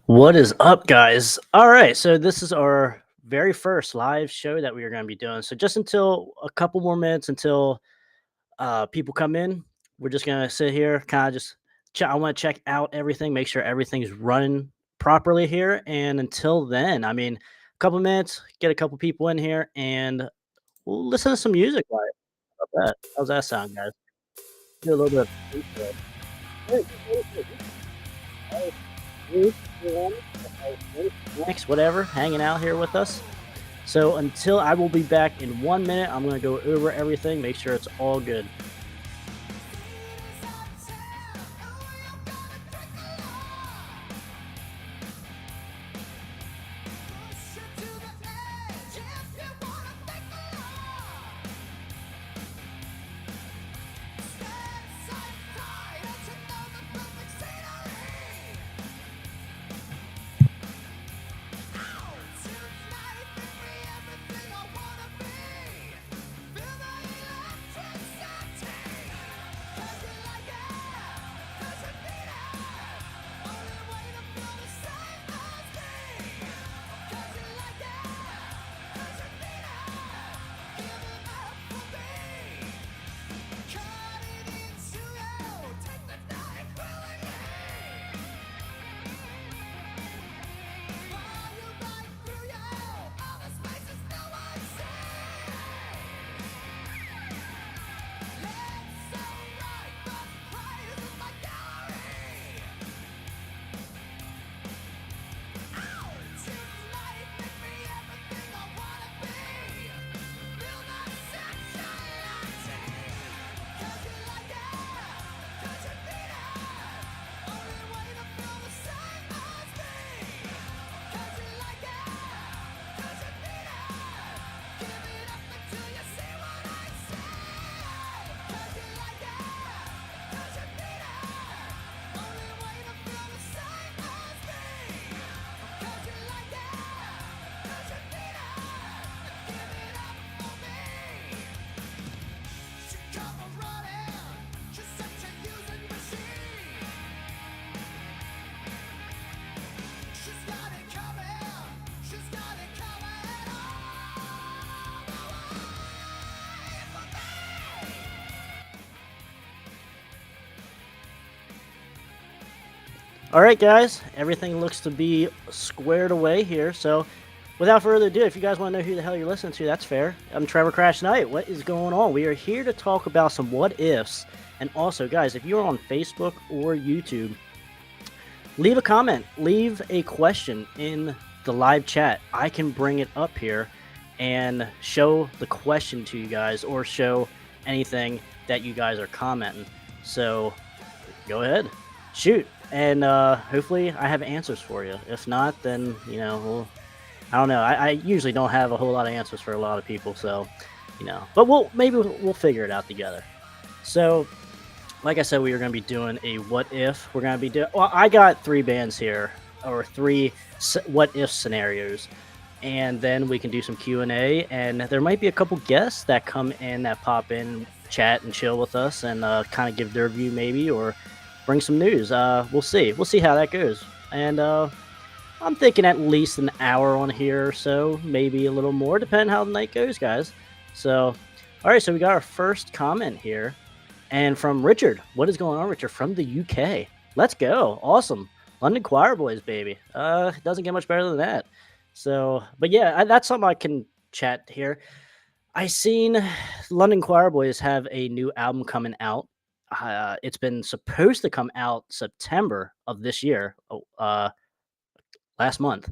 What is up, guys? All right, so this is our very first live show that we are going to be doing. So just until a couple more minutes until people come in, we're just going to sit here, kind of just I want to check out everything, make sure everything's running properly here. And until then, I mean, a couple minutes, get a couple people in here, and we'll listen to some music. Live. How about that? How's that sound, guys? Do a little bit of intro. Hey, Next, whatever, hanging out here with us. So until I will be back in 1 minute, I'm going to go over everything, make sure it's all good. All right, guys, everything looks to be squared away here. So without further ado, if you guys want to know who the hell you're listening to, that's fair. I'm Trevor Crash Knight. What is going on? We are here to talk about some what ifs. And also, guys, if you're on Facebook or YouTube, leave a comment, leave a question in the live chat. I can bring it up here and show the question to you guys or show anything that you guys are commenting. So go ahead, shoot. And hopefully I have answers for you. If not, then, I don't know. I usually don't have a whole lot of answers for a lot of people. So, but maybe we'll figure it out together. So, like I said, we are going to be doing a what if. We're going to be doing, well, I got 3 bands here, or 3 what if scenarios. And then we can do some Q&A. And there might be a couple guests that come in, that pop in, chat and chill with us and kind of give their view maybe, or bring some news. We'll see. We'll see how that goes. And I'm thinking at least an hour on here or so, maybe a little more, depending how the night goes, guys. So, all right, so we got our first comment here. And from Richard. What is going on, Richard? From the UK. Let's go. Awesome. London Choir Boys, baby. It doesn't get much better than that. So, but yeah, that's something I can chat here. I seen London Choir Boys have a new album coming out. It's been supposed to come out September of this year, last month.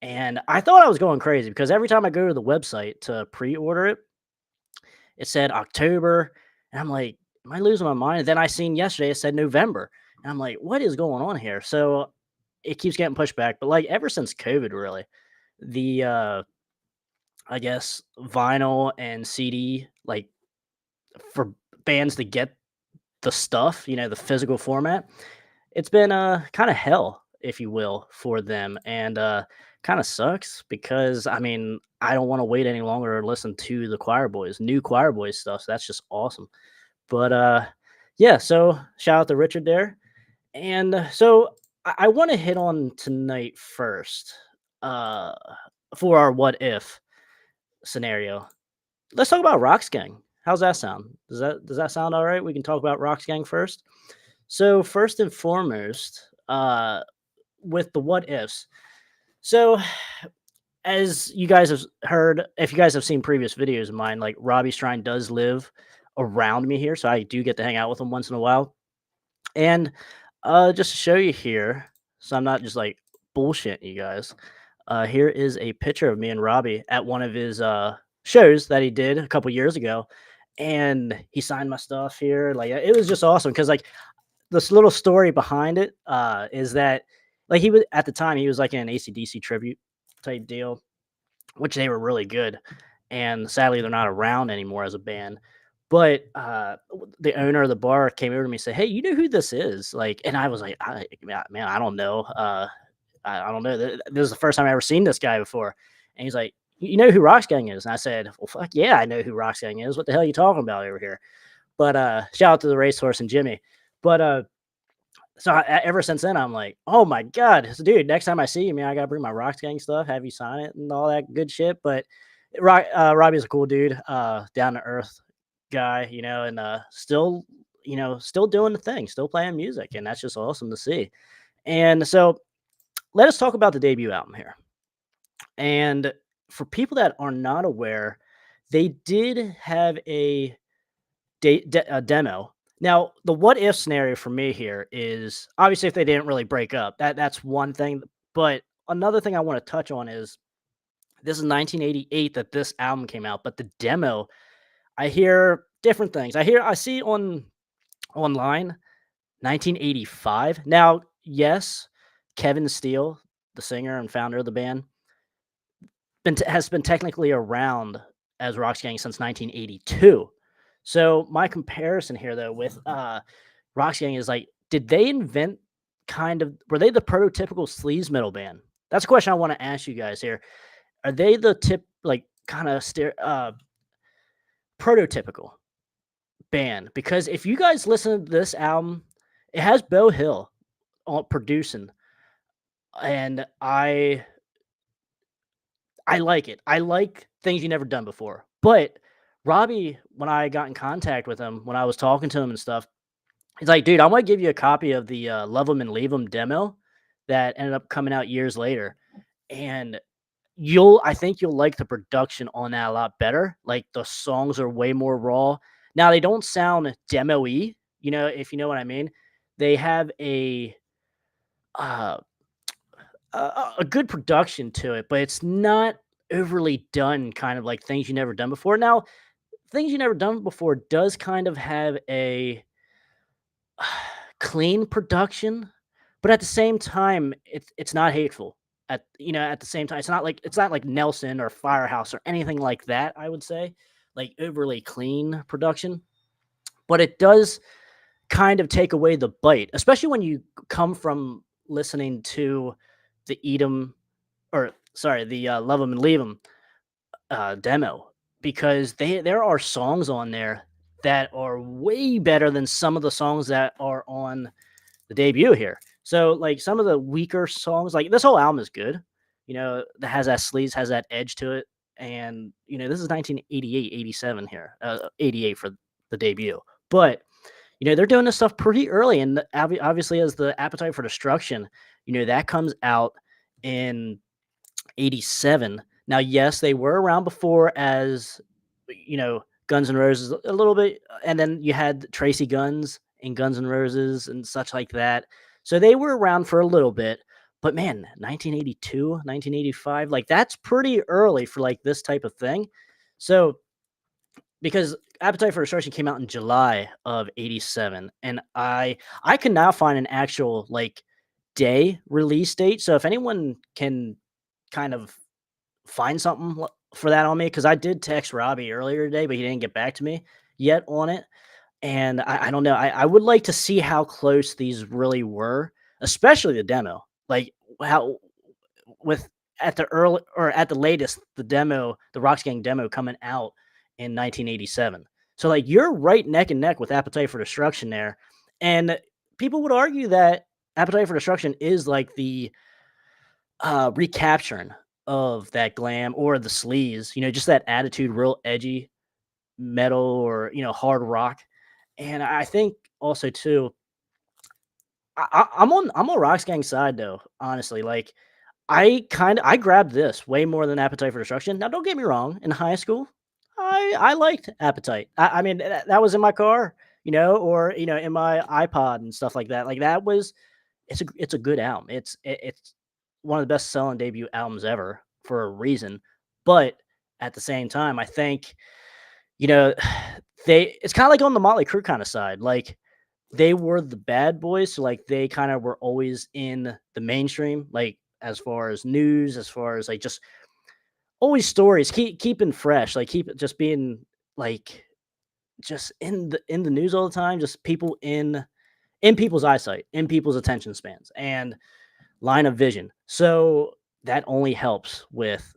And I thought I was going crazy because every time I go to the website to pre-order it, it said October. And I'm like, am I losing my mind? And then I seen yesterday, it said November. And I'm like, what is going on here? So it keeps getting pushed back. But like ever since COVID, really, the I guess vinyl and CD, like for bands to get the stuff, the physical format, it's been kind of hell, if you will, for them. And kind of sucks because I mean, I don't want to wait any longer to listen to the new Choir Boys stuff. So that's just awesome. But yeah, so shout out to Richard there. And so I want to hit on tonight first, uh, for our what if scenario. Let's talk about Roxx Gang. How's that sound? Does that sound all right? We can talk about Roxx Gang first. So first and foremost, with the what ifs. So as you guys have heard, if you guys have seen previous videos of mine, like Robbie Strine does live around me here, so I do get to hang out with him once in a while. And just to show you here, so I'm not just like bullshitting you guys. Here is a picture of me and Robbie at one of his shows that he did a couple years ago, and he signed my stuff here. Like it was just awesome because like this little story behind it is that like he was at the time he was like in an ACDC tribute type deal, which they were really good. And sadly, they're not around anymore as a band. But the owner of the bar came over to me and said, "Hey, you know who this is?" Like, and I was like, Man, I don't know. I don't know. This is the first time I ever seen this guy before." And he's like, "You know who Roxx Gang is?" And I said, "Well, fuck yeah, I know who Roxx Gang is. What the hell are you talking about over here?" But shout out to the racehorse and Jimmy. But ever since then, I'm like, oh my god, dude! Next time I see you, man, I gotta bring my Roxx Gang stuff, have you sign it, and all that good shit. But Robbie's a cool dude, down to earth guy, and still, still doing the thing, still playing music, and that's just awesome to see. And so, let us talk about the debut album here. And for people that are not aware, they did have a demo. Now, the what if scenario for me here is obviously if they didn't really break up, that's one thing. But another thing I want to touch on is this is 1988 that this album came out, but the demo, I hear different things. I see on online 1985. Now, yes, Kevin Steele, the singer and founder of the band, has been technically around as Roxx Gang since 1982. So my comparison here, though, with Roxx Gang is like, did they invent were they the prototypical sleaze metal band? That's a question I want to ask you guys here. Are they the like kind of prototypical band? Because if you guys listen to this album, it has Beau Hill producing, and I like it. I like things you never done before. But Robbie, when I got in contact with him, when I was talking to him and stuff, he's like, "Dude, I want to give you a copy of the Love 'Em and Leave 'Em demo that ended up coming out years later, and I think you'll like the production on that a lot better. Like the songs are way more raw. Now they don't sound demo-y, if you know what I mean. They have uh, a good production to it, but it's not overly done, kind of like things you never done before. Now, things you never done before does kind of have a clean production, but at the same time, it's not hateful. At the same time, it's not like Nelson or Firehouse or anything like that. I would say, like overly clean production, but it does kind of take away the bite, especially when you come from listening to the Edom or sorry, the Love 'Em and Leave 'Em demo, because there are songs on there that are way better than some of the songs that are on the debut here. So like some of the weaker songs, like this whole album is good, that has that sleaze, has that edge to it. And this is 1988, 87 here, 88 for the debut. But they're doing this stuff pretty early, and obviously as the Appetite for Destruction, that comes out in 87. Now, yes, they were around before as, Guns N' Roses a little bit, and then you had Tracy Guns and Guns N' Roses and such like that. So they were around for a little bit, but man, 1982, 1985, like that's pretty early for like this type of thing. So because Appetite for Destruction came out in July of 87, and I can now find an actual like day release date. So if anyone can kind of find something for that on me, because I did text Robbie earlier today, but he didn't get back to me yet on it. And I don't know. I would like to see how close these really were, especially the demo. Like how with at the early or at the latest, the Roxx Gang demo coming out in 1987. So like you're right neck and neck with Appetite for Destruction there. And people would argue that Appetite for Destruction is like the recapturing of that glam or the sleaze, just that attitude, real edgy metal or hard rock. And I think also too, I'm on Roxx Gang side though. Honestly, like I grabbed this way more than Appetite for Destruction. Now, don't get me wrong. In high school, I liked Appetite. I mean that was in my car, or in my iPod and stuff like that. Like that was it's a good album. It's one of the best selling debut albums ever for a reason. But at the same time, I think you know it's kind of like on the Motley Crue kind of side. Like they were the bad boys, so like they kind of were always in the mainstream, like as far as news, as far as like just always stories, keeping fresh, like keep it just being like just in the news all the time, just people in people's eyesight, in people's attention spans, and line of vision. So that only helps with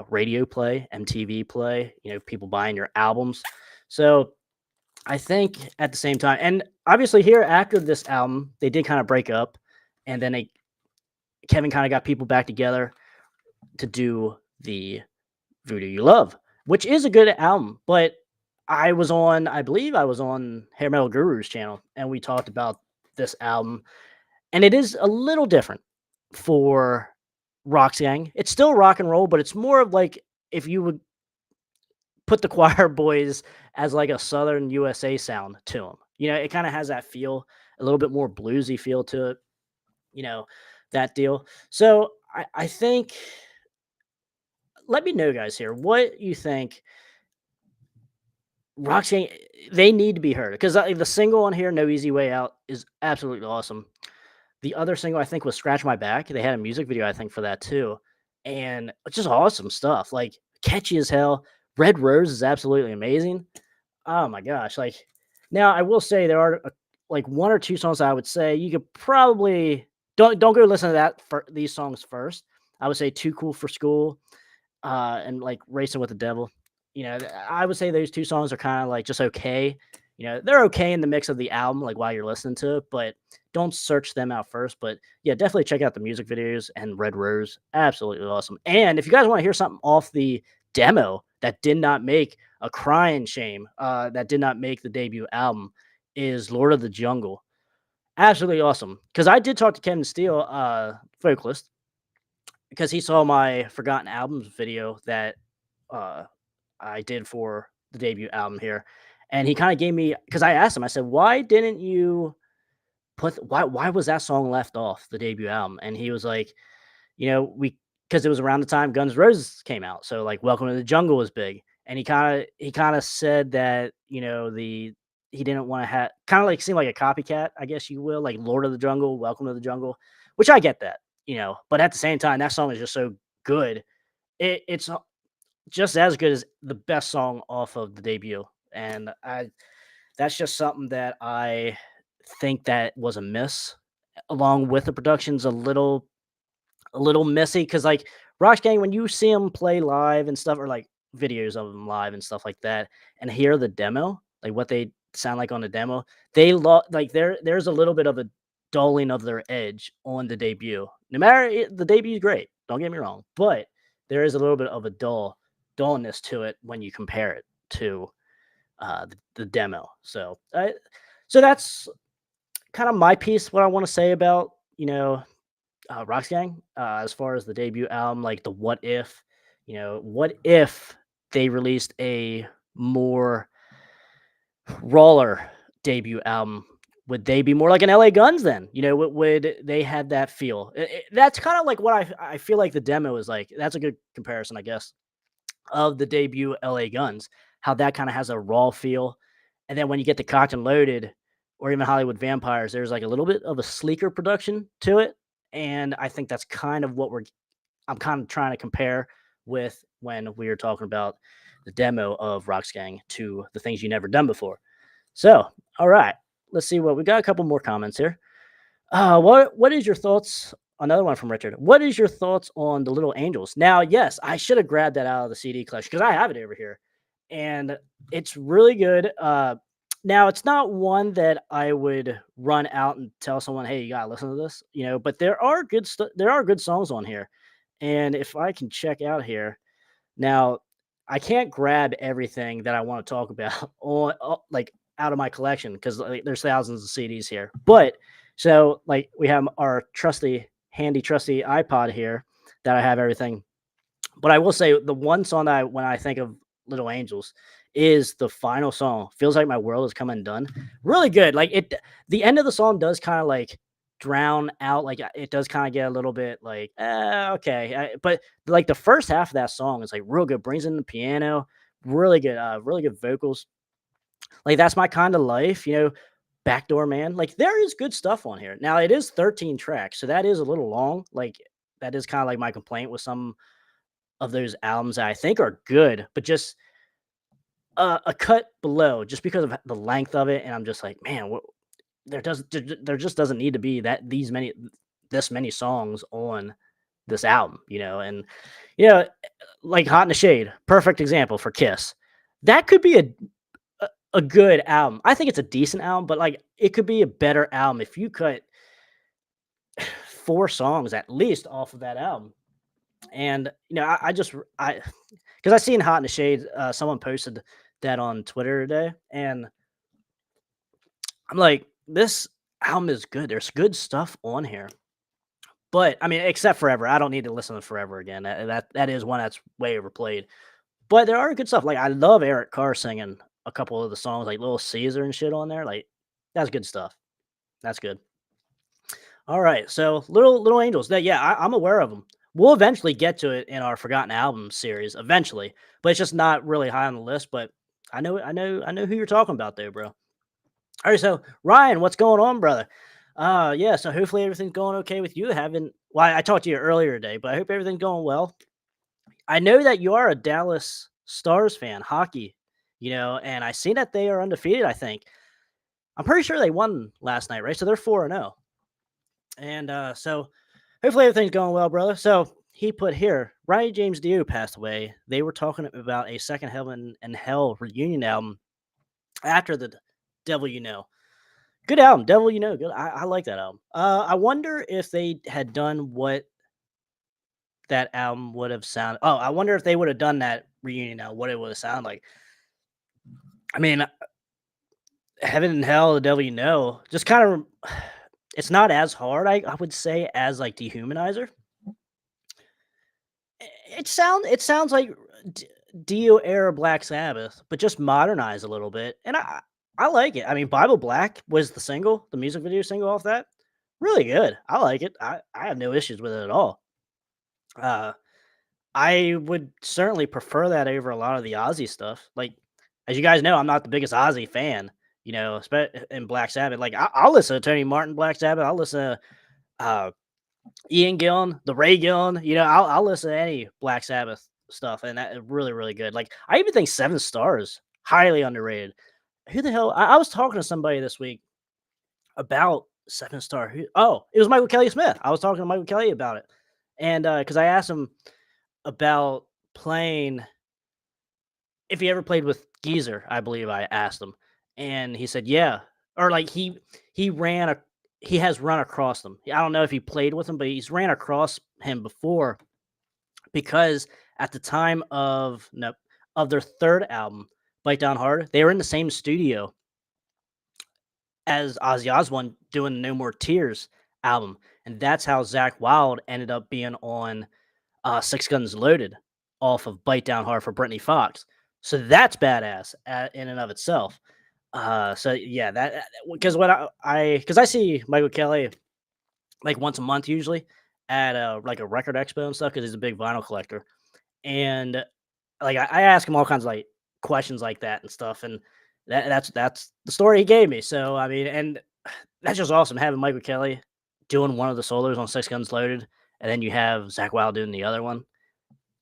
radio play, MTV play, people buying your albums. So I think at the same time, and obviously here after this album, they did kind of break up, and then Kevin kind of got people back together to do the Voodoo You Love, which is a good album. But I believe I was on Hair Metal Guru's channel, and we talked about this album, and it is a little different for Roxx Gang. It's still rock and roll, but it's more of like if you would put the Choir Boys as like a Southern USA sound to them. It kind of has that feel, a little bit more bluesy feel to it, you know, that deal. So I think, let me know, guys, here, what you think Roxanne, they need to be heard because the single on here, No Easy Way Out, is absolutely awesome. The other single I think was Scratch My Back. They had a music video, I think, for that too. And it's just awesome stuff. Like catchy as hell. Red Rose is absolutely amazing. Oh my gosh! Like now, I will say there are like one or two songs I would say you could probably don't go listen to that for these songs first. I would say Too Cool for School, and like Racing with the Devil. I would say those two songs are kind of like just okay. They're okay in the mix of the album, like while you're listening to it, but don't search them out first. But yeah, definitely check out the music videos and Red Rose. Absolutely awesome. And if you guys want to hear something off the demo that did not make a crying shame, that did not make the debut album, is Lord of the Jungle. Absolutely awesome. Because I did talk to Kevin Steele, vocalist, because he saw my Forgotten Albums video that uh, I did for the debut album here, and he kind of gave me, because I asked him, I said, "Why didn't you why was that song left off the debut album?" And he was like, we because it was around the time Guns N' Roses came out, so like Welcome to the Jungle was big, and he kind of said that he didn't want to have kind of like seem like a copycat, I guess you will, like Lord of the Jungle, Welcome to the Jungle, which I get that, but at the same time, that song is just so good. It's just as good as the best song off of the debut, and that's just something that I think that was a miss, along with the production's a little messy because like Roxx Gang, when you see them play live and stuff, or like videos of them live and stuff like that, and hear the demo, like what they sound like on the demo, like there's a little bit of a dulling of their edge on the debut. No matter the debut is great, don't get me wrong, but there is a little bit of a dullness to it when you compare it to the demo. So that's kind of my piece. What I want to say about Roxx Gang, as far as the debut album, like the what if they released a more rawer debut album? Would they be more like an LA Guns then? Would they have that feel? That's kind of like what I feel like the demo is like. That's a good comparison, I guess, of the debut LA Guns, how that kind of has a raw feel. And then when you get the Cocked and Loaded or even Hollywood Vampires, there's like a little bit of a sleeker production to it. And I think that's kind of what I'm kind of trying to compare with when we were talking about the demo of Roxx Gang to the things you never done before. So, all right, let's see what we got. A couple more comments here. What is your thoughts? Another one from Richard. What is your thoughts on the Little Angels? Now, yes, I should have grabbed that out of the CD collection because I have it over here, and it's really good. Now, it's not one that I would run out and tell someone, "Hey, you gotta listen to this," but there are good songs on here. And if I can check out here, now I can't grab everything that I want to talk about on like out of my collection because like, there's thousands of CDs here. But so like we have our trusty iPod here that I have everything. But I will say the one song that when I think of Little Angels is the final song. Feels like my world is come undone. Really good. Like the end of the song does kind of like drown out. Like it does kind of get a little bit like, okay. But like the first half of that song is like real good. Brings in the piano, really good vocals. Like that's my kind of life. Backdoor Man. Like there is good stuff on here. Now it is 13 tracks, so that is a little long. Like that is kind of like my complaint with some of those albums that I think are good, but just a cut below just because of the length of it. And I'm just like, man, there just doesn't need to be this many songs on this album. And you know, like Hot in the Shade, perfect example for Kiss. That could be a good album. I think it's a decent album, but like it could be a better album if you cut 4 songs at least off of that album. And I just I because I seen Hot in the Shade. Someone posted that on Twitter today, and I'm like, this album is good. There's good stuff on here, but I mean, except Forever. I don't need to listen to Forever again. That is one that's way overplayed. But there are good stuff. Like I love Eric Carr singing a couple of the songs, like Little Caesar and shit on there. Like that's good stuff. That's good. All right, so Little Angels. That yeah, I'm aware of them. We'll eventually get to it in our Forgotten Albums series eventually, but it's just not really high on the list. But I know who you're talking about there, bro. All right, so Ryan, what's going on, brother? Yeah, so hopefully everything's going okay with you. I talked to you earlier today, but I hope everything's going well. I know that you are a Dallas Stars fan, hockey, and I see that they are undefeated. I think I'm pretty sure they won last night, right? So they're 4-0. And so hopefully everything's going well, brother. So he put here, Ronnie James Dio passed away. They were talking about a second Heaven and Hell reunion album after the Devil You Know. Good album, Devil You Know. Good. I like that album. I wonder if they had done what that album would have sounded. Oh, I wonder if they would have done that reunion now, what it would have sounded like. I mean, Heaven and Hell, the Devil You Know, just kind of it's not as hard, I would say, as like Dehumanizer. It sounds like Dio era Black Sabbath, but just modernized a little bit, and I like it. I mean, Bible Black was the music video single off that. Really good. I like it. I have no issues with it at all. Uh, I would certainly prefer that over a lot of the Ozzy stuff. Like, as you guys know, I'm not the biggest Ozzy fan. In Black Sabbath. Like, I'll listen to Tony Martin, Black Sabbath. I'll listen to uh, Ian Gillan, the Ray Gillan. I'll listen to any Black Sabbath stuff, and that is really, really good. Like, I even think Seven Stars highly underrated. Who the hell? I was talking to somebody this week about Seven Star. Oh, it was Michael Kelly Smith. I was talking to Michael Kelly about it, and because I asked him about playing if he ever played with Geezer, I believe I asked him, and he said yeah, or like he ran a he has run across them. I don't know if he played with him, but he's ran across him before because at the time of no of their third album, Bite Down Hard, they were in the same studio as Ozzy Osbourne doing the No More Tears album, and that's how Zach Wilde ended up being on Six Guns Loaded off of Bite Down Hard for Brittany Fox. So that's badass in and of itself. So yeah, that because what because I see Michael Kelly like once a month usually at like a record expo and stuff because he's a big vinyl collector, and like I ask him all kinds of like questions like that and stuff, and that's the story he gave me. So I mean, and that's just awesome having Michael Kelly doing one of the solos on Six Guns Loaded, and then you have Zach Wilde doing the other one.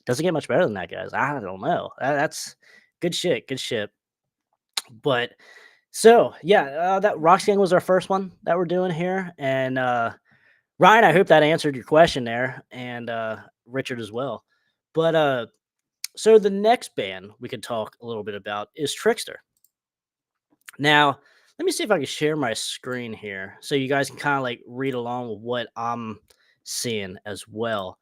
Doesn't get much better than that, guys. I don't know. That's good shit. Good shit. But so yeah, that Roxx Gang was our first one that we're doing here, and Ryan, I hope that answered your question there, and Richard as well. But so the next band we could talk a little bit about is Trixter. Now, let me see if I can share my screen here so you guys can kind of like read along with what I'm seeing as well.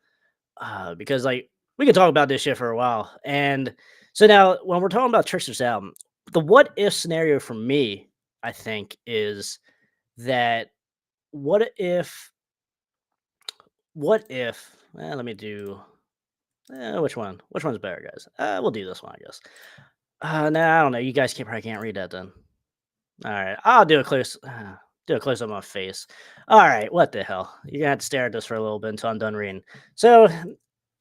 Because like we could talk about this shit for a while. And so now when we're talking about Trixter's album, the what if scenario for me, I think, is that what if let me do which one? Which one's better, guys? We'll do this one, I guess. Nah, I don't know. You guys probably can't read that then. All right, I'll do a close do a close up on my face. All right, what the hell? You're gonna have to stare at this for a little bit until I'm done reading. So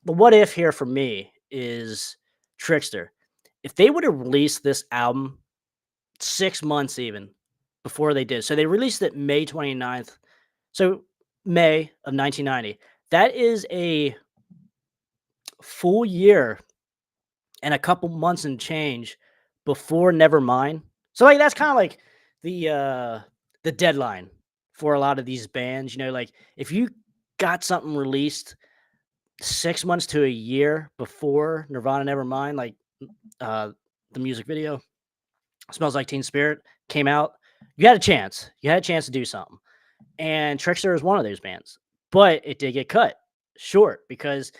the what if here for me is Trixter. If they would have released this album 6 months even before they did, so they released it May 29th. So May of 1990. That is a full year and a couple months and change before Nevermind. So like that's kind of like the deadline for a lot of these bands, like if you got something released 6 months to a year before Nirvana Nevermind, like uh the music video Smells Like Teen Spirit came out, you had a chance. You had a chance to do something. And Trixter is one of those bands. But it did get cut short because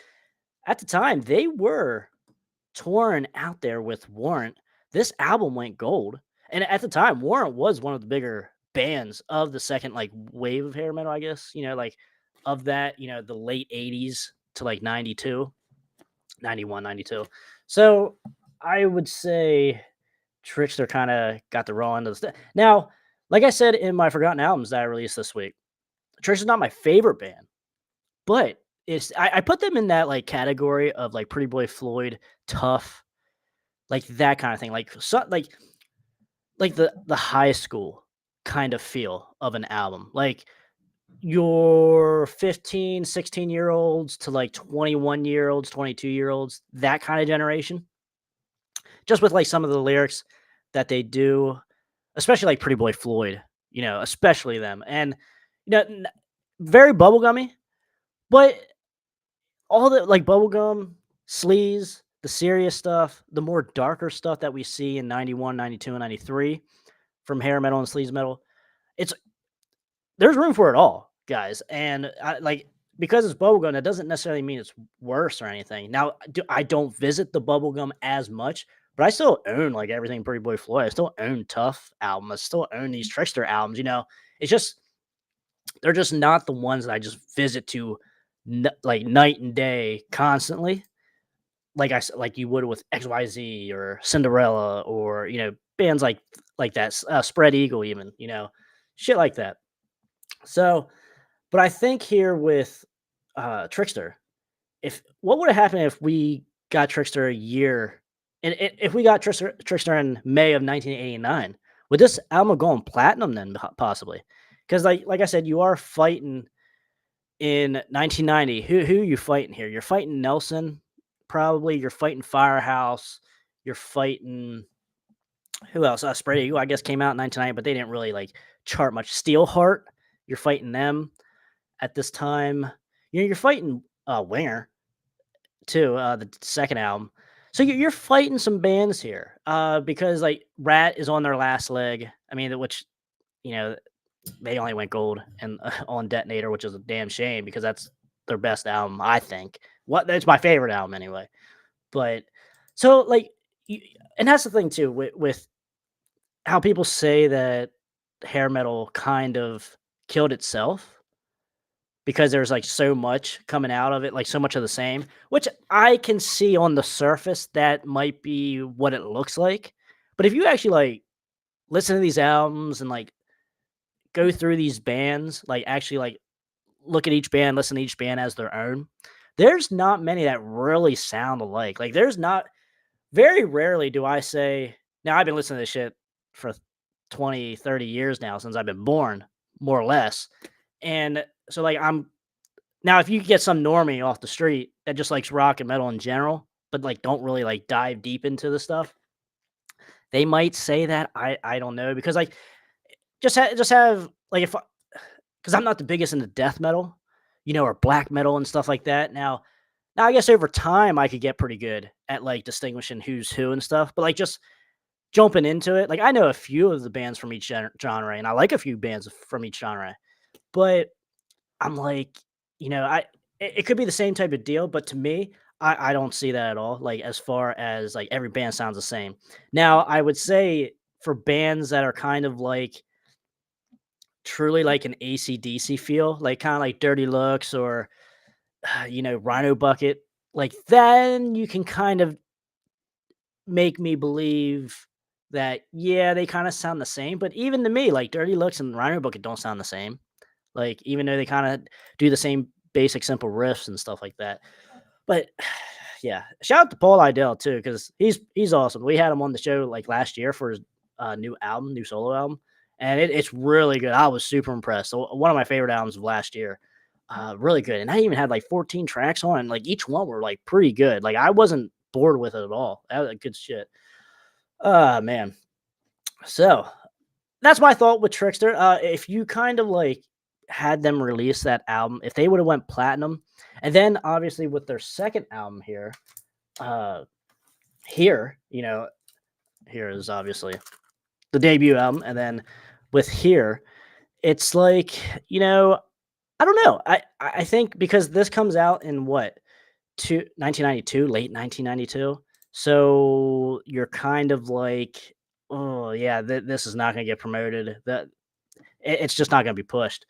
at the time they were touring out there with Warrant. This album went gold. And at the time, Warrant was one of the bigger bands of the second like wave of hair metal, I guess, like of that, the late 80s to like 92, 91, 92. So I would say Trixter kind of got the raw end of the Now, like I said in my Forgotten Albums that I released this week, Trixter's not my favorite band, but I put them in that like category of like Pretty Boy Floyd, Tough, like that kind of thing, like the high school kind of feel of an album, like your 15, 16-year olds to like 21-year olds, 22-year olds, that kind of generation, just with like some of the lyrics that they do, especially like Pretty Boy Floyd, especially them, and very bubblegummy, but all the like bubblegum, sleaze, the serious stuff, the more darker stuff that we see in 91, 92, and 93 from hair metal and sleaze metal. It's there's room for it all, guys. And because it's bubblegum, that doesn't necessarily mean it's worse or anything. Now, I don't visit the bubblegum as much, but I still own like everything Pretty Boy Floyd. I still own Tough album. I still own these Trickster albums. It's just they're just not the ones that I just visit to like night and day constantly. Like you would with XYZ or Cinderella or bands like that, Spread Eagle even, shit like that. So, but I think here with Trixter, if what would have happened if we got Trixter a year, and if we got Trixter in May of 1989, would this album go on platinum then possibly? Because like I said, you are fighting in 1990. Who are you fighting here? You're fighting Nelson, probably. You're fighting Firehouse. You're fighting who else? Spread Eagle, I guess, came out in 1990, but they didn't really like chart much. Steelheart, you're fighting them at this time. You're fighting Winger too, the second album. So you're fighting some bands here, because like Rat is on their last leg. I mean, which you know they only went gold and on Detonator, which is a damn shame because that's their best album, I think. It's my favorite album anyway. But so like, and that's the thing too with how people say that hair metal kind of killed itself because there's like so much coming out of it, like so much of the same, which I can see on the surface that might be what it looks like. But if you actually like listen to these albums and like go through these bands, like actually like look at each band, listen to each band as their own, there's not many that really sound alike. Like there's not very rarely do I say, now I've been listening to this shit for 20, 30 years now since I've been born, more or less. And so like now if you get some normie off the street that just likes rock and metal in general, but like don't really like dive deep into the stuff, they might say that. I don't know because like just have like if because I'm not the biggest into death metal, or black metal and stuff like that. Now I guess over time I could get pretty good at like distinguishing who's who and stuff, but like just jumping into it. Like I know a few of the bands from each genre, and I like a few bands from each genre, but I'm like, I it could be the same type of deal, but to me, I don't see that at all. Like as far as like every band sounds the same. Now, I would say for bands that are kind of like truly like an AC/DC feel, like kind of like Dirty Looks or Rhino Bucket, like then you can kind of make me believe that yeah, they kind of sound the same. But even to me, like Dirty Looks and Rhino Bucket don't sound the same. Like, even though they kinda do the same basic simple riffs and stuff like that. But, yeah, shout out to Paul Idell too, because he's awesome. We had him on the show, like, last year for his, new solo album, and it's really good. I was super impressed. So, one of my favorite albums of last year. Really good, and I even had, like, 14 tracks on, and, like, each one were, like, pretty good. Like, I wasn't bored with it at all. That was good shit. Man. So that's my thought with Trixter. If you kind of like had them release that album, if they would have went platinum, and then obviously with their second album here, uh, here, here is obviously the debut album, and then with here, it's like I don't know. I think because this comes out in what 1992, late 1992, so you're kind of like, oh yeah, this is not going to get promoted. That it's just not going to be pushed.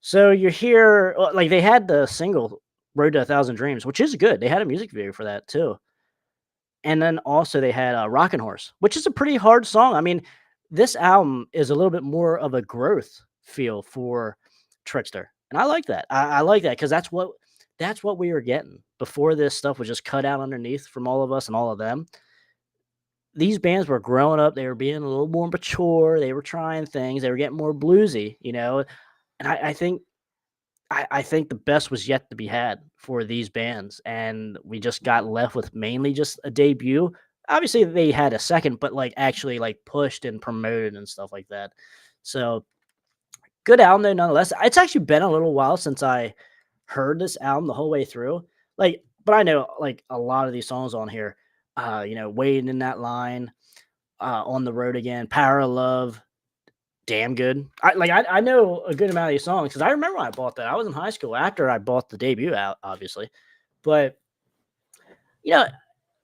So you're here, like they had the single "Road to a Thousand Dreams," which is good. They had a music video for that too, and then also they had "Rockin' Horse," which is a pretty hard song. I mean, this album is a little bit more of a growth feel for Trixter, and I like that. I like that because that's what we were getting before this stuff was just cut out underneath from all of us and all of them. These bands were growing up. They were being a little more mature. They were trying things. They were getting more bluesy, and I think the best was yet to be had for these bands, and we just got left with mainly just a debut. Obviously, they had a second, but like actually like pushed and promoted and stuff like that. So good album though, nonetheless. It's actually been a little while since I heard this album the whole way through. Like, but I know like a lot of these songs on here. Waiting in that line, on the road again, Power of Love, damn good. I know a good amount of these songs because I remember when I bought that. I was in high school after I bought the debut out, obviously. But you know,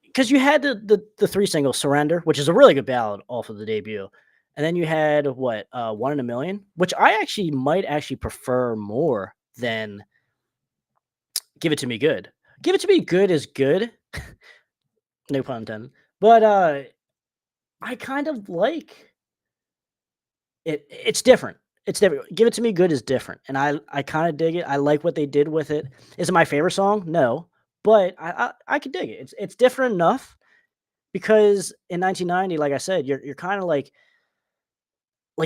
because you had the three singles, Surrender, which is a really good ballad off of the debut. And then you had what, One in a Million, which I actually might actually prefer more than Give It to Me Good. Give It to Me Good is good, no pun intended. But I kind of like it's different. It's different. Give It to Me Good is different, and I kinda dig it. I like what they did with it. Is it my favorite song? No, but I could dig it. It's different enough because in 1990, like I said, you're kinda like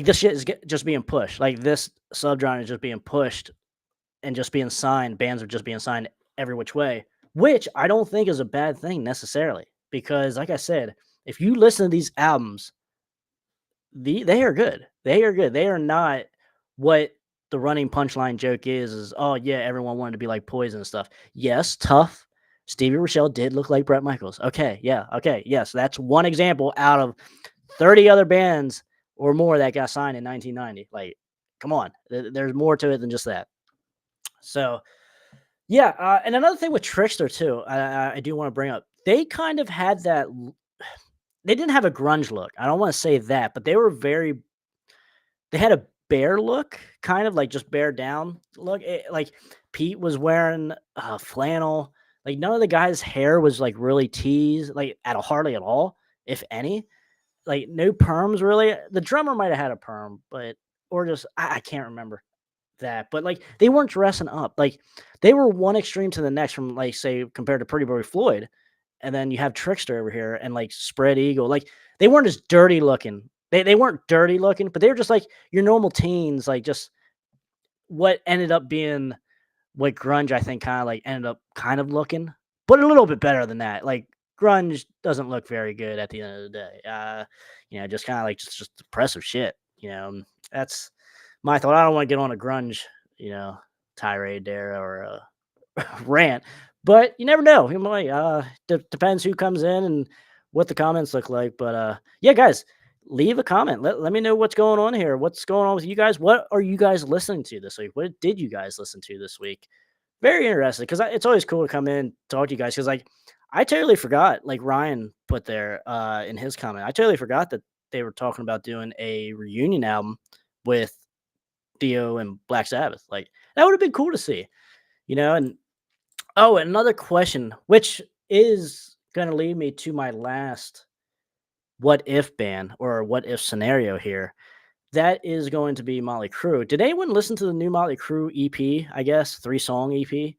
this shit is just being pushed. Like this subgenre is just being pushed and just being signed. Bands are just being signed every which way, which I don't think is a bad thing necessarily. Because like I said, if you listen to these albums, they are good. They are good. They are not what the running punchline joke is, "Oh, yeah, everyone wanted to be like Poison and stuff." Yes, tough. Stevie Rochelle did look like Bret Michaels. Okay, yeah, okay, yes, that's one example out of 30 other bands or more that got signed in 1990. Like, come on. There's more to it than just that. So, yeah, and another thing with Trixter too, I do wanna bring up, they kind of had that they didn't have a grunge look. I don't wanna say that, but they had a bear look, kind of like just bear down look. Like Pete was wearing flannel. Like none of the guys' hair was like really teased, like at hardly at all, if any. Like no perms really. The drummer might have had a perm, but or just I can't remember that. But like they weren't dressing up. Like they were one extreme to the next from like say compared to Pretty Boy Floyd, and then you have Trixter over here and like Spread Eagle. Like they weren't as dirty looking. They weren't dirty looking, but they were just like your normal teens, like just what ended up being what grunge I think kind of like ended up kind of looking, but a little bit better than that. Like grunge doesn't look very good at the end of the day. Just kind of like just depressive shit. That's my thought. I don't want to get on a grunge, you know, tirade there or rant, but you never know. He might. Depends who comes in and what the comments look like. But yeah, guys, leave a comment. Let me know what's going on here. What's going on with you guys? What are you guys listening to this week? What did you guys listen to this week? Very interesting because it's always cool to come in and talk to you guys because like I totally forgot. Like Ryan put there in his comment, I totally forgot that they were talking about doing a reunion album with Dio and Black Sabbath. Like that would have been cool to see, And oh, another question, which is going to lead me to my last what if band or what if scenario here. That is going to be Motley Crue. Did anyone listen to the new Motley Crue EP? I guess 3-song EP.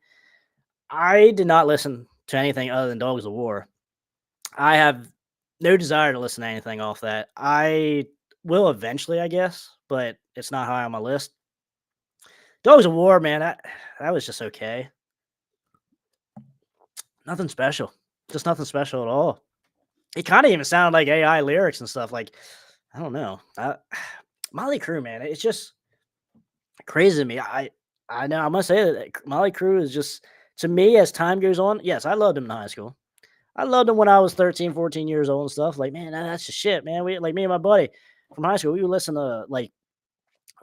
I did not listen to anything other than Dogs of War. I have no desire to listen to anything off that. I will eventually, I guess, but it's not high on my list. Dogs of War, man, that was just okay. Nothing special. Just nothing special at all. It kind of even sounded like AI lyrics and stuff. Like, I don't know. Motley Crue, man, it's just crazy to me. I know I must say that Motley Crue is just to me as time goes on. Yes, I loved him in high school. I loved him when I was 13, 14 years old and stuff. Like, man, that's just shit, man. We like me and my buddy from high school, we would listen to like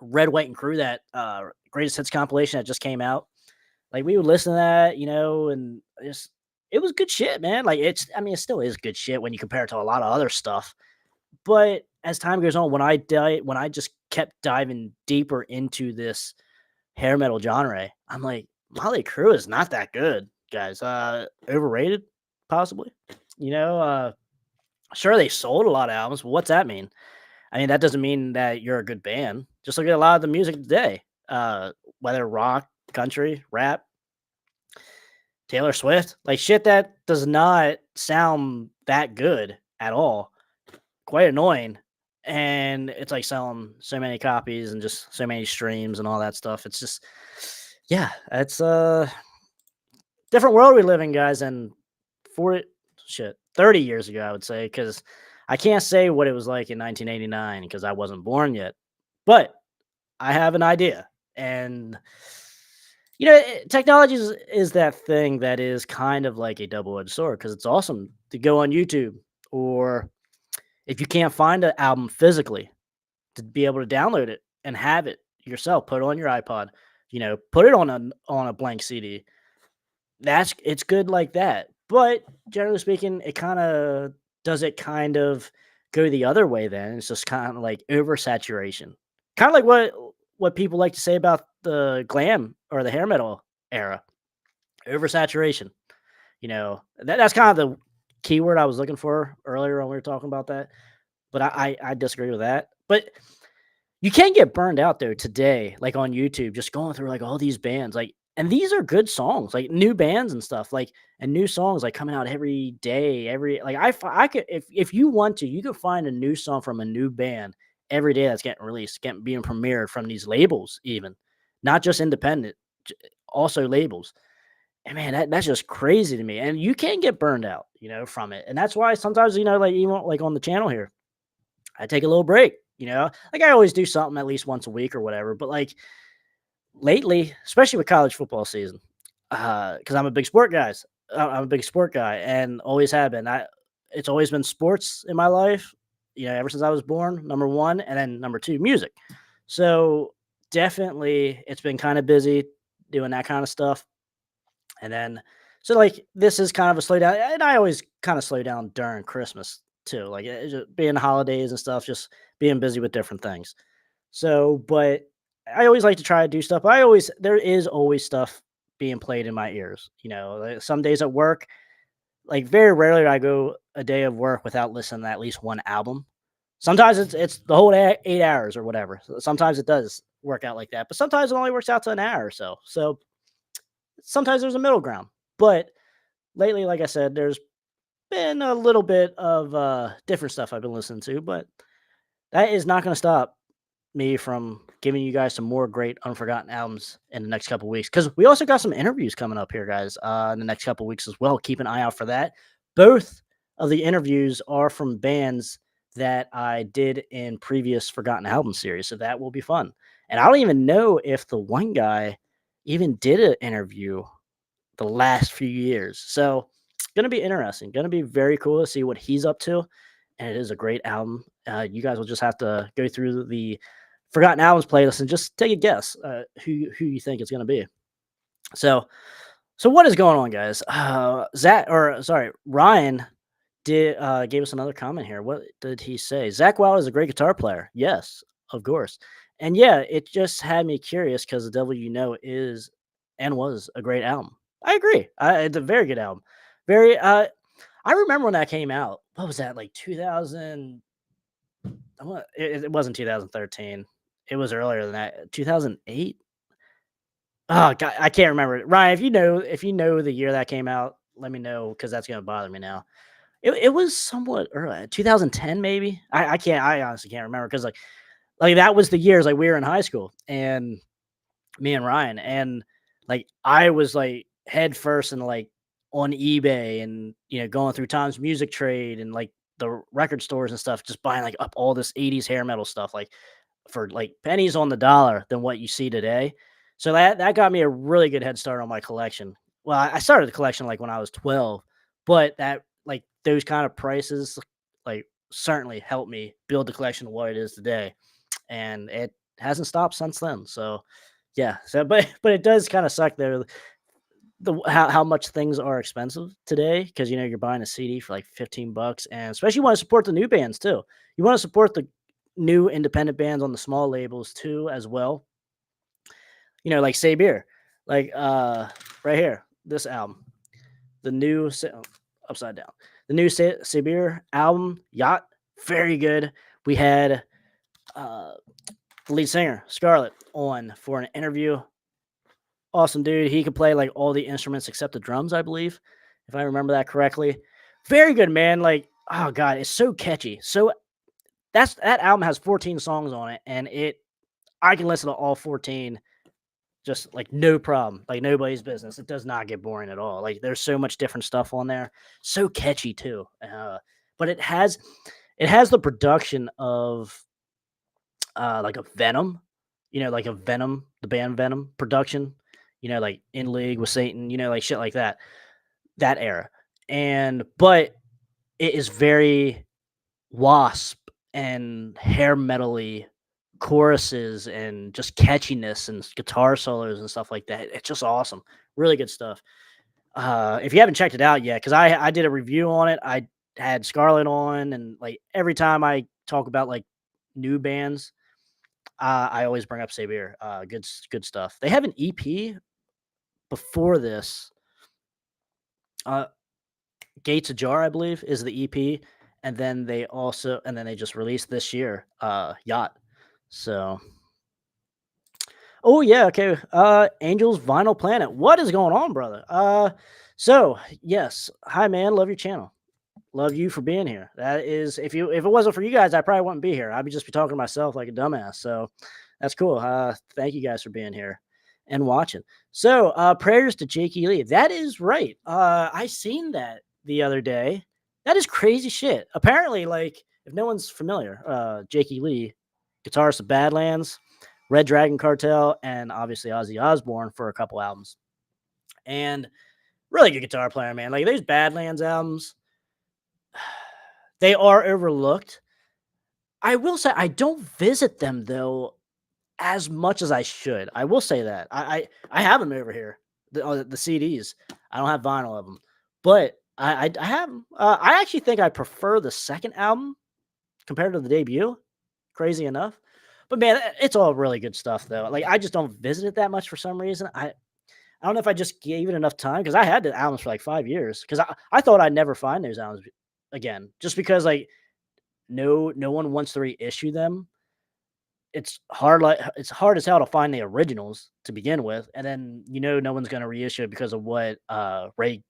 Red, White, and Crew, that greatest hits compilation that just came out. Like we would listen to that, and just it was good shit, man. Like it still is good shit when you compare it to a lot of other stuff. But as time goes on, when I just kept diving deeper into this hair metal genre, I'm like, Motley Crue is not that good, guys. Overrated, possibly. Sure they sold a lot of albums, but what's that mean? I mean, that doesn't mean that you're a good band. Just look at a lot of the music today. Whether rock, country, rap, Taylor Swift, like shit that does not sound that good at all. Quite annoying. And it's like selling so many copies and just so many streams and all that stuff. It's just, yeah, it's a different world we live in, guys. And 30 years ago, I would say, because I can't say what it was like in 1989 because I wasn't born yet, but I have an idea. And technology is that thing that is kind of like a double-edged sword because it's awesome to go on YouTube, or if you can't find an album physically, to be able to download it and have it yourself, put it on your iPod, put it on a blank CD. It's good like that. But generally speaking, it kind of go the other way then. It's just kind of like oversaturation. Kind of like what people like to say about the glam or the hair metal era. Oversaturation. That's kind of the keyword I was looking for earlier when we were talking about that. But I disagree with that. But you can get burned out though today, like on YouTube, just going through like all these bands, like, and these are good songs, like new bands and stuff, like, and new songs like coming out every day, like I could, if you want to, you could find a new song from a new band every day that's getting released, being premiered from these labels, even not just independent, also labels. And man, that's just crazy to me. And you can get burned out, from it. And that's why sometimes, like even like on the channel here, I take a little break, like I always do something at least once a week or whatever. But like lately, especially with college football season, because I'm a big sport guys. I'm a big sport guy and always have been. It's always been sports in my life, ever since I was born, number one, and then number two, music. So definitely it's been kind of busy doing that kind of stuff. And then, so like this is kind of a slow down, and I always kind of slow down during Christmas too, like just being holidays and stuff, just being busy with different things. So, but I always like to try to do stuff. There is always stuff being played in my ears. Like some days at work, like very rarely I go a day of work without listening to at least one album. Sometimes it's the whole 8 hours or whatever. Sometimes it does work out like that, but sometimes it only works out to an hour or so. So sometimes there's a middle ground. But lately, like I said, there's been a little bit of different stuff I've been listening to, but that is not going to stop me from giving you guys some more great unforgotten albums in the next couple weeks, because we also got some interviews coming up here, guys, in the next couple weeks as well. Keep an eye out for that. Both of the interviews are from bands that I did in previous Forgotten Album series, so that will be fun. And I don't even know if the one guy even did an interview the last few years. So gonna be interesting. Gonna be very cool to see what he's up to, and it is a great album. You guys will just have to go through the forgotten albums playlist and just take a guess who you think it's gonna be. So so what is going on, guys? Zach, or sorry, Ryan did gave us another comment here. What did he say? Zach Wild is a great guitar player. Yes, of course. And yeah, it just had me curious because The Devil You Know is and was a great album. I agree. It's a very good album. Very I remember when that came out. What was that, like 2000? It wasn't 2013. It was earlier than that. 2008. Oh god, I can't remember. Ryan, if you know the year that came out, let me know because that's gonna bother me now. It was somewhat early, 2010 maybe. I honestly can't remember because like that was the years like we were in high school and me and Ryan and like I was like head first and like on eBay and going through Tom's Music Trade and like the record stores and stuff, just buying like up all this 80s hair metal stuff like for like pennies on the dollar than what you see today. So that got me a really good head start on my collection. Well, I started the collection like when I was 12, but that like those kind of prices like certainly helped me build the collection to what it is today. And it hasn't stopped since then. So yeah. So but it does kind of suck though the how much things are expensive today because you're buying a CD for like 15 bucks and especially you want to support the new bands too. You want to support the new independent bands on the small labels too as well. Like Sabir, like right here, this album, the new upside down, the new Sabir album, Yacht, very good. We had uh the lead singer Scarlett on for an interview. Awesome dude. He could play like all the instruments except the drums, I believe, if I remember that correctly. Very good, man. Like, oh god, it's so catchy. So that album has 14 songs on it, and I can listen to all 14 just like no problem, like nobody's business. It does not get boring at all. Like there's so much different stuff on there, so catchy too. But it has the production of like a Venom, like a Venom, the band Venom production, like In League with Satan, like shit like that, that era. But it is very Wasp and hair metally choruses and just catchiness and guitar solos and stuff like that. It's just awesome. Really good stuff. If you haven't checked it out yet, because I did a review on it, I had Scarlett on, and like every time I talk about like new bands, I always bring up Sabir. Good stuff. They have an EP before this. Uh, Gates Ajar, I believe, is the EP, and then they just released this year, Yacht. So, oh yeah, okay. Angels Vinyl Planet. What is going on, brother? So yes, hi man, love your channel. Love you for being here. That is, if it wasn't for you guys, I probably wouldn't be here. I'd be just be talking to myself like a dumbass. So that's cool. Thank you guys for being here and watching. So prayers to Jakey Lee. That is right. I seen that the other day. That is crazy shit. Apparently, like if no one's familiar, Jakey Lee, guitarist of Badlands, Red Dragon Cartel, and obviously Ozzy Osbourne for a couple albums. And really good guitar player, man. Like those Badlands albums, they are overlooked. I will say I don't visit them though as much as I should. I will say that. I have them over here, the CDs. I don't have vinyl of them, but I have 'em. I actually think I prefer the second album compared to the debut. Crazy enough, but man, it's all really good stuff though. Like I just don't visit it that much for some reason. I don't know if I just gave it enough time because I had the albums for like 5 years because I thought I'd never find those albums again just because like no one wants to reissue them. It's hard as hell to find the originals to begin with, and then no one's gonna reissue it because of what Ray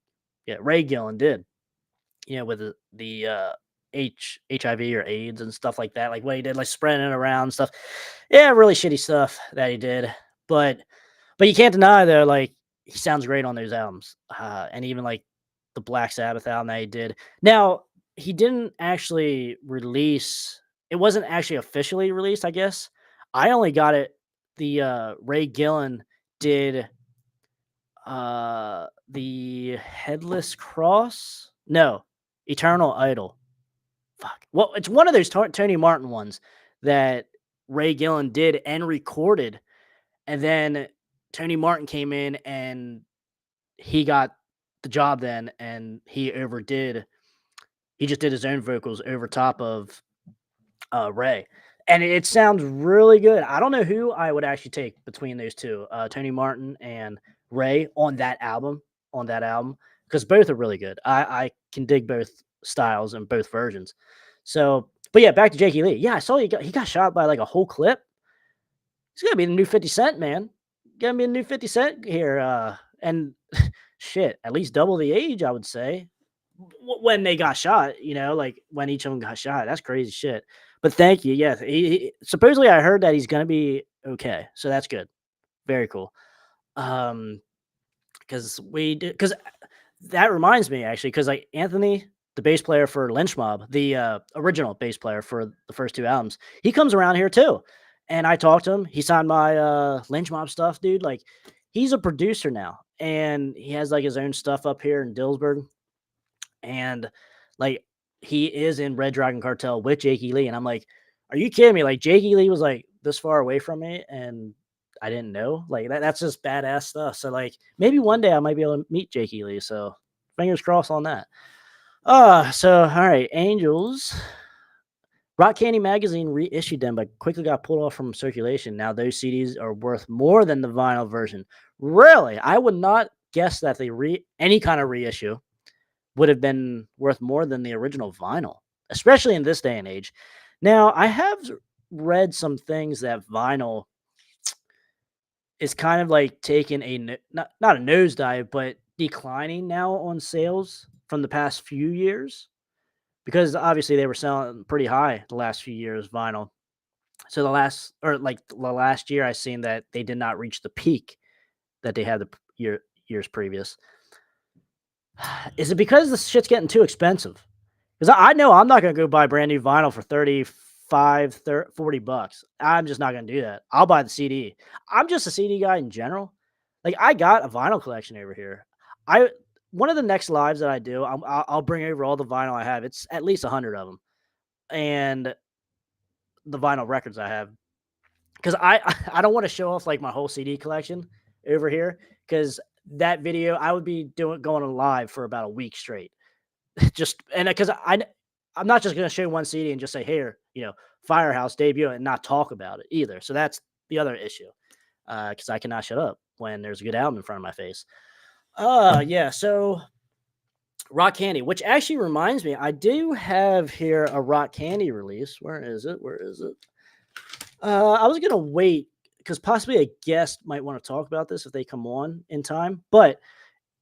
Gillen did, with the HIV or AIDS and stuff like that, like what he did, like spreading it around and stuff. Yeah, really shitty stuff that he did. But you can't deny though, like he sounds great on those albums. And even like the Black Sabbath album that he did. Now, he didn't actually release it wasn't actually officially released, I guess. I only got it the Ray Gillen did The Headless Cross? No, Eternal Idol. Fuck. Well, it's one of those Tony Martin ones that Ray Gillen did and recorded, and then Tony Martin came in and he got the job then, and he overdid. He just did his own vocals over top of Ray, and it sounds really good. I don't know who I would actually take between those two, Tony Martin and Ray on that album, because both are really good. I can dig both styles and both versions. So, but yeah, back to Jakey Lee. Yeah, I saw he got shot by like a whole clip. He's gonna be the new 50 Cent, man. Gonna be a new 50 Cent here, and shit, at least double the age, I would say. When they got shot, like when each of them got shot. That's crazy shit. But thank you. Yeah, supposedly I heard that he's gonna be okay, so that's good. Very cool. Um, because that reminds me actually, because like Anthony, the bass player for Lynch Mob, the original bass player for the first two albums, he comes around here too, and I talked to him. He signed my Lynch Mob stuff, dude. Like, he's a producer now, and he has like his own stuff up here in Dillsburg, and like he is in Red Dragon Cartel with Jakey Lee, and I'm like, are you kidding me? Like, Jakey Lee was like this far away from me, and I didn't know. Like, that's just badass stuff. So like maybe one day I might be able to meet Jakey Lee. So fingers crossed on that. So all right, Angels. Rock Candy Magazine reissued them, but quickly got pulled off from circulation. Now those CDs are worth more than the vinyl version. Really? I would not guess that any kind of reissue would have been worth more than the original vinyl, especially in this day and age. Now, I have read some things that vinyl is kind of like taking not a nosedive, but declining now on sales from the past few years, because obviously they were selling pretty high the last few years vinyl. So the last year I seen that they did not reach the peak that they had years previous. Is it because the shit's getting too expensive? Because I know I'm not going to go buy brand new vinyl for 35, 30, $40. I'm just not going to do that. I'll buy the CD. I'm just a CD guy in general. Like, I got a vinyl collection over here. One of the next lives that I do, I'll bring over all the vinyl I have. It's at least 100 of them, and the vinyl records I have, because I don't want to show off like my whole CD collection over here, because that video I would be going live for about a week straight. Just and because I'm not just going to show one CD and just say, here, Firehouse debut, and not talk about it either. So that's the other issue, because I cannot shut up when there's a good album in front of my face. Yeah. So Rock Candy, which actually reminds me, I do have here a Rock Candy release. Where is it? I was gonna wait because possibly a guest might want to talk about this if they come on in time, but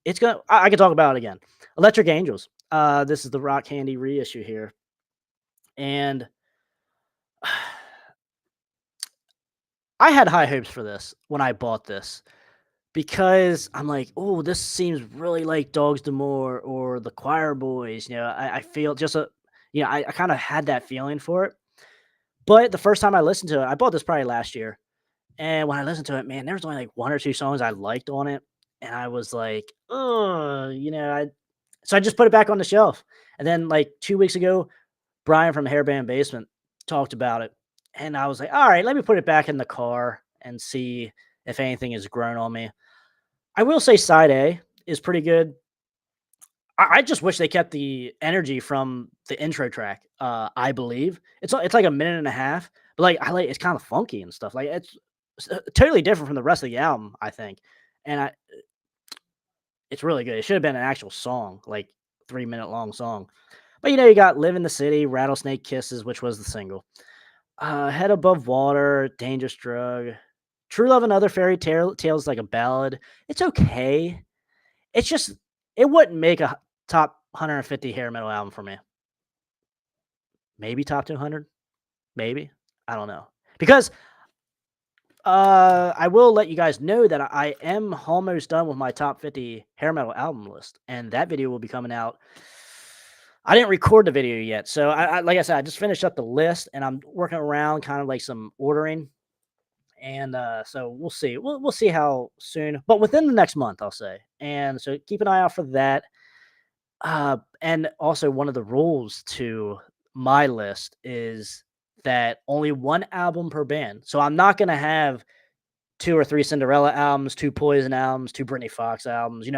I can talk about it again. Electric Angels. This is the Rock Candy reissue here, and I had high hopes for this when I bought this, because I'm like, oh, this seems really like Dogs D'Amour or the Choir Boys. I feel just I kind of had that feeling for it. But the first time I listened to it, I bought this probably last year, and when I listened to it, man, there was only like one or two songs I liked on it, and I was like, oh, so I just put it back on the shelf. And then like 2 weeks ago, Brian from Hairband Basement talked about it, and I was like, all right, let me put it back in the car and see if anything has grown on me. I will say side A is pretty good. I just wish they kept the energy from the intro track. I believe it's like a minute and a half, but like it's kind of funky and stuff. Like, it's totally different from the rest of the album, I think, and it's really good. It should have been an actual song, like 3-minute long song. But you got Live in the City, Rattlesnake Kisses, which was the single. Head Above Water, Dangerous Drug, True Love and Other Fairy Tales, like a ballad. It's okay. It's just, it wouldn't make a top 150 hair metal album for me. Maybe top 200. Maybe. I don't know. Because I will let you guys know that I am almost done with my top 50 hair metal album list, and that video will be coming out. I didn't record the video yet, so like I said, I just finished up the list, and I'm working around kind of like some ordering, And so we'll see. We'll see how soon, but within the next month, I'll say. And so keep an eye out for that. And also one of the rules to my list is that only one album per band. So I'm not gonna have 2 or 3 Cinderella albums, 2 Poison albums, 2 Britney Fox albums,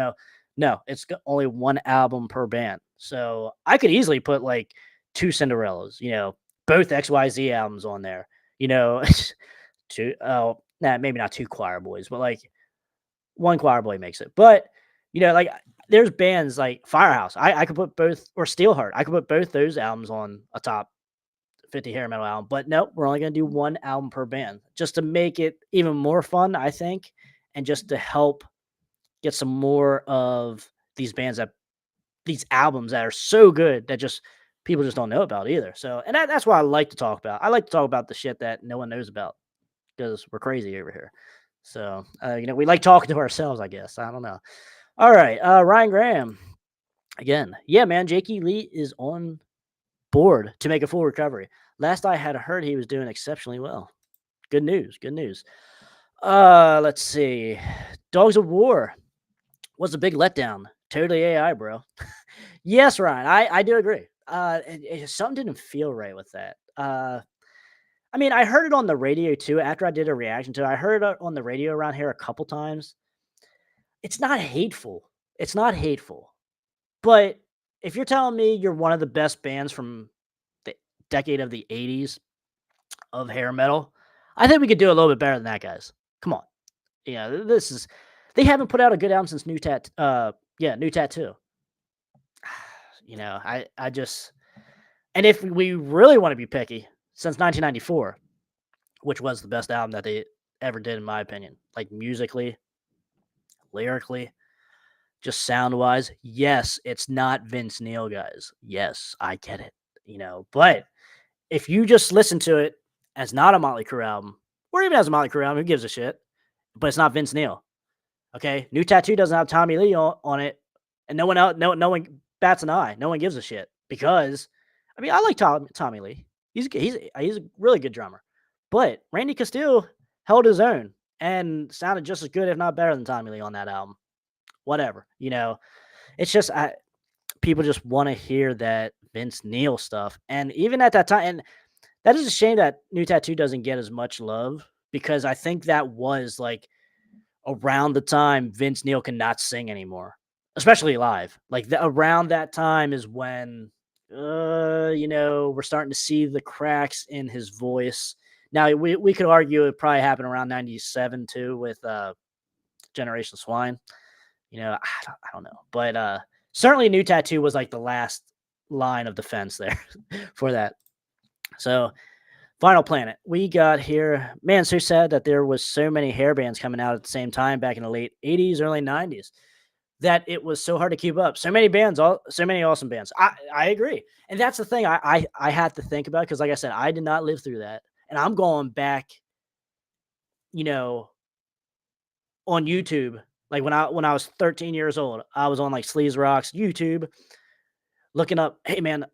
No, it's only 1 album per band. So I could easily put like 2 Cinderellas, both XYZ albums on there, you know, 2 oh, nah, maybe not 2 Choir Boys, but like 1 Choir Boy makes it. But, like there's bands like Firehouse. I could put both, or Steelheart. I could put both those albums on a top 50 hair metal album. But nope, we're only gonna do 1 album per band just to make it even more fun, I think, and just to help get some more of these albums that are so good that just people just don't know about either. So, and that's what I like to talk about. I like to talk about the shit that no one knows about because we're crazy over here. So, we like talking to ourselves, I guess. I don't know. All right, Ryan Graham again. Yeah, man, Jakey Lee is on board to make a full recovery. Last I had heard, he was doing exceptionally well. Good news. Good news. Let's see. Dogs of War was a big letdown. Totally AI, bro. Yes, Ryan, I do agree. Something didn't feel right with that. I mean, I heard it on the radio too. After I did a reaction to it, I heard it on the radio around here a couple times. It's not hateful. It's not hateful. But if you're telling me you're one of the best bands from the decade of the 80s of hair metal, I think we could do a little bit better than that, guys. Come on. This is they haven't put out a good album since New Tattoo. I just, and if we really want to be picky, since 1994, which was the best album that they ever did in my opinion, like musically, lyrically, just sound wise. Yes, it's not Vince Neil, guys. Yes, I get it. But if you just listen to it as not a Motley Crue album, or even as a Motley Crue album, who gives a shit? But it's not Vince Neil. Okay, New Tattoo doesn't have Tommy Lee on it, and no one else, no one bats an eye. No one gives a shit because, I mean, I like Tommy Lee. He's a really good drummer, but Randy Castile held his own and sounded just as good, if not better, than Tommy Lee on that album. Whatever, it's just people just want to hear that Vince Neil stuff, and even at that time, and that is a shame that New Tattoo doesn't get as much love because I think that was like around the time Vince Neil cannot sing anymore, especially live. Like around that time is when, we're starting to see the cracks in his voice. Now we could argue it probably happened around 97 too with Generation Swine. I don't know, but certainly New Tattoo was like the last line of defense there for that. So Final Planet, we got here. Man, so sad that there was so many hair bands coming out at the same time back in the late 80s, early 90s, that it was so hard to keep up. So many bands, so many awesome bands. I agree. And that's the thing I had to think about because, like I said, I did not live through that. And I'm going back, on YouTube. Like when I was 13 years old, I was on like Sleaze Rock's YouTube looking up, hey man,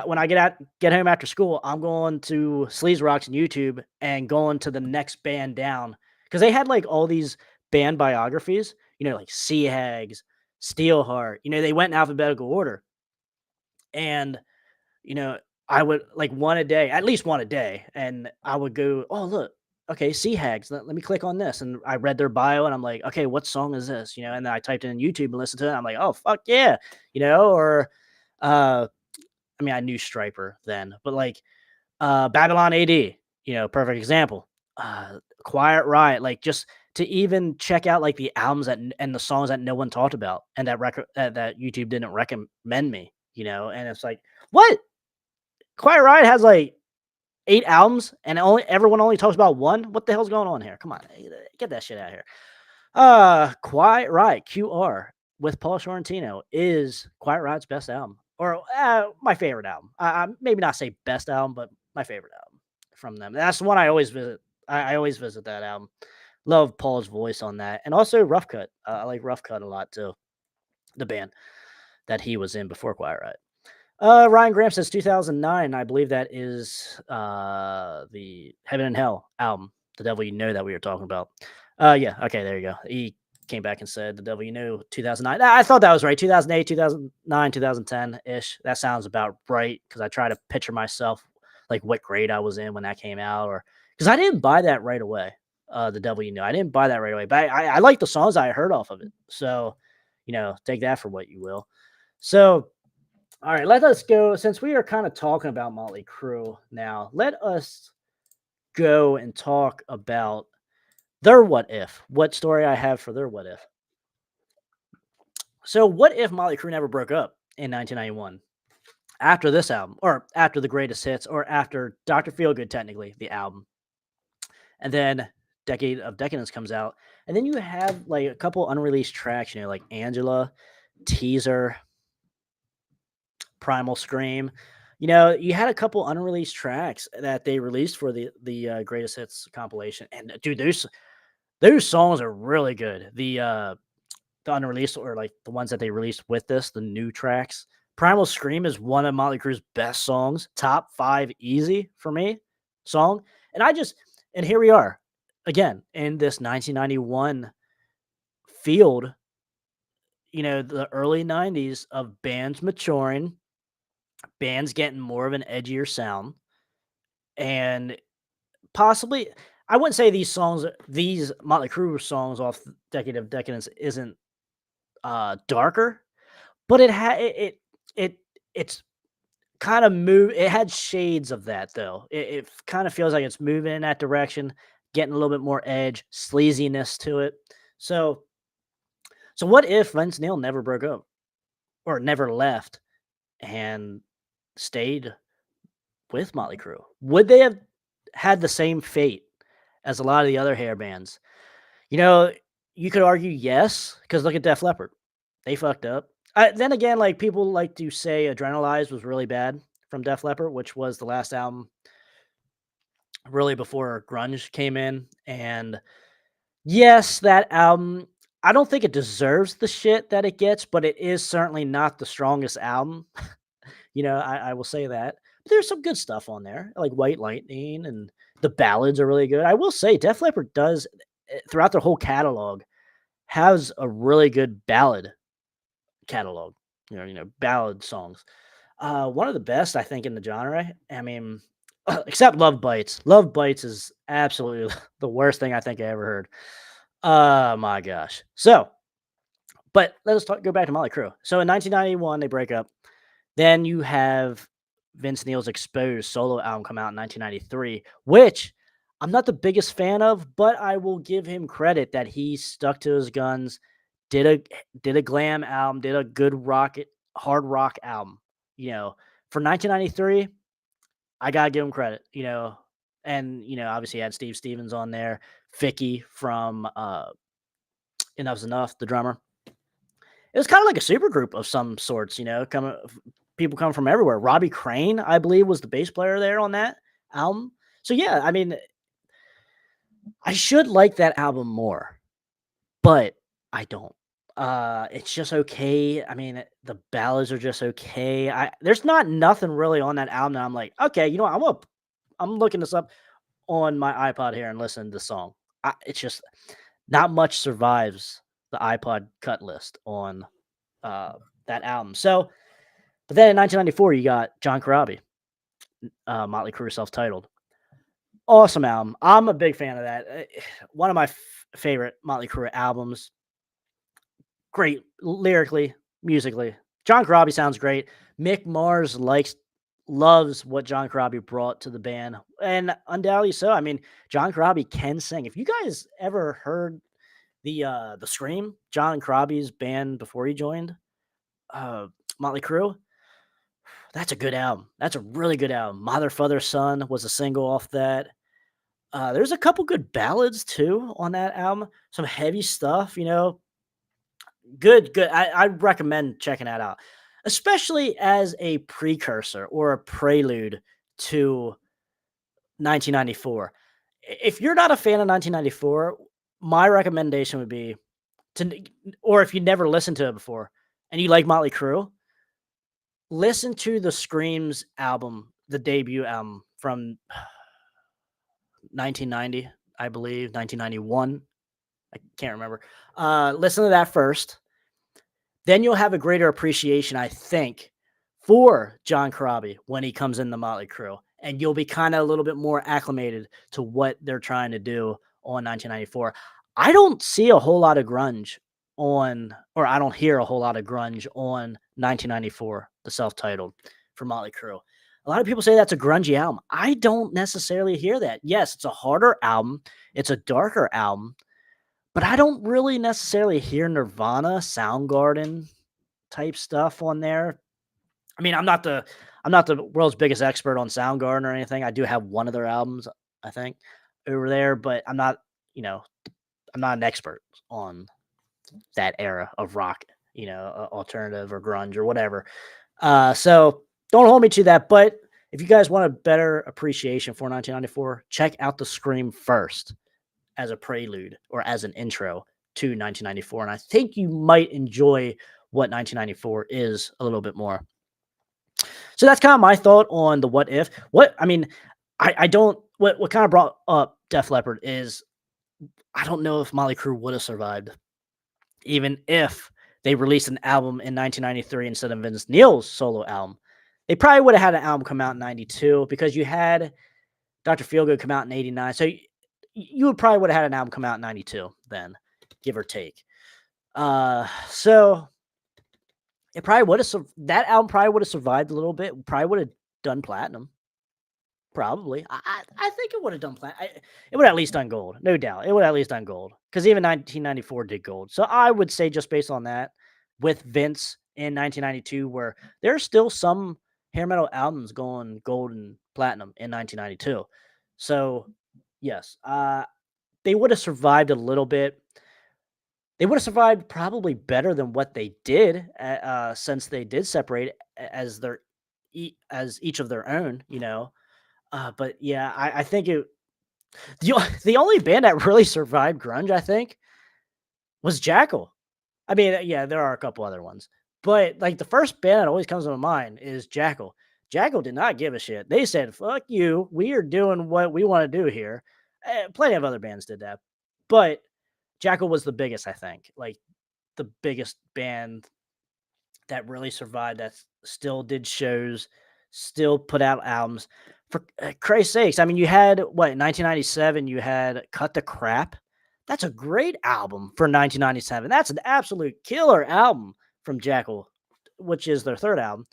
when I get home after school, I'm going to Sleaze Rock's and YouTube and going to the next band down because they had like all these band biographies, like Sea Hags, Steelheart. They went in alphabetical order, and I would like one a day, at least one a day, and I would go, oh look, okay, Sea Hags. Let me click on this, and I read their bio, and I'm like, okay, what song is this? And then I typed it in YouTube and listened to it. And I'm like, oh fuck yeah, or I mean, I knew Striper then, but like Babylon AD, perfect example. Quiet Riot, like just to even check out like the albums and the songs that no one talked about and that that YouTube didn't recommend me, and it's like, what? Quiet Riot has like 8 albums and everyone only talks about one? What the hell's going on here? Come on, get that shit out of here. Quiet Riot, QR with Paul Sorrentino is Quiet Riot's best album. Or my favorite album. Maybe not say best album, but my favorite album from them. That's the one I always visit. I always visit that album. Love Paul's voice on that. And also Rough Cut. I like Rough Cut a lot too. The band that he was in before Quiet Riot. Ryan Graham says 2009. I believe that is the Heaven and Hell album. The Devil You Know that we were talking about. Yeah, okay, there you go. He came back and said The Devil You Know 2009. I thought that was right. 2008, 2009, 2010 ish. That sounds about right because I try to picture myself like what grade I was in when that came out, or because I didn't buy that right away. The Devil You Know. I didn't buy that right away, but I like the songs I heard off of it. So, take that for what you will. So, all right, let us go. Since we are kind of talking about Motley Crue now, let us go and talk about their what if. What story I have for their what if. So, what if Motley Crue never broke up in 1991 after this album, or after the Greatest Hits, or after Dr. Feelgood, technically the album, and then Decade of Decadence comes out, and then you have like a couple unreleased tracks, like Angela, Teaser, Primal Scream. You had a couple unreleased tracks that they released for the Greatest Hits compilation, and dude, those songs are really good. The unreleased, or like the ones that they released with this, the new tracks. Primal Scream is one of Motley Crue's best songs, top 5 easy for me song. And here we are again in this 1991 field, the early 90s of bands maturing, bands getting more of an edgier sound, and possibly, I wouldn't say these Motley Crue songs off Decade of Decadence isn't darker, but it's kind of it had shades of that though. It kind of feels like it's moving in that direction, getting a little bit more edge, sleaziness to it. So what if Vince Neil never broke up or never left and stayed with Motley Crue? Would they have had the same fate as a lot of the other hair bands? You could argue yes, because look at Def Leppard. They fucked up. Then again, like people like to say Adrenalize was really bad from Def Leppard, which was the last album really before grunge came in. And yes, that album, I don't think it deserves the shit that it gets, but it is certainly not the strongest album. I will say that. But there's some good stuff on there, like White Lightning, and the ballads are really good. I will say Def Leppard does, throughout their whole catalog, has a really good ballad catalog, ballad songs. One of the best, I think, in the genre. I mean, except Love Bites. Love Bites is absolutely the worst thing I think I ever heard. Oh my gosh. So, but let us go back to Motley Crue. So in 1991, they break up. Then you have Vince Neil's Exposed solo album come out in 1993, which I'm not the biggest fan of, but I will give him credit that he stuck to his guns, did a glam album, did a good hard rock album. For 1993, I gotta give him credit. And obviously he had Steve Stevens on there, Vicky from Enough's Enough, the drummer. It was kind of like a super group of some sorts, people come from everywhere. Robbie Crane, I believe, was the bass player there on that album. So yeah, I mean, I should like that album more, but I don't. It's just okay. I mean, the ballads are just okay. There's not nothing really on that album that I'm like, okay, I'm looking this up on my iPod here and listening to the song. It's just not much survives the iPod cut list on that album. So, but then in 1994, you got John Corabi, Motley Crue self-titled. Awesome album. I'm a big fan of that. One of my favorite Motley Crue albums. Great lyrically, musically. John Corabi sounds great. Mick Mars loves what John Corabi brought to the band, and undoubtedly so. I mean, John Corabi can sing. If you guys ever heard the Scream, John Corabi's band before he joined Motley Crue, that's a good album. That's a really good album. Mother, Father, Son was a single off that. There's a couple good ballads too on that album. Some heavy stuff, Good. I recommend checking that out, especially as a precursor or a prelude to 1994. If you're not a fan of 1994, my recommendation would be or if you never listened to it before and you like Motley Crue, listen to the Screams album, the debut album from 1990, I believe, 1991. I can't remember. Listen to that first. Then you'll have a greater appreciation, I think, for John Corabi when he comes in the Motley Crue, and you'll be kind of a little bit more acclimated to what they're trying to do on 1994. I don't see a whole lot of grunge or I don't hear a whole lot of grunge on 1994, the self-titled for Motley Crue. A lot of people say that's a grungy album. I don't necessarily hear that. Yes, it's a harder album. It's a darker album, but I don't really necessarily hear Nirvana, Soundgarden type stuff on there. I mean, I'm not the world's biggest expert on Soundgarden or anything. I do have one of their albums, I think, over there, but I'm not an expert on that era of rock, alternative or grunge or whatever. So don't hold me to that. But if you guys want a better appreciation for 1994, check out the Scream first as a prelude or as an intro to 1994. And I think you might enjoy what 1994 is a little bit more. So that's kind of my thought on the what if. I don't, what kind of brought up Def Leppard is I don't know if Motley Crue would have survived, even if they released an album in 1993 instead of Vince Neil's solo album. They probably would have had an album come out in 92 because you had Dr. Feelgood come out in 89. So you would probably would have had an album come out in 92 then, give or take. So it probably would have, that album probably would have survived a little bit, probably would have done platinum. Probably. I think it would have done platinum. It would have at least done gold. No doubt. It would have at least done gold. Because even 1994 did gold. So I would say just based on that, with Vince in 1992, where there's still some hair metal albums going gold and platinum in 1992. So yes, they would have survived a little bit. They would have survived probably better than what they did, since they did separate as as each of their own, but yeah, I think the only band that really survived grunge, I think, was Jackal. I mean, yeah, there are a couple other ones, but like the first band that always comes to my mind is Jackal. Jackal did not give a shit. They said, "Fuck you. We are doing what we want to do here." Plenty of other bands did that, but Jackal was the biggest, I think, like the biggest band that really survived, that still did shows, still put out albums. For Christ's sakes, I mean, you had what, in 1997, you had Cut the Crap. That's a great album for 1997. That's an absolute killer album from Jackal, which is their third album.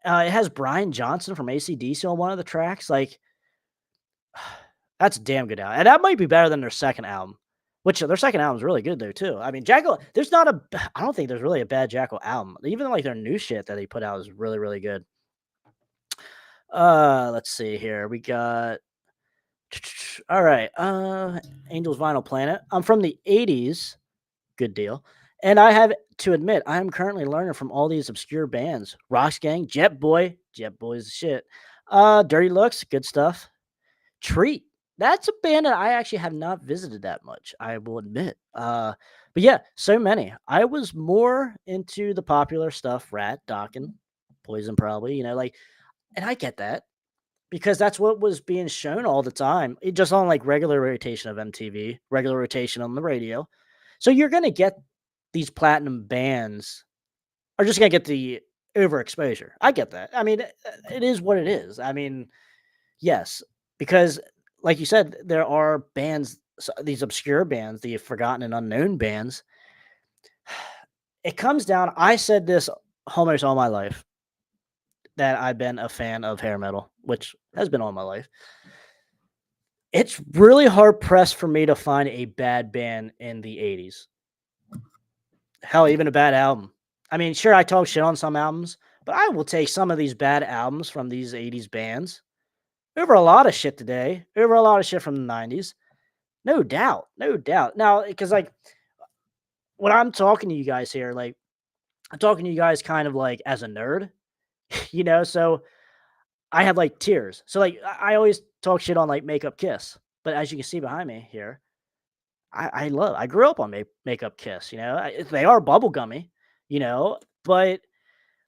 It has Brian Johnson from AC/DC on one of the tracks. Like, that's a damn good album. And that might be better than their second album, which their second album is really good though too. I mean, Jackal, I don't think there's really a bad Jackal album. Even like their new shit that they put out is really, really good. Let's see here. We got all right. Angels Vinyl Planet. I'm from the 80s. Good deal. And I have to admit, I am currently learning from all these obscure bands. Roxx Gang, Jet Boy's shit. Dirty Looks, good stuff. Treat. That's a band that I actually have not visited that much, I will admit. But yeah, so many. I was more into the popular stuff, Rat, Dokken, Poison probably, and I get that because that's what was being shown all the time. It just on like regular rotation of MTV, regular rotation on the radio. So you're going to get these platinum bands are just going to get the overexposure. I get that. I mean, it is what it is. I mean, yes, because like you said, there are bands, these obscure bands, the forgotten and unknown bands. It comes down, I said this almost all my life, that I've been a fan of hair metal, which has been all my life. It's really hard pressed for me to find a bad band in the 80s. Hell, even a bad album. I mean, sure, I talk shit on some albums, but I will take some of these bad albums from these 80s bands over a lot of shit today, over a lot of shit from the 90s. No doubt. No doubt. Now, because like when I'm talking to you guys here, like I'm talking to you guys kind of like as a nerd, so I have like tiers. So like I always talk shit on like Makeup Kiss, but as you can see behind me here, I grew up on Makeup Kiss, they are bubblegummy, but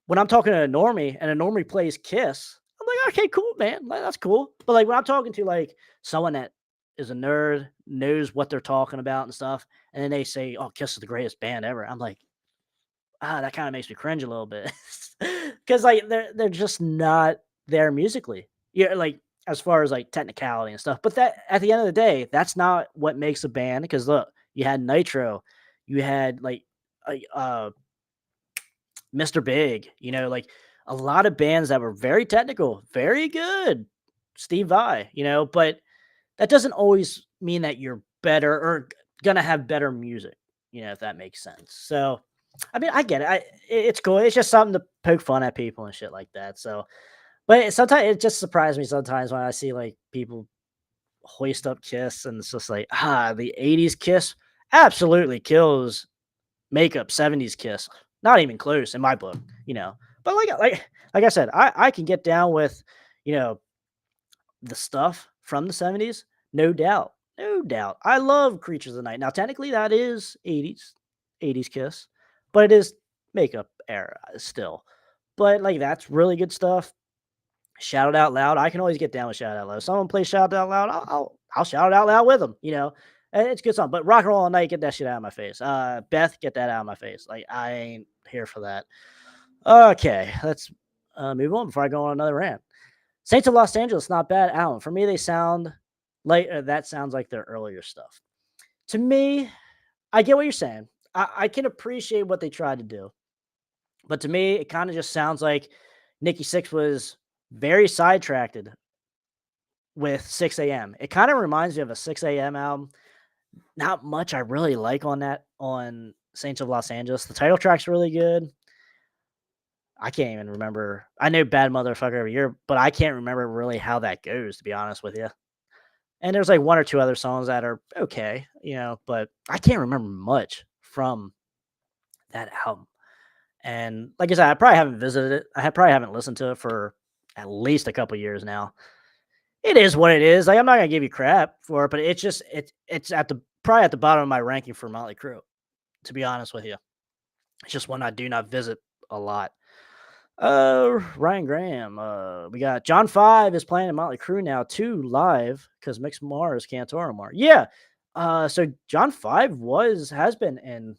when I'm talking to a normie and a normie plays Kiss, I'm like, okay, cool, man. Like, that's cool. But like when I'm talking to like someone that is a nerd, knows what they're talking about and stuff, and then they say, "Oh, Kiss is the greatest band ever." I'm like, that kind of makes me cringe a little bit because like they're just not there musically. Yeah, like as far as like technicality and stuff. But that at the end of the day, that's not what makes a band. Because look, you had Nitro, you had like Mr. Big, like a lot of bands that were very technical, very good. Steve Vai, but that doesn't always mean that you're better or gonna have better music, if that makes sense. So, I mean, I get it. It's cool. It's just something to poke fun at people and shit like that. So, but sometimes it just surprises me sometimes when I see like people hoist up Kiss and it's just like, the 80s Kiss absolutely kills makeup 70s Kiss. Not even close in my book. But like I said, I can get down with, you know, the stuff from the 70s, no doubt. No doubt. I love Creatures of the Night. Now, technically, that is 80s Kiss, but it is makeup era still. But, like, that's really good stuff. Shout it out loud. I can always get down with shout it out loud. If someone plays shout it out loud, I'll shout it out loud with them. And it's a good song. But rock and roll all night, get that shit out of my face. Beth, get that out of my face. Like, I ain't here for that. Okay, let's move on before I go on another rant. Saints of Los Angeles, not bad album. For me, they sound like that sounds like their earlier stuff. To me, I get what you're saying. I can appreciate what they tried to do. But to me, it kind of just sounds like Nikki Sixx was very sidetracked with 6 a.m. It kind of reminds me of a 6 a.m. album. Not much I really like on Saints of Los Angeles. The title track's really good. I can't even remember. I know Bad Motherfucker every year, but I can't remember really how that goes, to be honest with you. And there's like one or two other songs that are okay, but I can't remember much from that album. And like I said, I probably haven't visited it. Probably haven't listened to it for at least a couple years now. It is what it is. Like I'm not gonna give you crap for it, but it's at the probably at the bottom of my ranking for Motley Crue, to be honest with you. It's just one I do not visit a lot. Ryan Graham. We got John 5 is playing in Motley Crue now too live because Mix Mars can't tour anymore. Yeah. So John 5 has been in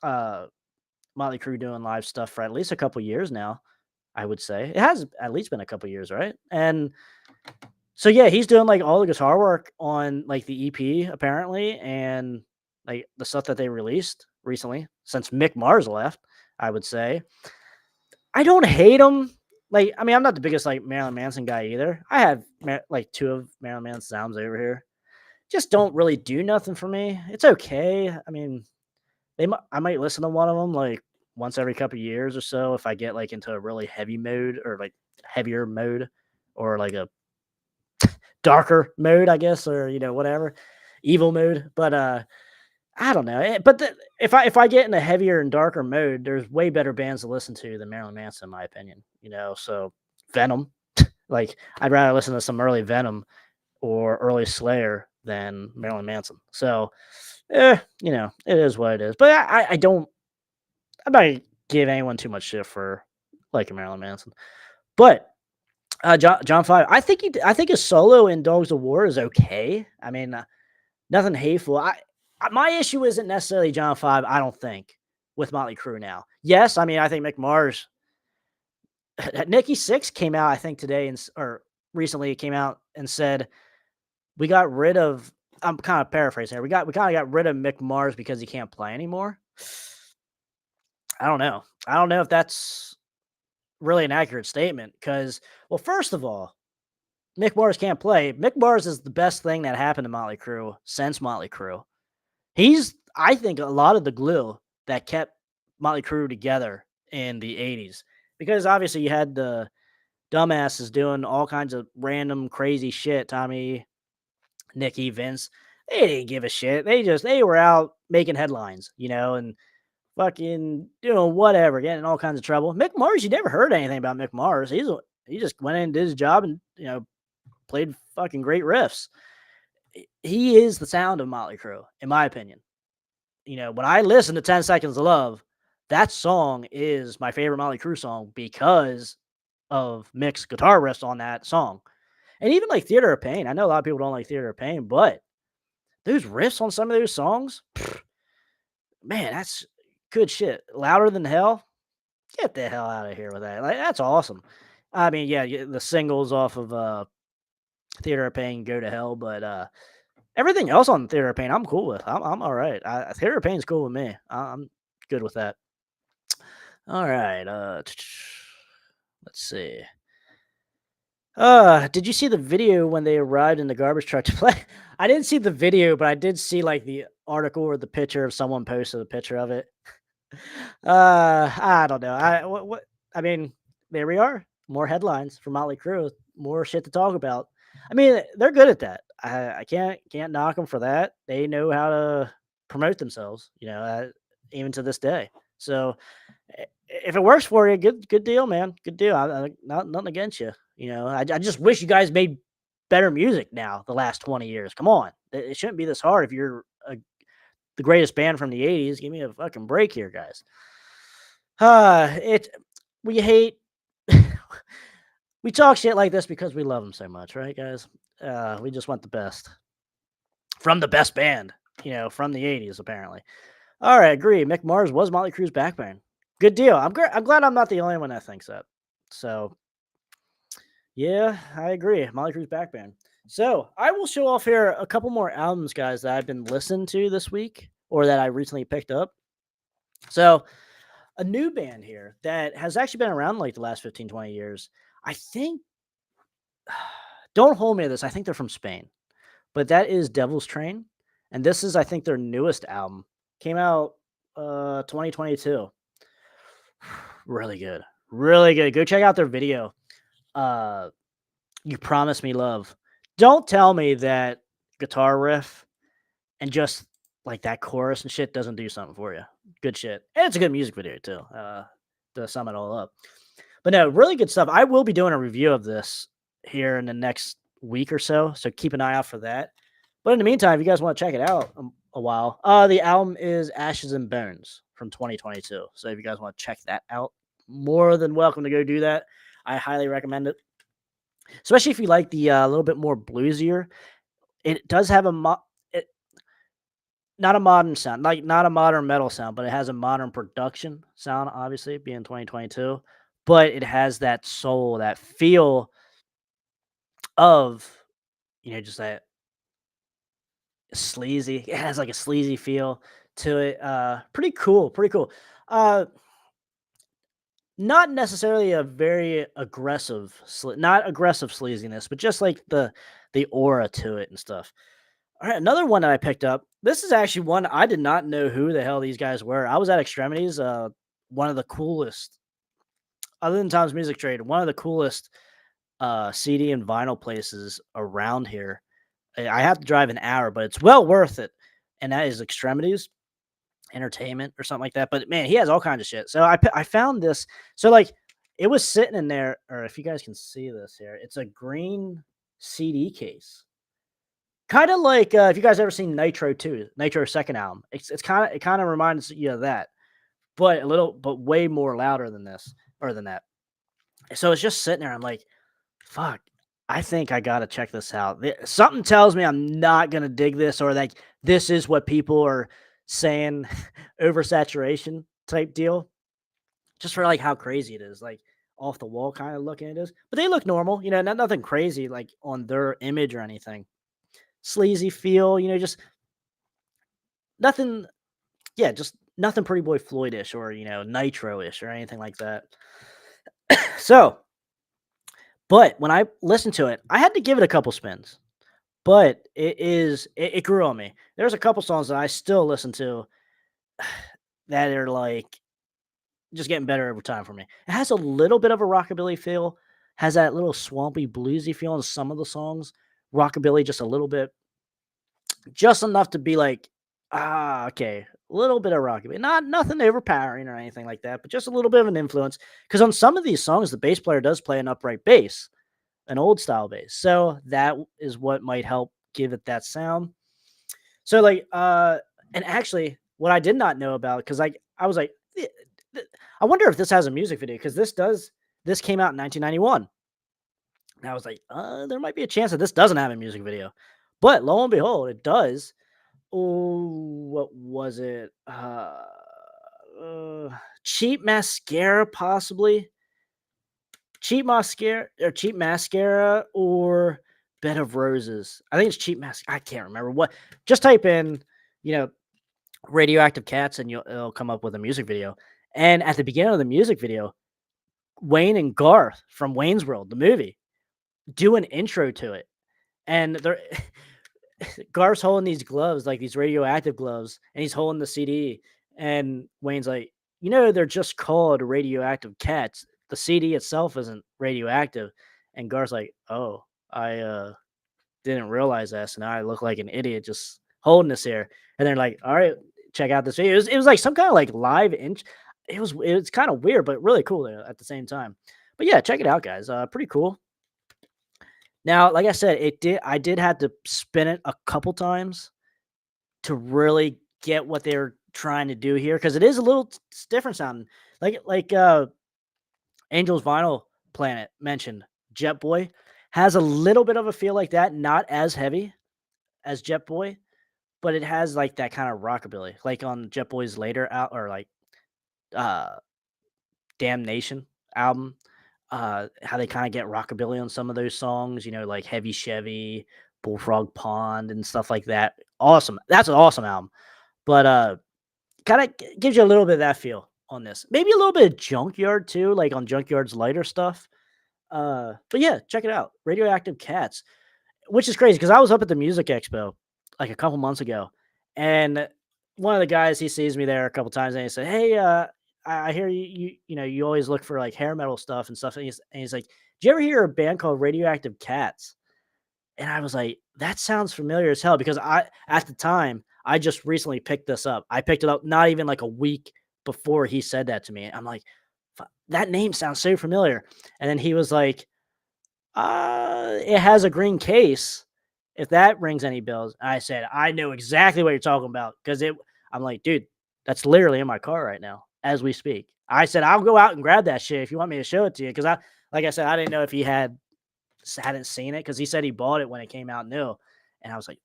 Motley Crue doing live stuff for at least a couple years now. I would say it has at least been a couple years, right? And so yeah, he's doing like all the guitar work on like the EP apparently, and like the stuff that they released recently since Mick Mars left. I would say. I don't hate him. Like, I mean, I'm not the biggest like Marilyn Manson guy either. I have like two of Marilyn Manson's albums over here. Just don't really do nothing for me. It's okay. I mean, I might listen to one of them like once every couple of years or so if I get like into a really heavy mode or like heavier mode or like a darker mode, I guess, or whatever, evil mode. But I don't know. But if I get in a heavier and darker mode, there's way better bands to listen to than Marilyn Manson, in my opinion. So Venom, like I'd rather listen to some early Venom or early Slayer than Marilyn Manson. So, it is what it is. But I don't. I might give anyone too much shit for liking Marilyn Manson. But John 5, I think his solo in Dogs of War is okay. I mean, nothing hateful. My issue isn't necessarily John 5, I don't think, with Motley Crue now. Yes, I mean, I think Mick Mars, Nikki Sixx came out, I think today, or recently came out and said, we got rid of, I'm kind of paraphrasing here, we kind of got rid of Mick Mars because he can't play anymore. I don't know. I don't know if that's really an accurate statement because, well, first of all, Mick Mars can't play. Mick Mars is the best thing that happened to Motley Crue since Motley Crue. He's, I think, a lot of the glue that kept Motley Crue together in the 80s. Because obviously you had the dumbasses doing all kinds of random crazy shit. Tommy, Nikki, Vince, they didn't give a shit. They were out making headlines, and fucking doing whatever, getting in all kinds of trouble. Mick Mars, you never heard anything about Mick Mars. He just went in and did his job and, played fucking great riffs. He is the sound of Motley Crue, in my opinion. When I listen to 10 Seconds of Love, that song is my favorite Motley Crue song because of Mick's guitar riffs on that song. And even like Theater of Pain. I know a lot of people don't like Theater of Pain, but those riffs on some of those songs, man, that's good shit. Louder Than Hell. Get the hell out of here with that. Like, that's awesome. I mean, yeah, the singles off of Theater of Pain go to hell, but everything else on Theater of Pain, I'm cool with. I'm all right. Theater of Pain's cool with me. I'm good with that. All right. Let's see. Did you see the video when they arrived in the garbage truck to play? I didn't see the video, but I did see like the article or the picture of someone posted a picture of it. I don't know. What I mean, there we are. More headlines for Motley Crue. More shit to talk about. I mean, they're good at that. I can't knock them for that. They know how to promote themselves. Even to this day. So if it works for you, good deal, man. Good deal. Not nothing against you. I just wish you guys made better music now. The last 20 years. Come on, it shouldn't be this hard if you're the greatest band from the 80s. Give me a fucking break here, guys. We hate we talk shit like this because we love them so much, right, guys? We just want the best from the best band, from the 80s, apparently. All right, agree. Mick Mars was Motley Crue's backbone. Good deal. I'm glad I'm not the only one that thinks that. So, yeah, I agree. Motley Crue's backbone. So, I will show off here a couple more albums, guys, that I've been listening to this week or that I recently picked up. So, a new band here that has actually been around like the last 15, 20 years. I think, don't hold me to this. I think they're from Spain, but that is Devil's Train. And this is, I think, their newest album. Came out 2022. Really good. Really good. Go check out their video. You Promise Me Love. Don't tell me that guitar riff and just like that chorus and shit doesn't do something for you. Good shit. And it's a good music video too. To sum it all up. But no, really good stuff. I will be doing a review of this here in the next week or so. So keep an eye out for that. But in the meantime, if you guys want to check it out a while, the album is Ashes and Bones from 2022. So if you guys want to check that out, more than welcome to go do that. I highly recommend it. Especially if you like the little bit more bluesier. It does have not a modern sound, like not a modern metal sound, but it has a modern production sound, obviously, being 2022. But it has that soul, that feel of, just that sleazy. It has like a sleazy feel to it. Pretty cool. Pretty cool. Not necessarily a very aggressive, not aggressive sleaziness, but just like the aura to it and stuff. All right, another one that I picked up. This is actually one I did not know who the hell these guys were. I was at Extremities, one of the coolest, other than Tom's Music Trade, one of the coolest CD and vinyl places around here. I have to drive an hour, but it's well worth it. And that is Extremities Entertainment or something like that. But man, he has all kinds of shit. So I found this. So like it was sitting in there, or if you guys can see this here, it's a green CD case. Kind of like if you guys ever seen Nitro 2, Nitro's second album. It kind of reminds you of that, but way more louder than this or than that. So it's just sitting there. I'm like, fuck, I think I gotta check this out. Something tells me I'm not gonna dig this, or like this is what people are saying, oversaturation type deal. Just for like how crazy it is, like off the wall kind of looking it is. But they look normal, nothing crazy like on their image or anything. Sleazy feel, just nothing. Yeah, just nothing Pretty Boy Floyd-ish or Nitro-ish or anything like that. So, but when I listened to it, I had to give it a couple spins. But it grew on me. There's a couple songs that I still listen to that are like just getting better every time for me. It has a little bit of a rockabilly feel, has that little swampy bluesy feel in some of the songs. Rockabilly just a little bit, just enough to be like, okay, a little bit of rockabilly, nothing overpowering or anything like that, but just a little bit of an influence. Because on some of these songs, the bass player does play an upright bass, an old style bass, so that is what might help give it that sound. So like, and actually, what I did not know about, because I was like, I wonder if this has a music video, because this came out in 1991. And I was like, there might be a chance that this doesn't have a music video. But lo and behold, it does. Oh, what was it? Cheap mascara, possibly. Cheap mascara, or Bed of Roses. I think it's cheap mascara. I can't remember what. Just type in, you know, radioactive cats, and it'll come up with a music video. And at the beginning of the music video, Wayne and Garth from Wayne's World, the movie, do an intro to it, and they're Garth's holding these gloves, like these radioactive gloves, and he's holding the CD. And Wayne's like, they're just called radioactive cats. The CD itself isn't radioactive. And Garth's like, oh, I didn't realize that. So now I look like an idiot just holding this here. And they're like, all right, check out this video. It was like some kind of like live inch. It was kind of weird, but really cool at the same time. But yeah, check it out, guys. Pretty cool. Now, like I said, I did have to spin it a couple times to really get what they're trying to do here, because it is a little different sounding. Like Angel's Vinyl Planet mentioned, Jet Boy has a little bit of a feel like that, not as heavy as Jet Boy, but it has like that kind of rockabilly, like on Jet Boy's later out, or like uh Damnation album. How they kind of get rockabilly on some of those songs, like Heavy Chevy, Bullfrog Pond, and stuff like that. Awesome. That's an awesome album. But kind of gives you a little bit of that feel on this. Maybe a little bit of Junkyard too, like on Junkyard's lighter stuff. But yeah, check it out. Radioactive Cats, which is crazy because I was up at the Music Expo like a couple months ago, and one of the guys, he sees me there a couple times, and he said, "Hey, I hear you always look for like hair metal stuff and stuff." And he's like, "Did you ever hear a band called Radioactive Cats?" And I was like, "That sounds familiar as hell," because at the time, I just recently picked this up. I picked it up not even like a week before he said that to me. I'm like, that name sounds so familiar. And then he was like, it has a green case, if that rings any bells. I said, I know exactly what you're talking about, because I'm like, dude, that's literally in my car right now as we speak. I said, I'll go out and grab that shit if you want me to show it to you, because like I said, I didn't know if he hadn't seen it, because he said he bought it when it came out new. And I was like,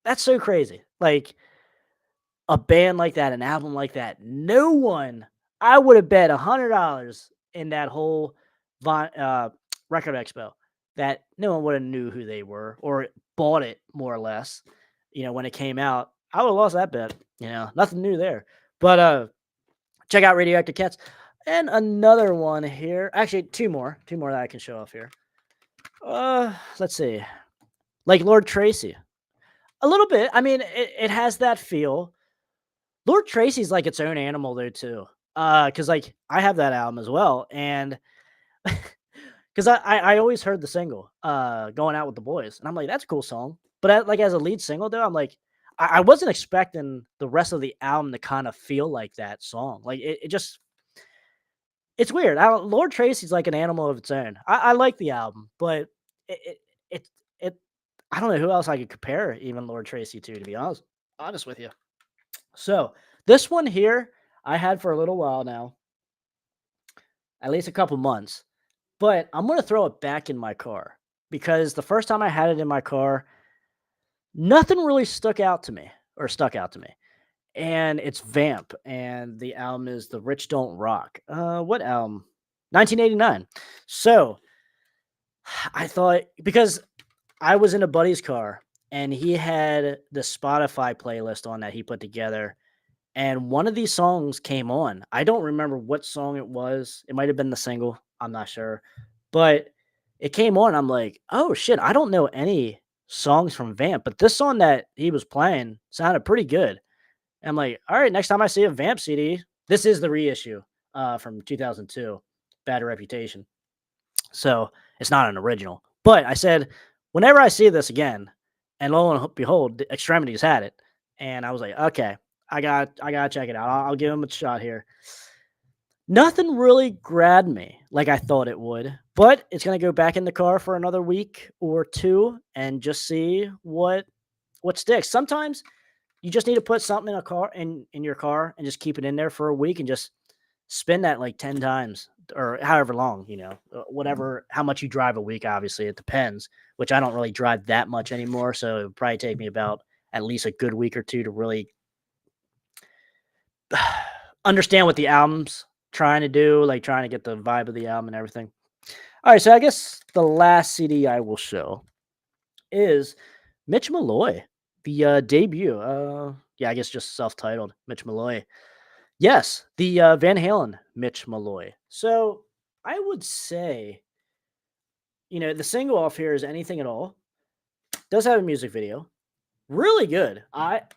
that's so crazy. Like, a band like that, an album like that, no one, I would have bet $100 in that whole record expo that no one would have knew who they were or bought it, more or less. When it came out, I would have lost that bet. Nothing new there. But check out Radioactive Cats. And another one here. Actually, two more that I can show off here. Let's see. Like Lord Tracy. A little bit. I mean, it has that feel. Lord Tracy's like its own animal though too. Because like I have that album as well, and because I always heard the single, "Going Out with the Boys," and I'm like, that's a cool song. But like as a lead single though, I'm like, I wasn't expecting the rest of the album to kind of feel like that song. Like it just, it's weird. Lord Tracy's like an animal of its own. I like the album, but it I don't know who else I could compare even Lord Tracy to be honest with you. So this one here I had for a little while now, at least a couple months, but I'm going to throw it back in my car, because the first time I had it in my car, nothing really stuck out to me. And it's Vamp, and the album is The Rich Don't Rock. What album? 1989. So I thought, because I was in a buddy's car and he had the Spotify playlist on that he put together, and one of these songs came on. I don't remember what song it was. It might have been the single. I'm not sure. But it came on. I'm like, oh shit, I don't know any songs from Vamp, but this song that he was playing sounded pretty good. And I'm like, all right, next time I see a Vamp CD, this is the reissue from 2002, Bad Reputation. So it's not an original. But I said, whenever I see this again, and lo and behold, the Extremities had it. And I was like, okay, I gotta check it out. I'll give him a shot here. Nothing really grabbed me like I thought it would, but it's gonna go back in the car for another week or two and just see what sticks. Sometimes you just need to put something in your car and just keep it in there for a week and just spin that like 10 times or however long, whatever, how much you drive a week. Obviously, it depends, which I don't really drive that much anymore. So it would probably take me about at least a good week or two to really understand what the album's trying to do, like trying to get the vibe of the album and everything. All right, so I guess the last CD I will show is Mitch Malloy, the debut. Yeah, I guess just self-titled Mitch Malloy. Yes, the Van Halen Mitch Malloy. So I would say, the single off here is Anything at All. Does have a music video. Really good.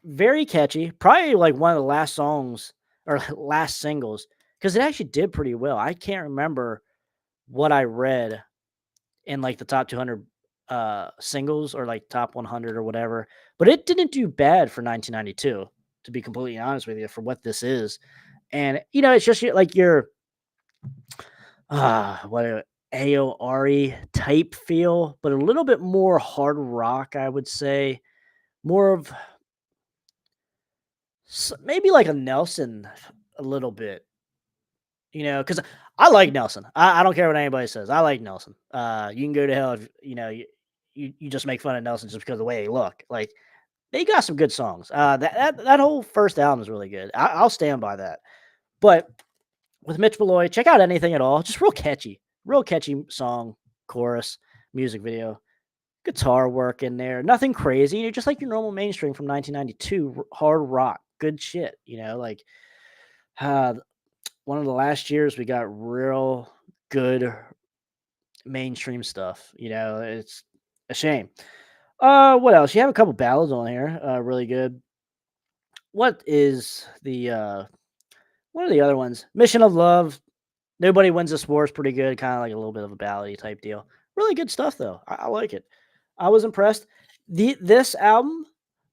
Very catchy. Probably like one of the last songs or last singles because it actually did pretty well. I can't remember what I read in like the top 200 singles or like top 100 or whatever, but it didn't do bad for 1992. To be completely honest with you, for what this is, and it's just like your what a AORE type feel, but a little bit more hard rock, I would say. More of maybe like a Nelson a little bit, because I like Nelson. I don't care what anybody says. I like Nelson. You can go to hell if you just make fun of Nelson just because of the way they look. Like they got some good songs. That whole first album is really good. I'll stand by that. But with Mitch Malloy, check out Anything at All. Just real catchy song, chorus, music video, guitar work in there. Nothing crazy. Just like your normal mainstream from 1992, hard rock, good shit. Like one of the last years we got real good mainstream stuff. It's a shame. What else? You have a couple ballads on here. Really good. What is the what are the other ones? Mission of Love. Nobody Wins This War is pretty good. Kind of like a little bit of a ballady type deal. Really good stuff though. I like it. I was impressed. This album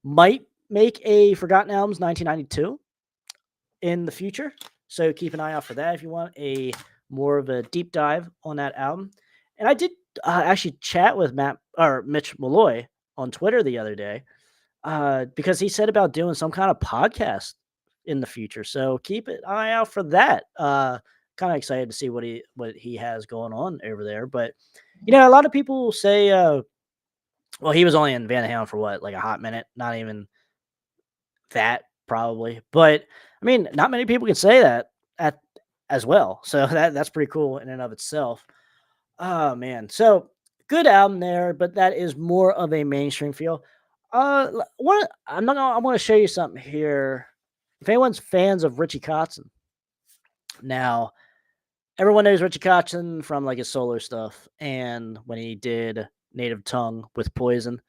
might make a Forgotten Albums 1992 in the future. So keep an eye out for that if you want a more of a deep dive on that album. And I did actually chat with Mitch Malloy on Twitter the other day because he said about doing some kind of podcast in the future. So keep an eye out for that. Kind of excited to see what he has going on over there. But a lot of people say, well, he was only in Van Halen for what, like a hot minute, not even that probably. But I mean, not many people can say that as well. So that's pretty cool in and of itself. Oh man, so good album there, but that is more of a mainstream feel. I'm going to show you something here. If anyone's fans of Richie Kotzen, now everyone knows Richie Kotzen from like his solo stuff, and when he did Native Tongue with Poison,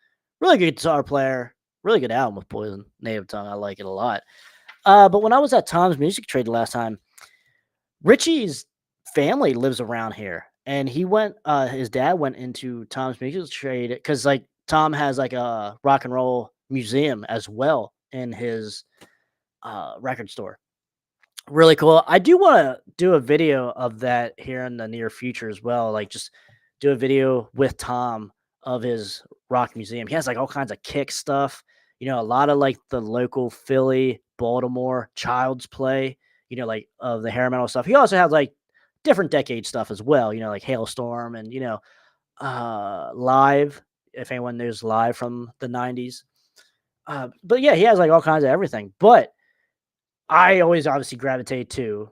really good guitar player, really good album with Poison, Native Tongue. I like it a lot. But when I was at Tom's Music Trade the last time, Richie's family lives around here, and he went. His dad went into Tom's Music Trade because like Tom has like a rock and roll museum as well in his record store. Really cool. I do want to do a video of that here in the near future as well. Like just do a video with Tom of his rock museum. He has like all kinds of kick stuff. A lot of like the local Philly, Baltimore, Child's Play. Like of the hair metal stuff. He also has like different decade stuff as well. Like Hailstorm and Live. If anyone knows Live from the '90s. But yeah, he has like all kinds of everything. But I always obviously gravitate to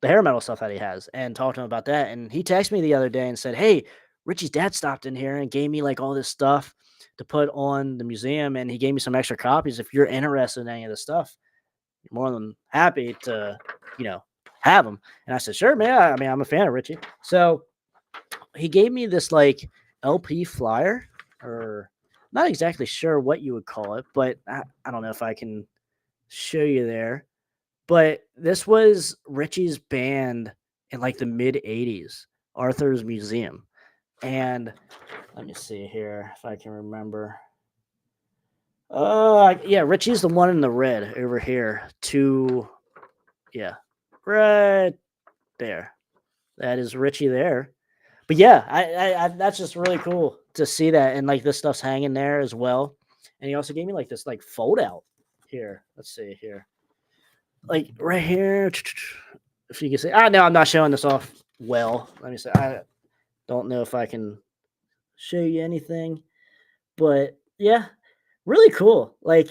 the hair metal stuff that he has and talk to him about that. And he texted me the other day and said, "Hey, Richie's dad stopped in here and gave me like all this stuff to put on the museum. And he gave me some extra copies. If you're interested in any of this stuff, you're more than happy to, have them." And I said, "Sure, man. I mean, I'm a fan of Richie." So he gave me this like LP flyer, or not exactly sure what you would call it, but I don't know if I can show you there. But this was Richie's band in like the mid 80s, Arthur's Museum. And let me see here if I can remember. Yeah, Richie's the one in the red over here. Right there. That is Richie there. But yeah, I that's just really cool to see that. And like this stuff's hanging there as well. And he also gave me like this like fold out here. Let's see here. Like right here. if you can say, no, I'm not showing this off well. Let me say, I don't know if I can show you anything, but yeah, really cool. Like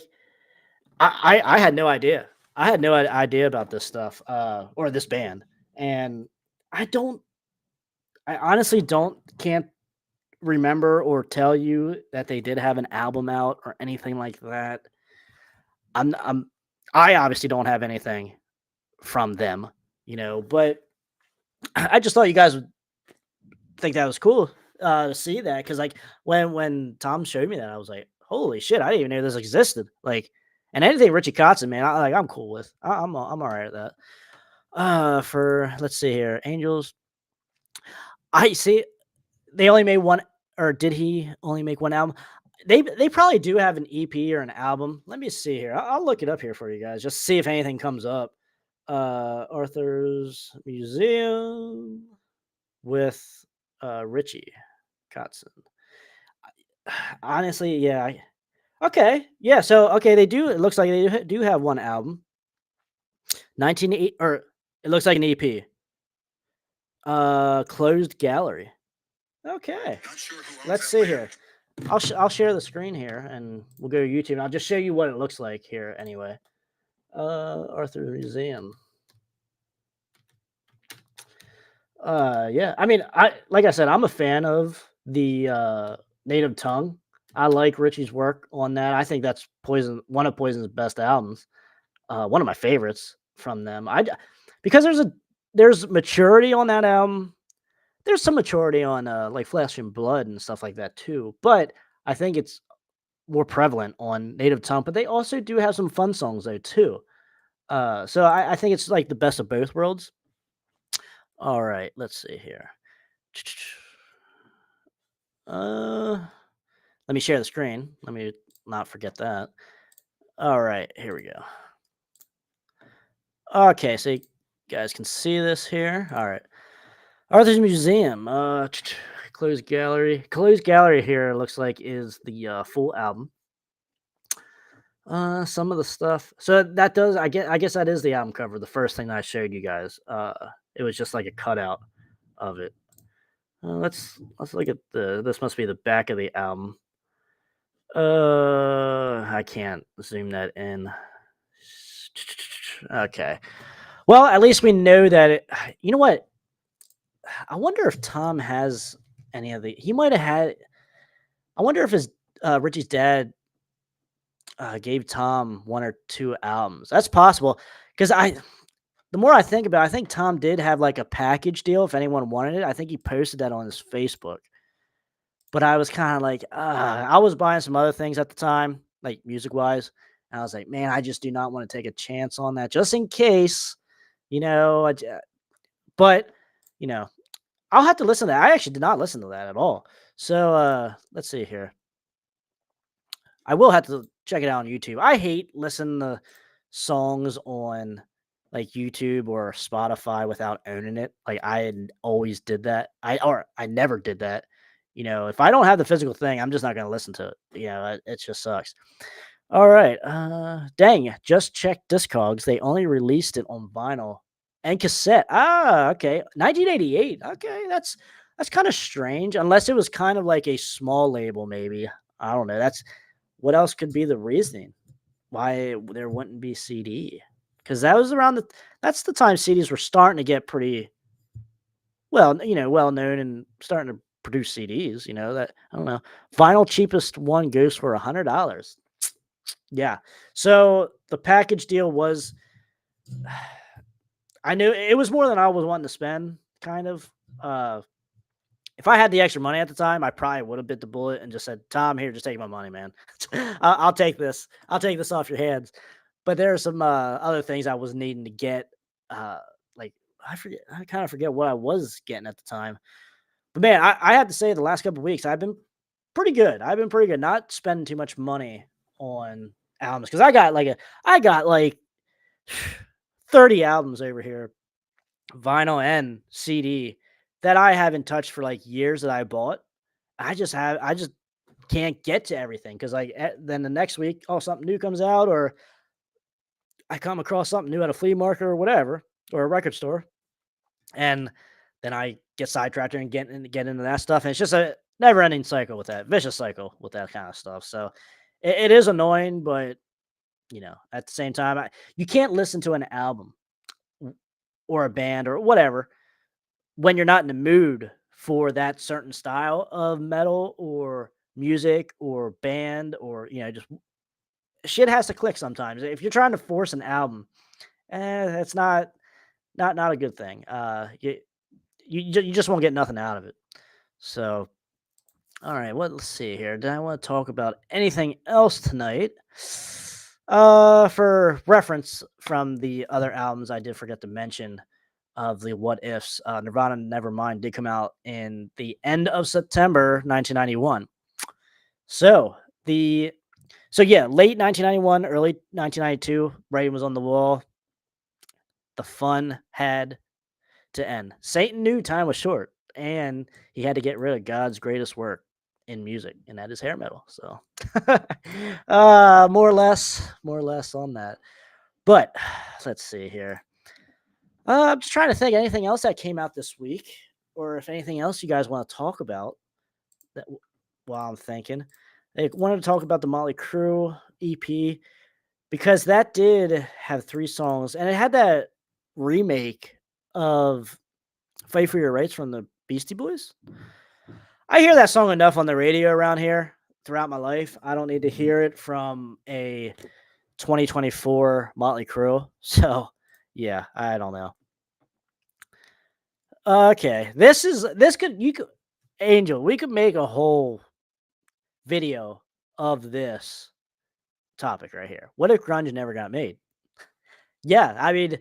I had no idea. I had no idea about this stuff, or this band, and I don't. I honestly can't remember or tell you that they did have an album out or anything like that. I'm I obviously don't have anything from them, but I just thought you guys would think that was cool to see that because like when Tom showed me that, I was like, holy shit, I didn't even know this existed. Like, and anything Richie Kotzen, man, I'm cool with. I'm all right with that. For let's see here, Angels. I see they only made one, or did he only make one album? They probably do have an EP or an album. Let me see here. I'll look it up here for you guys, just see if anything comes up. Arthur's Museum with Richie Kotzen. Honestly, yeah. Okay, yeah. So okay, they do. It looks like they do have one album. 1980, or it looks like an EP. Closed gallery. Okay. Let's see here. I'll share the screen here, and we'll go to YouTube. And I'll just show you what it looks like here. Anyway, Arthur Museum. Yeah. I mean, like I said, I'm a fan of the Native Tongue. I like Richie's work on that. I think that's one of Poison's best albums. One of my favorites from them. Because there's maturity on that album. There's some maturity on like Flesh and Blood and stuff like that too. But I think it's more prevalent on Native Tongue. But they also do have some fun songs though too. So I think it's like the best of both worlds. All right, let's see here. Uh, Let me share the screen. Let me not forget that. All right, here we go. Okay, so you guys can see this here. All right. Arthur's Museum. Closed gallery. Closed gallery here looks like is the full album. Some of the stuff. So that does. I guess that is the album cover. The first thing that I showed you guys. It was just like a cutout of it. Let's look at this. Must be the back of the album. I can't zoom that in. Okay. Well, at least we know that it. You know what? I wonder if Tom has any of the. He might have had. I wonder if his Richie's dad gave Tom one or two albums. That's possible because the more I think about it, I think Tom did have like a package deal if anyone wanted it. I think he posted that on his Facebook. But I was kind of like, I was buying some other things at the time, like music wise. And I was like, man, I just do not want to take a chance on that just in case, you know. But, you know, I'll have to listen to that. I actually did not listen to that at all. So let's see here. I will have to check it out on YouTube. I hate listening to songs on like YouTube or Spotify without owning it. Like always did that. I never did that. If I don't have the physical thing, I'm just not going to listen to it. It just sucks. All right. Dang, just checked Discogs. They only released it on vinyl and cassette. Okay. 1988. Okay, that's kind of strange. Unless it was kind of like a small label, maybe. I don't know. What else could be the reasoning why there wouldn't be CD? Because that was that's the time CDs were starting to get pretty well known and starting to produce CDs. That I don't know. Vinyl cheapest one goes for $100. Yeah. So the package deal was, I knew it was more than I was wanting to spend. Kind of. If I had the extra money at the time, I probably would have bit the bullet and just said, "Tom, here, just take my money, man. I'll take this. I'll take this off your hands." But there are some other things I was needing to get. Like I kind of forget what I was getting at the time. But man, I have to say the last couple of weeks I've been pretty good. Not spending too much money on albums because I got like 30 albums over here, vinyl and CD, that I haven't touched for like years that I bought. I just can't get to everything because then the next week, something new comes out, or I come across something new at a flea market or whatever. or a record store, and then I get sidetracked and get into that stuff, and it's just a never ending cycle with that vicious cycle with that kind of stuff. So it is annoying, but at the same time, you can't listen to an album or a band or whatever when you're not in the mood for that certain style of metal or music or band or just shit has to click sometimes. If you're trying to force an album, that's not a good thing. You just won't get nothing out of it. So, all right, let's see here. Did I want to talk about anything else tonight? For reference from the other albums, I did forget to mention of the What Ifs. Nirvana Nevermind did come out in the end of September 1991. So yeah, late 1991, early 1992, writing was on the wall. The fun had to end. Satan knew time was short, and he had to get rid of God's greatest work in music, and that is hair metal. So, more or less on that. But let's see here. I'm just trying to think anything else that came out this week, or if anything else you guys want to talk about. That while I'm thinking, I wanted to talk about the Motley Crue EP because that did have 3 songs, and it had that remake of "Fight for Your Rights" from the Beastie Boys. I hear that song enough on the radio around here throughout my life. I don't need to hear it from a 2024 Motley Crue. So, yeah, I don't know. Okay, this could Angel, we could make a whole video of this topic right here. What if grunge never got made? Yeah, I mean,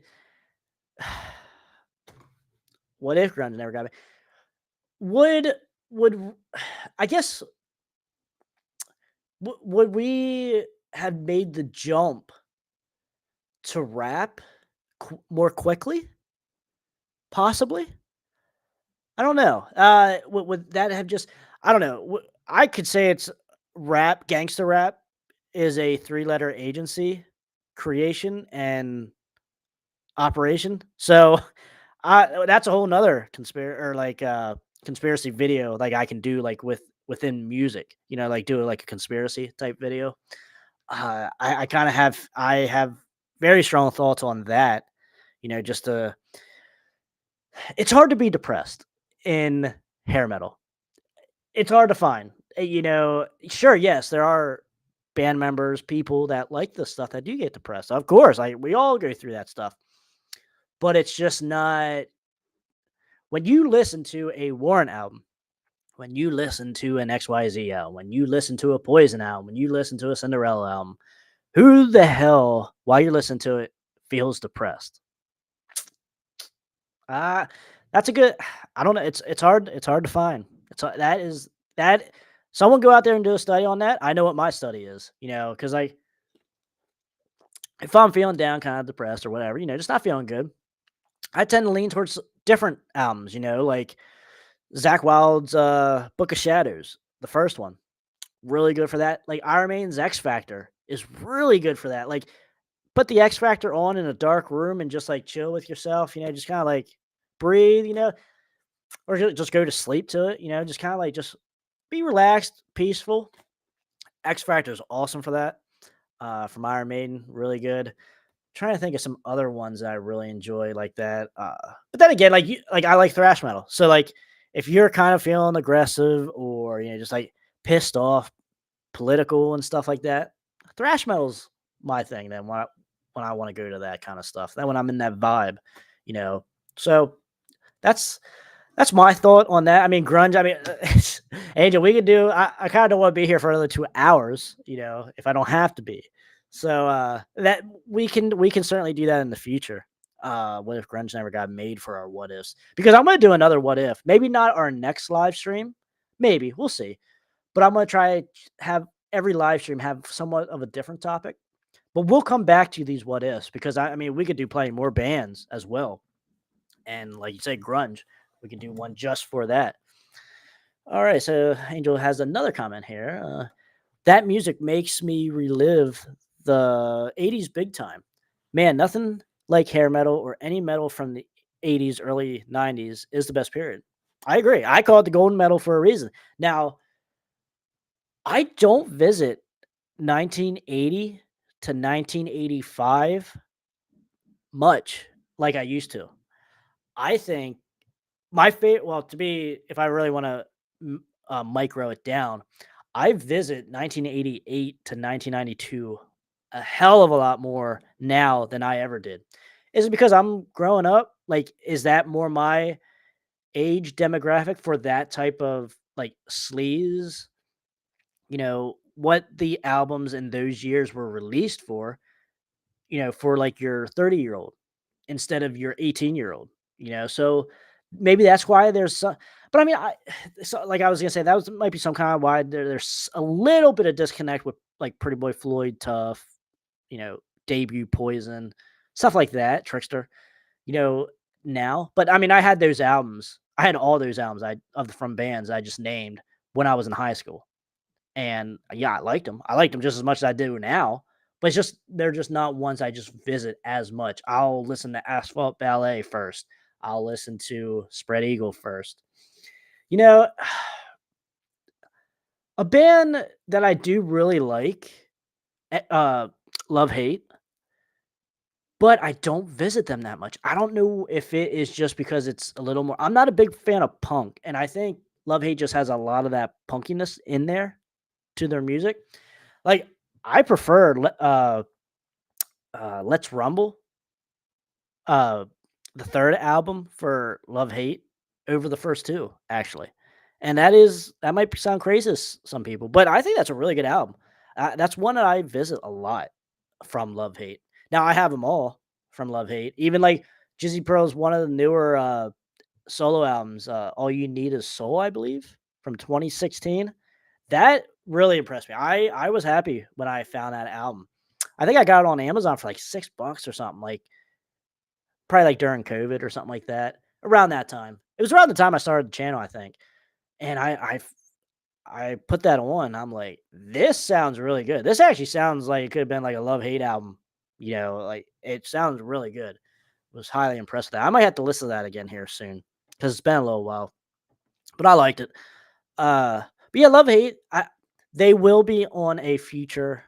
what if grunge never got made? Would I guess would we have made the jump to rap more quickly? Possibly. I don't know. Would that have just? I don't know. I could say it's rap. Gangster rap is a 3-letter agency creation and operation. So, that's a whole nother conspiracy video. Like I can do like within music. Like do like a conspiracy type video. I kind of have very strong thoughts on that. Just it's hard to be depressed in hair metal. It's hard to find. Sure, yes, there are band members, people that like this stuff that do get depressed. Of course, we all go through that stuff. But it's just not when you listen to a Warren album, when you listen to an XYZ album, when you listen to a Poison album, when you listen to a Cinderella album, who the hell, while you're listening to it, feels depressed? That's a good. I don't know. It's hard. It's hard to find. That. Someone go out there and do a study on that. I know what my study is. Because if I'm feeling down, kind of depressed or whatever, just not feeling good, I tend to lean towards different albums. Like Zakk Wylde's Book of Shadows, the first one, really good for that. Like Iron Maiden's X Factor is really good for that. Like put the X Factor on in a dark room and just like chill with yourself. Just kind of like breathe. Or just go to sleep to it. Just kind of like just be relaxed, peaceful. X Factor is awesome for that. From Iron Maiden, really good. Trying to think of some other ones that I really enjoy like that. But then again, like I like thrash metal. So like if you're kind of feeling aggressive or just like pissed off, political and stuff like that, thrash metal's my thing. Then when I want to go to that kind of stuff, then when I'm in that vibe, So that's my thought on that. I mean, grunge. I mean, Angel, we could do. I kind of don't want to be here for another 2 hours. If I don't have to be. So that we can certainly do that in the future. What if grunge never got made for our what ifs? Because I'm gonna do another what if. Maybe not our next live stream. Maybe we'll see. But I'm gonna try have every live stream have somewhat of a different topic. But we'll come back to these what ifs because I mean we could do plenty more bands as well. And like you said, grunge, we can do one just for that. All right, so Angel has another comment here. That music makes me relive the 80s big time. Man, nothing like hair metal or any metal from the 80s, early 90s is the best period. I agree. I call it the golden metal for a reason. Now, I don't visit 1980 to 1985 much like I used to. I think my favorite, well, to be, if I really want to micro it down, I visit 1988 to 1992 a hell of a lot more now than I ever did. Is it because I'm growing up? Like, is that more my age demographic for that type of like sleaze? What the albums in those years were released for, for like your 30-year-old instead of your 18-year-old, so maybe that's why there's some, but I mean, so like I was gonna say, that might be some kind of why there's a little bit of disconnect with like Pretty Boy Floyd, Tough, you know, debut Poison, stuff like that, Trixter, you know, now. But I mean, I had those albums. I had all those albums from bands I just named when I was in high school. And yeah, I liked them. I liked them just as much as I do now. But it's just they're just not ones I just visit as much. I'll listen to Asphalt Ballet first. I'll listen to Spread Eagle first. You know, a band that I do really like, Love Hate, but I don't visit them that much. I don't know if it is just because it's a little more. I'm not a big fan of punk, and I think Love Hate just has a lot of that punkiness in there to their music. Like, I prefer Let's Rumble, uh, the third album for Love Hate, over the first two, actually. And that might sound crazy to some people, but I think that's a really good album. That's one that I visit a lot from Love Hate. Now I have them all from Love Hate. Even like Jizzy Pearl's one of the newer solo albums, All You Need Is Soul, I believe, from 2016. That really impressed me. I was happy when I found that album. I think I got it on Amazon for like $6 or something, like probably like during COVID or something like that. Around that time. It was around the time I started the channel, I think. And I put that on. I'm like, this sounds really good. This actually sounds like it could have been like a love hate album. Like it sounds really good. Was highly impressed with that. I might have to listen to that again here soon because it's been a little while. But I liked it. But yeah, Love Hate. They will be on a future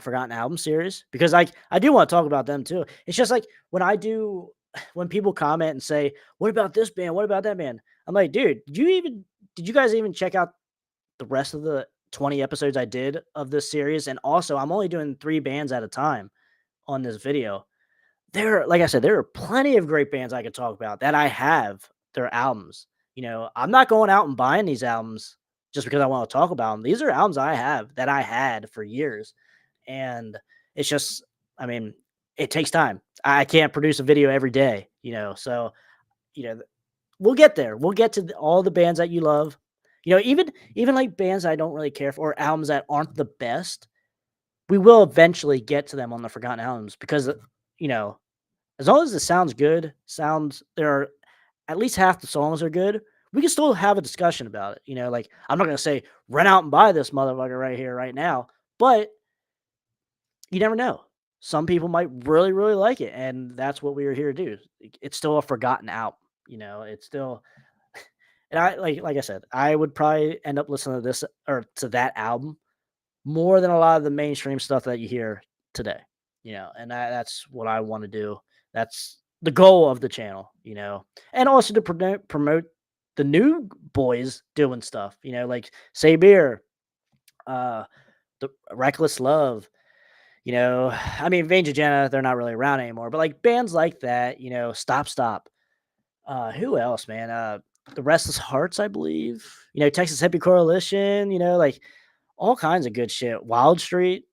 Forgotten Album series because I do want to talk about them too. It's just like when people comment and say, "What about this band? What about that band?" I'm like, dude, did you guys even check out the rest of the 20 episodes I did of this series? And also, I'm only doing 3 bands at a time on this video. Like I said, there are plenty of great bands I could talk about that I have their albums. I'm not going out and buying these albums just because I want to talk about them. These are albums I have that I had for years. And it's just, I mean, it takes time. I can't produce a video every day, so, you know, we'll get there. We'll get to all the bands that you love. Even like bands I don't really care for, or albums that aren't the best, we will eventually get to them on the Forgotten Albums because, you know, as long as it sounds good, there are at least half the songs are good, we can still have a discussion about it. Like I'm not gonna say run out and buy this motherfucker right here, right now, but you never know. Some people might really, really like it, and that's what we are here to do. It's still a forgotten album, it's still, and I like I said, I would probably end up listening to this or to that album more than a lot of the mainstream stuff that you hear today, and that's what I want to do. That's the goal of the channel, and also to promote the new boys doing stuff, like Say Beer, uh, the Reckless Love, I mean, Veins of Jenna, they're not really around anymore, but like bands like that, Stop Stop. Who else, man? The Restless Hearts, I believe. Texas Hippie Coalition, like all kinds of good shit. Wild Street.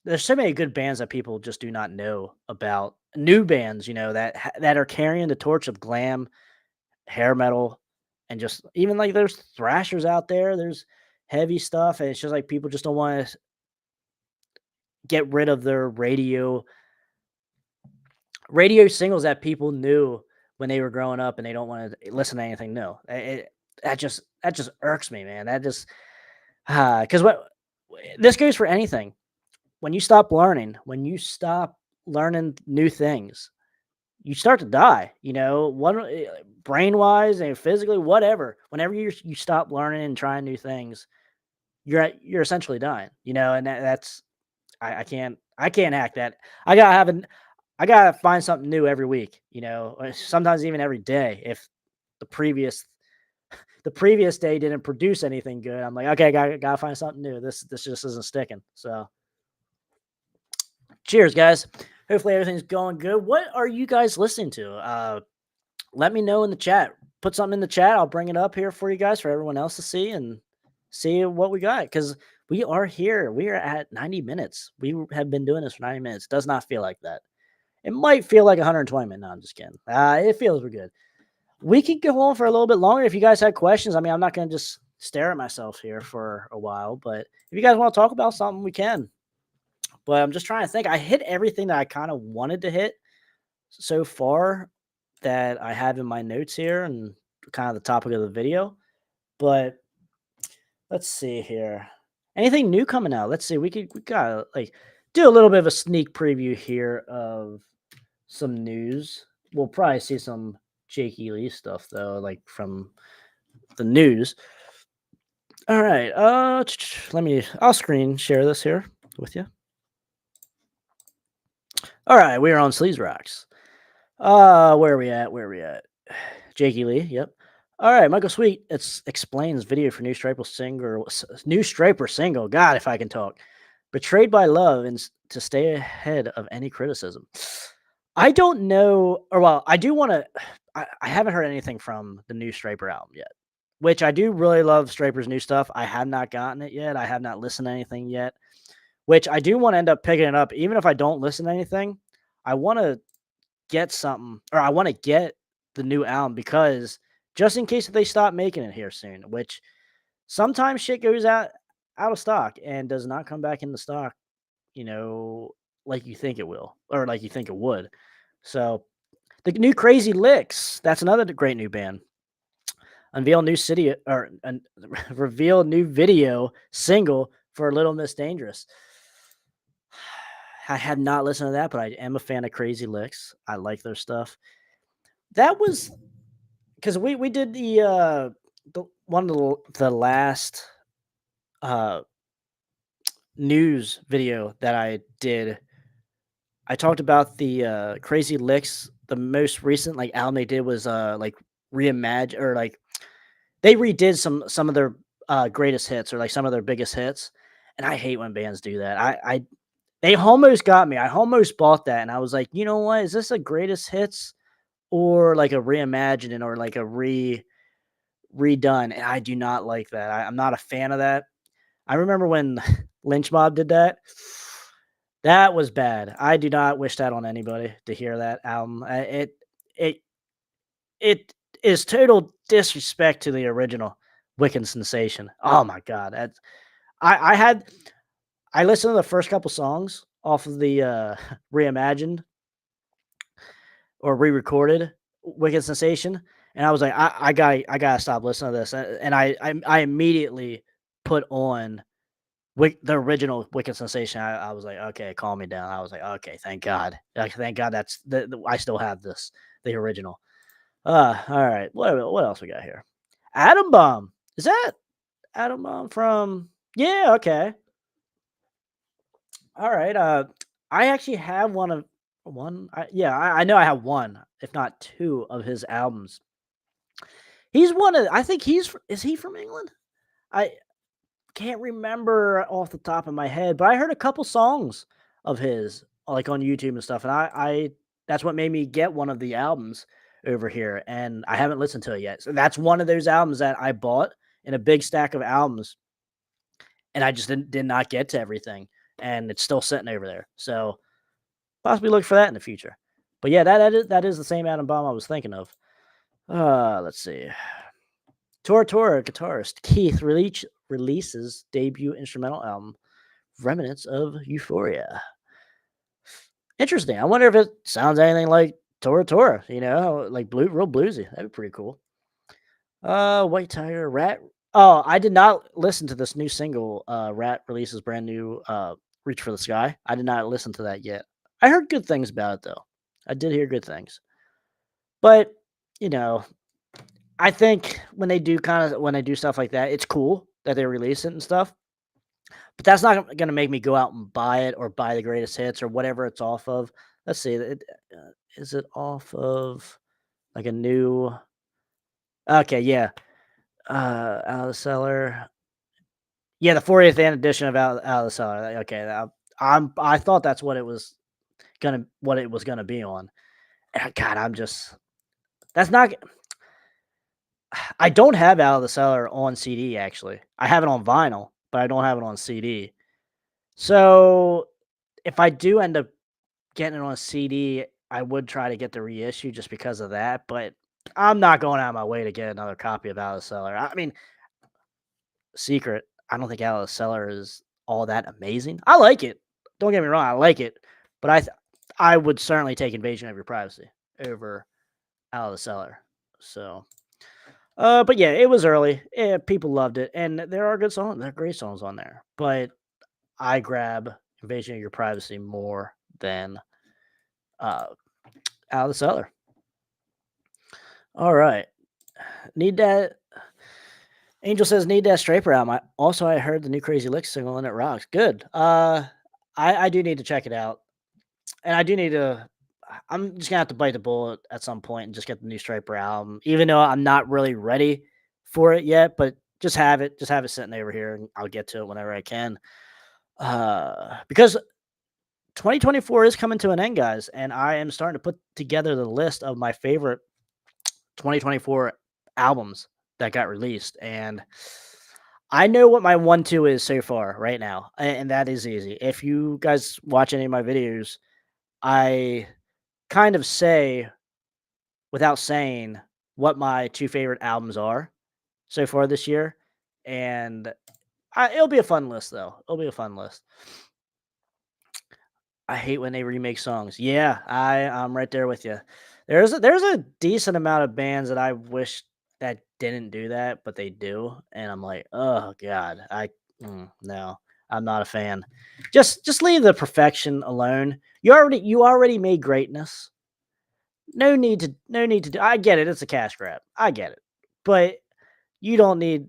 There's so many good bands that people just do not know about. New bands, that are carrying the torch of glam, hair metal, and just even like there's thrashers out there. There's heavy stuff, and it's just like people just don't want to get rid of their radio singles that people knew when they were growing up, and they don't want to listen to anything new. That just irks me, man. That just because what this goes for anything. When you stop learning, when you stop learning new things, you start to die, one brain wise and physically, whatever. Whenever you stop learning and trying new things, you're essentially dying, and that's I can't hack that. I gotta have an I gotta find something new every week, or sometimes even every day. If the previous the previous day didn't produce anything good, I'm like, okay, gotta find something new. This just isn't sticking. So cheers, guys. Hopefully everything's going good. What are you guys listening to? Let me know in the chat. Put something in the chat. I'll bring it up here for you guys, for everyone else to see and see what we got. Because we are here. We are at 90 minutes. We have been doing this for 90 minutes. Does not feel like that. It might feel like 120 minutes. No, I'm just kidding. It feels we're good. We could go on for a little bit longer if you guys had questions. I mean, I'm not going to just stare at myself here for a while, but if you guys want to talk about something, we can. But I'm just trying to think. I hit everything that I kind of wanted to hit so far that I have in my notes here and kind of the topic of the video. But let's see here. Anything new coming out? Let's see. We gotta like do a little bit of a sneak preview here of some news. We'll probably see some Jakey Lee stuff though, like from the news. All right. I'll screen share this here with you. All right, we are on Sleaze Rocks. Where are we at? Jakey Lee, yep. All right, Michael Sweet explains video for new Striper single. God, if I can talk. Betrayed by love and to stay ahead of any criticism. I don't know, or well, I do want to. I haven't heard anything from the new Striper album yet, which I do really love Striper's new stuff. I have not gotten it yet. I have not listened to anything yet, which I do want to end up picking it up. Even if I don't listen to anything, I want to get something, or I want to get the new album because just in case they stop making it here soon, which sometimes shit goes out of stock and does not come back into stock, like you think it will or like you think it would. So the new Crazy Licks, that's another great new band. Unveil new city or reveal new video single for Little Miss Dangerous. I had not listened to that, but I am a fan of Crazy Licks. I like their stuff. That was because we did the one of the last news video that I did. I talked about the Crazy Licks. The most recent like album they did was like reimagine or like they redid some of their greatest hits or like some of their biggest hits. And I hate when bands do that. They almost got me. I almost bought that, and I was like, you know what? Is this a greatest hits or like a reimagining or like a redone? And I do not like that. I'm not a fan of that. I remember when Lynch Mob did that. That was bad. I do not wish that on anybody to hear that album. It is total disrespect to the original Wiccan Sensation. Oh my god, I listened to the first couple songs off of the reimagined or re-recorded Wicked Sensation, and I was like, I gotta stop listening to this, and I immediately put on the original Wicked Sensation. I was like, okay, calm me down. I was like, okay, thank God, thank God that's I still have the original. All right, what else we got here? Atom Bomb, is that Atom Bomb from? Yeah, okay. All right. I actually have I know I have one, if not two, of his albums. He's one of. I think is he from England? I can't remember off the top of my head, but I heard a couple songs of his like on YouTube and stuff, and I that's what made me get one of the albums over here, and I haven't listened to it yet. So that's one of those albums that I bought in a big stack of albums, and I just did not get to everything, and it's still sitting over there. So possibly look for that in the future. But yeah, that is the same Atom Bomb I was thinking of. Let's see. Tora guitarist Keith releases debut instrumental album, Remnants of Euphoria. Interesting. I wonder if it sounds anything like Tora, like real bluesy. That'd be pretty cool. White Tiger, Rat. Oh, I did not listen to this new single. Rat releases brand new Reach for the Sky. I did not listen to that yet. I heard good things about it though. I did hear good things, but you know, I think when they do stuff like that, it's cool that they release it and stuff. But that's not gonna make me go out and buy it or buy the greatest hits or whatever it's off of. Let's see, is it off of like a new? Okay, yeah, Out of the Cellar. Yeah, the 40th edition of Out of the Cellar. Okay, I thought that's what it was gonna be on. God, I'm just that's not. I don't have Out of the Cellar on CD actually. I have it on vinyl, but I don't have it on CD. So if I do end up getting it on CD, I would try to get the reissue just because of that. But I'm not going out of my way to get another copy of Out of the Cellar. I mean, secret. I don't think Out of the Cellar is all that amazing. I like it. Don't get me wrong, I like it, but I would certainly take Invasion of Your Privacy over Out of the Cellar. So, but yeah, it was early. Yeah, people loved it, and there are good songs. There are great songs on there, but I grab Invasion of Your Privacy more than uh, Out of the Cellar. All right, need that. Angel says need that Straper album. I heard the new Crazy Licks single and it rocks. Good. I do need to check it out, and I do need to. I'm just gonna have to bite the bullet at some point and just get the new Striper album, even though I'm not really ready for it yet. But just have it sitting over here, and I'll get to it whenever I can. Because 2024 is coming to an end, guys, and I am starting to put together the list of my favorite 2024 albums that got released, and I know what my 1-2 is so far right now, and that is easy. If you guys watch any of my videos, I kind of say without saying what my 2 favorite albums are so far this year, and it'll be a fun list though. It'll be a fun list. I hate when they remake songs. Yeah, I'm right there with you. There's a decent amount of bands that I wish that didn't do that, but they do, and I'm like, oh god, no, I'm not a fan. Just leave the perfection alone. You already made greatness. No need to do. I get it. It's a cash grab. I get it, but you don't need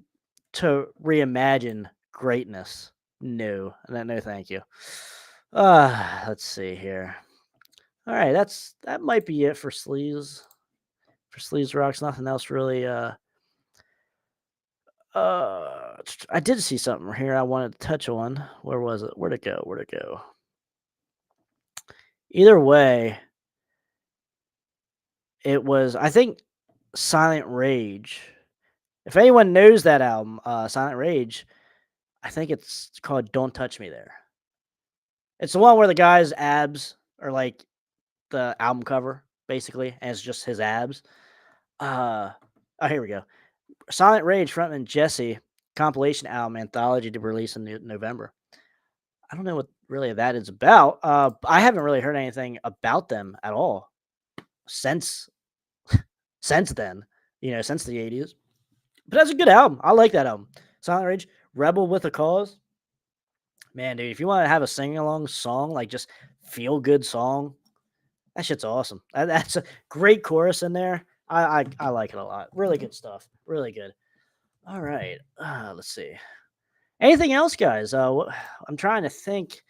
to reimagine greatness. No, no, thank you. Let's see here. All right, that might be it for sleeves. For sleeves rocks, nothing else really. I did see something here I wanted to touch on. Where was it? Where'd it go? Where'd it go? Either way, it was I think Silent Rage. If anyone knows that album, Silent Rage, I think it's called "Don't Touch Me There." It's the one where the guy's abs are like the album cover, basically, and it's just his abs. Oh, here we go. Silent Rage frontman Jesse compilation album anthology to release in November. I don't know what really that is about. I haven't really heard anything about them at all since then. Since the '80s. But that's a good album. I like that album. Silent Rage, Rebel with a Cause. Man, dude, if you want to have a sing along song, like just feel good song, that shit's awesome. That's a great chorus in there. I like it a lot. Really good stuff. Really good. All right. Let's see. Anything else, guys? I'm trying to think.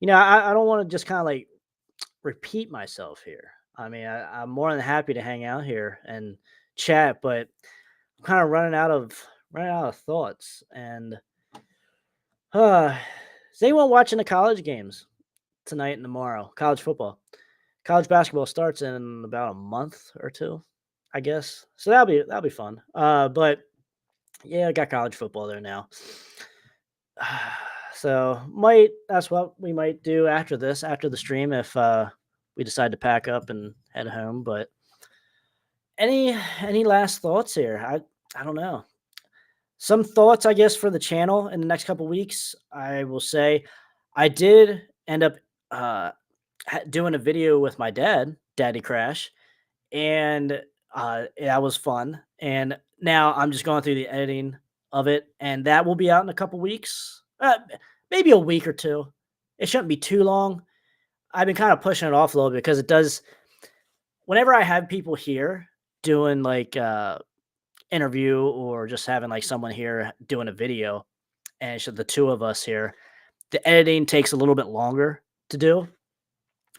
I don't want to just kind of like repeat myself here. I mean, I'm more than happy to hang out here and chat, but I'm kind of running out of thoughts. And is anyone watching the college games tonight and tomorrow? College football, college basketball starts in about a month or two, I guess. So that'll be fun. But yeah, I got college football there now. So that's what we might do after the stream, if we decide to pack up and head home. But any last thoughts here? I don't know. Some thoughts, I guess, for the channel in the next couple weeks. I will say I did end up doing a video with my dad, Daddy Krash, and that was fun. And now I'm just going through the editing of it, and that will be out in a couple weeks, maybe a week or two. It shouldn't be too long. I've been kind of pushing it off a little bit because it does. Whenever I have people here doing like interview or just having like someone here doing a video, and it's the two of us here, the editing takes a little bit longer to do.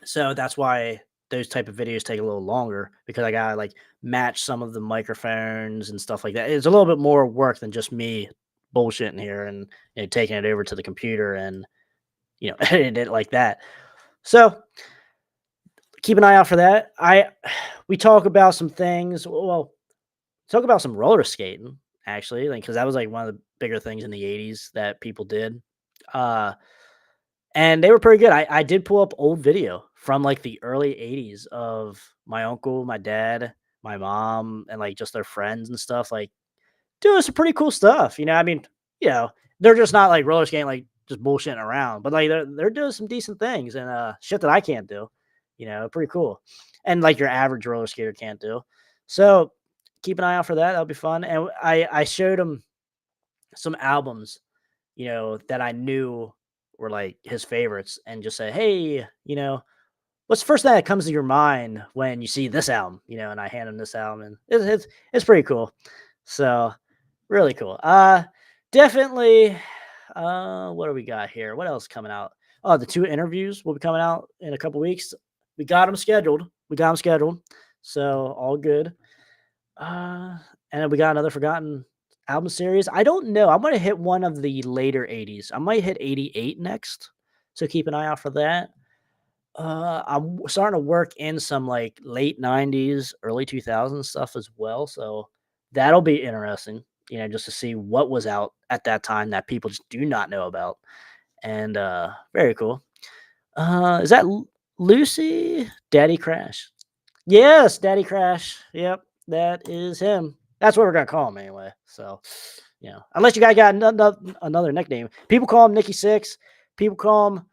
So that's why those type of videos take a little longer because I gotta like match some of the microphones and stuff like that. It's a little bit more work than just me bullshitting here and taking it over to the computer and edit it like that. So keep an eye out for that. We talk about some things. Well, talk about some roller skating actually, like because that was like one of the bigger things in the '80s that people did. Uh, And they were pretty good. I did pull up old video from, like, the early '80s of my uncle, my dad, my mom, and, like, just their friends and stuff, like, doing some pretty cool stuff, I mean, you know, they're just not, like, roller skating, like, just bullshitting around, but, like, they're doing some decent things and, shit that I can't do, pretty cool. And, like, your average roller skater can't do. So, keep an eye out for that, that'll be fun, and I showed him some albums that I knew were like his favorites and just say, "Hey, what's the first thing that comes to your mind when you see this album?" And I hand him this album and it's pretty cool. So, really cool. Definitely what do we got here? What else coming out? Oh, the two interviews will be coming out in a couple weeks. We got them scheduled. So, all good. Uh, and then we got another forgotten album series. I don't know. I'm gonna hit one of the later '80s. I might hit '88 next, so keep an eye out for that. I'm starting to work in some like late '90s, early 2000s stuff as well, so that'll be interesting. Just to see what was out at that time that people just do not know about, and very cool. Is that Lucy? Daddy Crash? Yes, Daddy Krash. Yep, that is him. That's what we're gonna call him anyway. So, unless you guys got another nickname, people call him Nikki Six. People call him.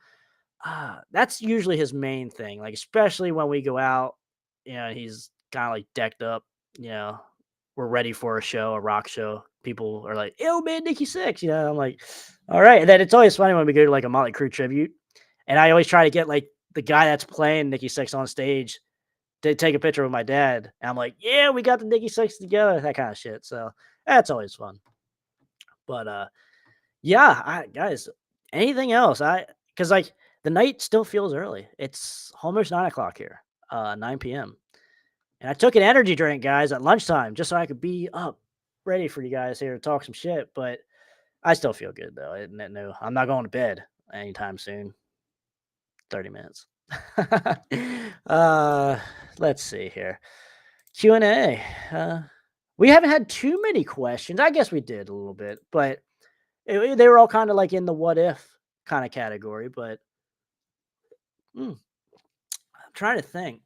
That's usually his main thing. Like especially when we go out, he's kind of like decked up. You know, we're ready for a show, a rock show. People are like, "Yo, man, Nikki Six." I'm like, "All right." And then it's always funny when we go to like a Motley Crue tribute, and I always try to get like the guy that's playing Nikki Six on stage to take a picture with my dad. And I'm like, yeah, we got the Nikki Six together, that kind of shit. So that's always fun. But yeah, guys, anything else? Because like the night still feels early. It's almost 9 o'clock here, 9 p.m. And I took an energy drink, guys, at lunchtime just so I could be up ready for you guys here to talk some shit. But I still feel good though. No, I'm not going to bed anytime soon. 30 minutes. uh, let's see here. Q&A. We haven't had too many questions. I guess we did a little bit, but they were all kind of like in the what if kind of category. But I'm trying to think.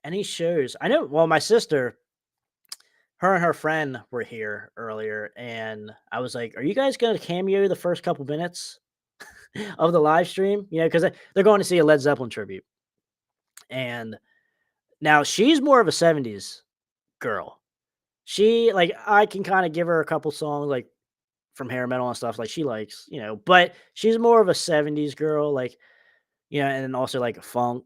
Any shows? I know. Well, my sister, her and her friend were here earlier, and I was like, "Are you guys going to cameo the first couple minutes of the live stream?" Because they're going to see a Led Zeppelin tribute, and now she's more of a '70s girl. She like I can kind of give her a couple songs like from hair metal and stuff like she likes, but she's more of a '70s girl, like, and then also like funk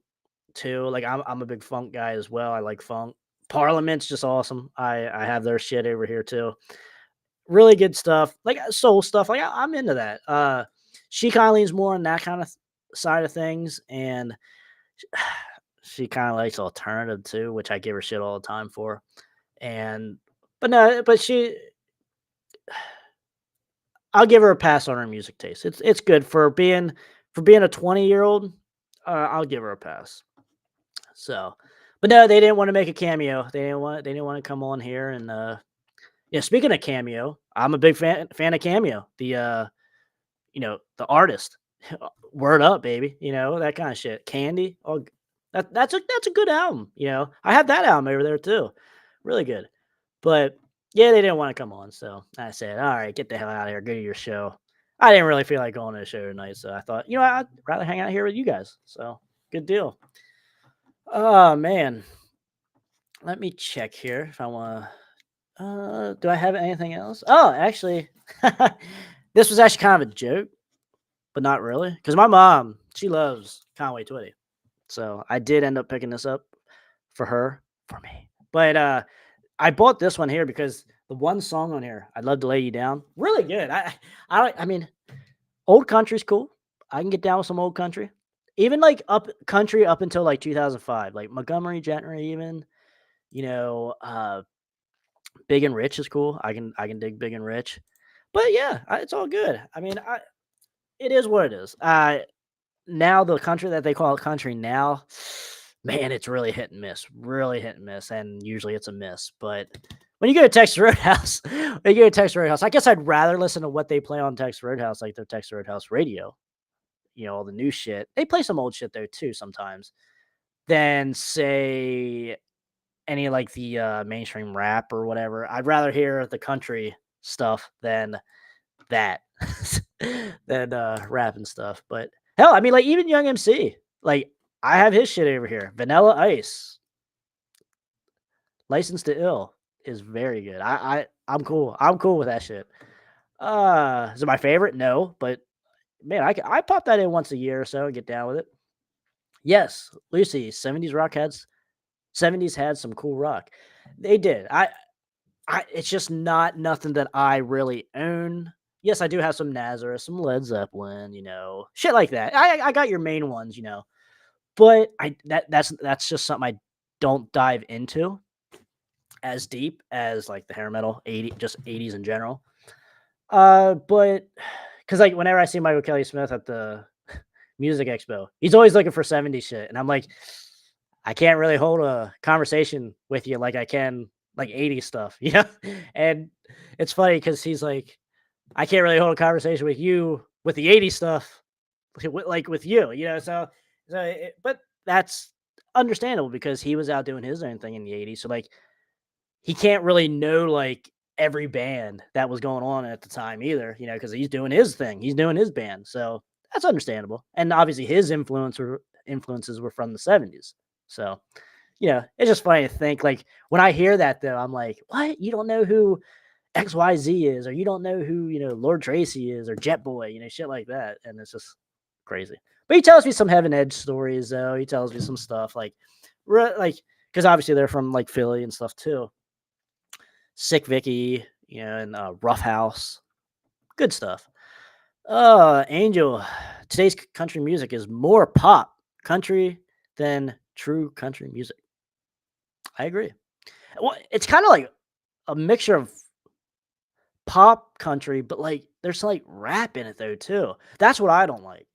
too. Like I'm a big funk guy as well. I like funk. Parliament's just awesome. I have their shit over here too. Really good stuff. Like soul stuff. Like I'm into that. She kind of leans more on that kind of side of things, and she kind of likes alternative too, which I give her shit all the time for. And but no, but I'll give her a pass on her music taste. It's good for being a 20-year-old. I'll give her a pass. So, but no, they didn't want to make a cameo. They didn't want to come on here and yeah. Speaking of cameo, I'm a big fan of Cameo. The artist. Word up, baby. That kind of shit. Candy. Oh, that's a good album. I have that album over there too. Really good. But yeah, they didn't want to come on, so I said, "All right, get the hell out of here. Go to your show." I didn't really feel like going to a show tonight, so I thought, I'd rather hang out here with you guys. So good deal. Oh man, let me check here if I want to. Do I have anything else? Oh, actually, this was actually kind of a joke, but not really, because my mom She loves Conway Twitty. So I did end up picking this up for her, for me. But I bought this one here because the one song on here, "I'd Love to Lay You Down," really good. I mean, old country's cool. I can get down with some old country. Even like up country up until like 2005, like Montgomery Gentry even, you know, Big and Rich is cool. I can dig Big and Rich. But yeah, it's all good. I mean, it is what it is. Now the country that they call it country now, man, it's really hit and miss, and usually it's a miss. But when you go to Texas Roadhouse, I guess I'd rather listen to what they play on Texas Roadhouse, like their Texas Roadhouse radio. All the new shit. They play some old shit there too sometimes. Than say any like the mainstream rap or whatever. I'd rather hear the country stuff than that than rap and stuff. But hell, I mean, like even Young MC, like I have his shit over here. Vanilla Ice, License to Ill is very good. I'm cool. I'm cool with that shit. Is it my favorite? No, but man, I pop that in once a year or so and get down with it. Yes, Lucy, 70s had some cool rock. They did. It's just not nothing that I really own. Yes, I do have some Nazareth, some Led Zeppelin, shit like that. I got your main ones, but that's just something I don't dive into as deep as like the hair metal, just 80s in general. But because like whenever I see Michael Kelly Smith at the Music Expo, he's always looking for 70s shit, and I'm like, I can't really hold a conversation with you like I can like 80s stuff, And it's funny because he's like, I can't really hold a conversation with you with the 80s stuff, like with you, but that's understandable because he was out doing his own thing in the 80s. So like, he can't really know like every band that was going on at the time either, because he's doing his thing, he's doing his band. So that's understandable. And obviously his influences were from the 70s. So, it's just funny to think like when I hear that though, I'm like, what? You don't know who XYZ is, or you don't know who, Lord Tracy is or Jet Boy, shit like that. And it's just crazy. But he tells me some Heaven Edge stories though. He tells me some stuff like because obviously they're from like Philly and stuff too. Sick Vicky, and Rough House. Good stuff. Angel, today's country music is more pop country than true country music. I agree. Well, it's kind of like a mixture of pop country, but like there's like rap in it though too. That's what I don't like.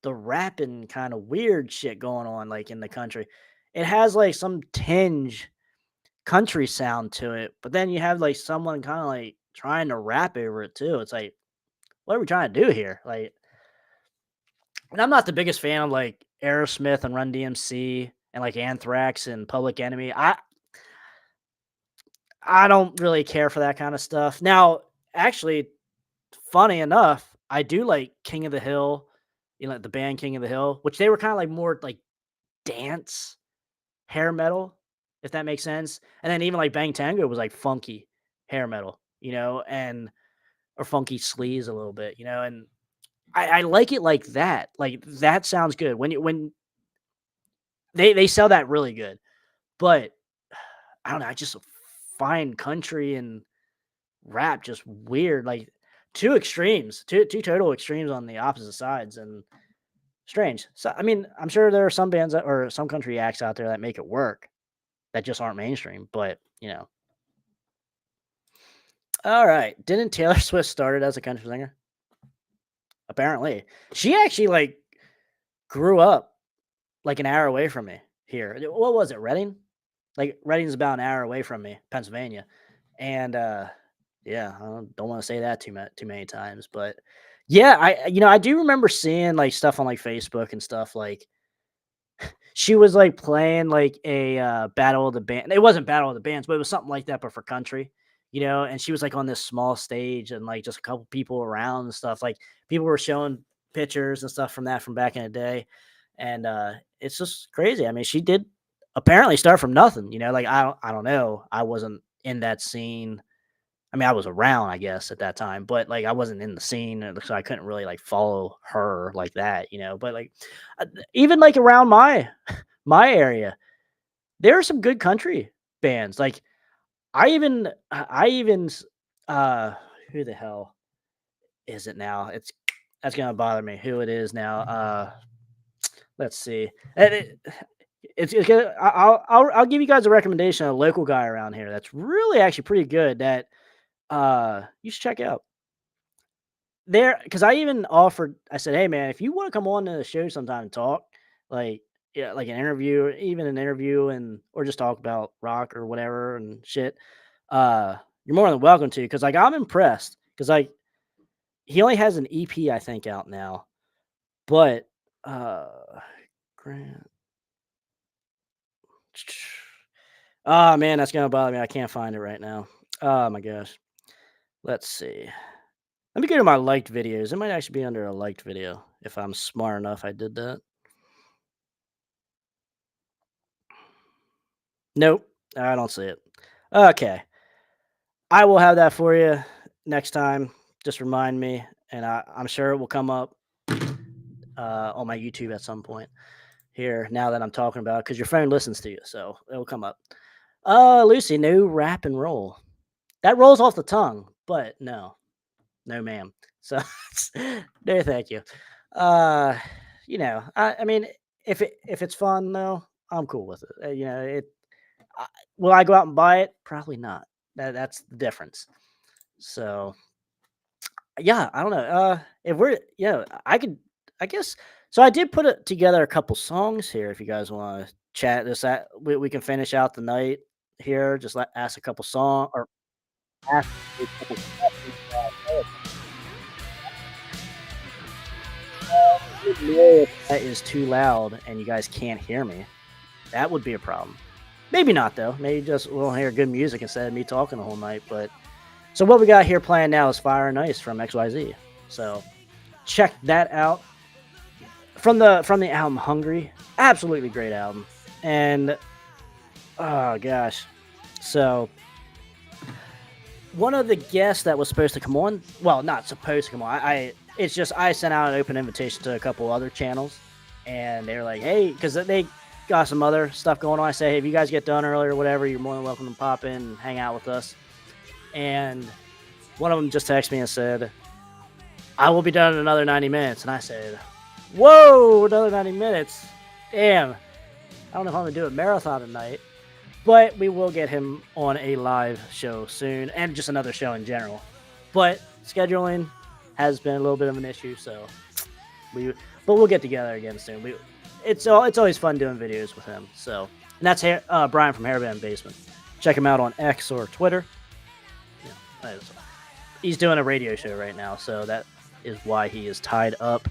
The rapping kind of weird shit going on like in the country. It has like some tinge country sound to it, but then you have like someone kind of like trying to rap over it too. It's like, what are we trying to do here? Like, and I'm not the biggest fan of like Aerosmith and Run DMC and like Anthrax and Public Enemy. I don't really care for that kind of stuff. Now, actually, funny enough, I do like King of the Hill, like the band King of the Hill, which they were kind of like more like dance hair metal, if that makes sense. And then even like Bang Tango was like funky hair metal, and or funky sleaze a little bit, and I like it like that. Like that sounds good when they sell that really good. But I don't know. I just find country and rap just weird. Like two extremes, two total extremes on the opposite sides, and strange. So I mean, I'm sure there are some bands or some country acts out there that make it work that just aren't mainstream. But all right. Didn't Taylor Swift started as a country singer? Apparently, she actually like grew up like an hour away from me here. What was it, Reading? Like Reading's about an hour away from me, Pennsylvania, and yeah, I don't want to say that too many times, but yeah, I do remember seeing like stuff on like Facebook and stuff like she was like playing like a battle of the band. It wasn't battle of the bands, but it was something like that, but for country, and she was like on this small stage and like just a couple people around and stuff. Like people were showing pictures and stuff from back in the day. And it's just crazy. I mean, she did apparently start from nothing, like I don't know. I wasn't in that scene. I mean, I was around, I guess, at that time, but like I wasn't in the scene, so I couldn't really like follow her like that, you know. But like, even like around my area, there are some good country bands. Like I even who the hell is it now? That's gonna bother me. Who it is now? Let's see. And it's gonna. I'll give you guys a recommendation. A local guy around here that's really actually pretty good. That you should check out there because I even offered. I said, hey man, if you want to come on to the show sometime and talk, like yeah, like an interview, even an interview, and or just talk about rock or whatever and shit. You're more than welcome to because like I'm impressed because like he only has an EP I think out now, but uh, Grant. Oh man, that's gonna bother me. I can't find it right now. Oh my gosh. Let's see. Let me go to my liked videos. It might actually be under a liked video if I'm smart enough. I did that. Nope, I don't see it. Okay, I will have that for you next time. Just remind me, and I'm sure it will come up on my YouTube at some point here. Now that I'm talking about, because your phone listens to you, so it will come up. Lucy, no rap and roll. That rolls off the tongue, but no, no, ma'am. So no, thank you. Uh, I mean, if it's fun though, I'm cool with it. I, will I go out and buy it? Probably not. That's the difference. So yeah, I don't know. If we're yeah, I could. I guess so. I did put it together a couple songs here. If you guys want to chat this, that we can finish out the night here. Just ask a couple song or ask a couple questions. If that is too loud and you guys can't hear me, that would be a problem. Maybe not though. Maybe just we'll hear good music instead of me talking the whole night. But so what we got here playing now is Fire and Ice from XYZ. So check that out from the album Hungry. Absolutely great album. And oh gosh, so one of the guests that was supposed to come on, well, not supposed to come on. It's just I sent out an open invitation to a couple other channels, and they were like, hey, because they got some other stuff going on. I say, hey, if you guys get done early or whatever, you're more than welcome to pop in and hang out with us. And one of them just texted me and said, I will be done in another 90 minutes. And I said, whoa, another 90 minutes. Damn. I don't know if I'm going to do a marathon tonight, but we will get him on a live show soon and just another show in general. But scheduling has been a little bit of an issue, so but we'll get together again soon. It's always fun doing videos with him. So, and that's Brian from Hairband Basement. Check him out on X or Twitter. He's doing a radio show right now, so that is why he is tied up.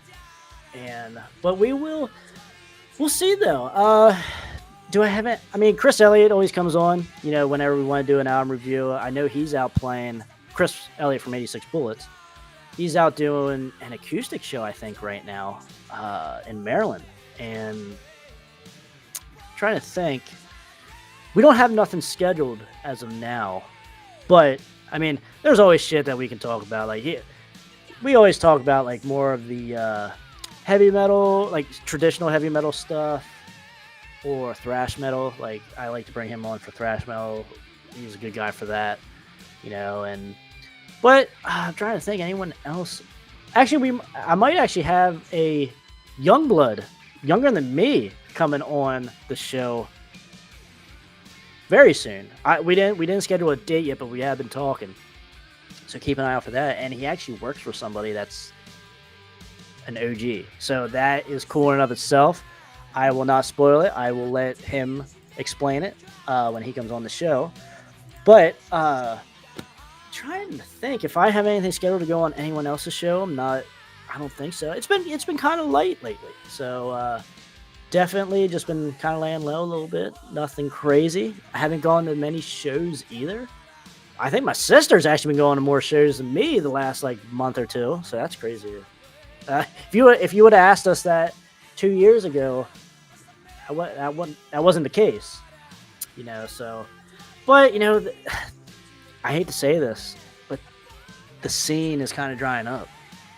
But we'll see though. Do I have it? I mean, Chris Elliott always comes on, whenever we want to do an album review. I know he's out playing. Chris Elliott from 86 Bullets. He's out doing an acoustic show, I think, right now in Maryland. And I'm trying to think. We don't have nothing scheduled as of now. But, I mean, there's always shit that we can talk about. Like, we always talk about, like, more of the heavy metal, like, traditional heavy metal stuff. Or thrash metal. Like, I like to bring him on for thrash metal. He's a good guy for that. But I'm trying to think anyone else. Actually, I might actually have a young blood, younger than me, coming on the show very soon. We didn't schedule a date yet, but we have been talking. So keep an eye out for that. And he actually works for somebody that's an OG. So that is cool in and of itself. I will not spoil it. I will let him explain it when he comes on the show. But trying to think if I have anything scheduled to go on anyone else's show. I don't think so. It's been kind of light lately. So definitely just been kind of laying low a little bit. Nothing crazy. I haven't gone to many shows either. I think my sister's actually been going to more shows than me the last month or two. So that's crazy. If you would have asked us that 2 years ago, that wasn't the case, So, but I hate to say this, the scene is kind of drying up.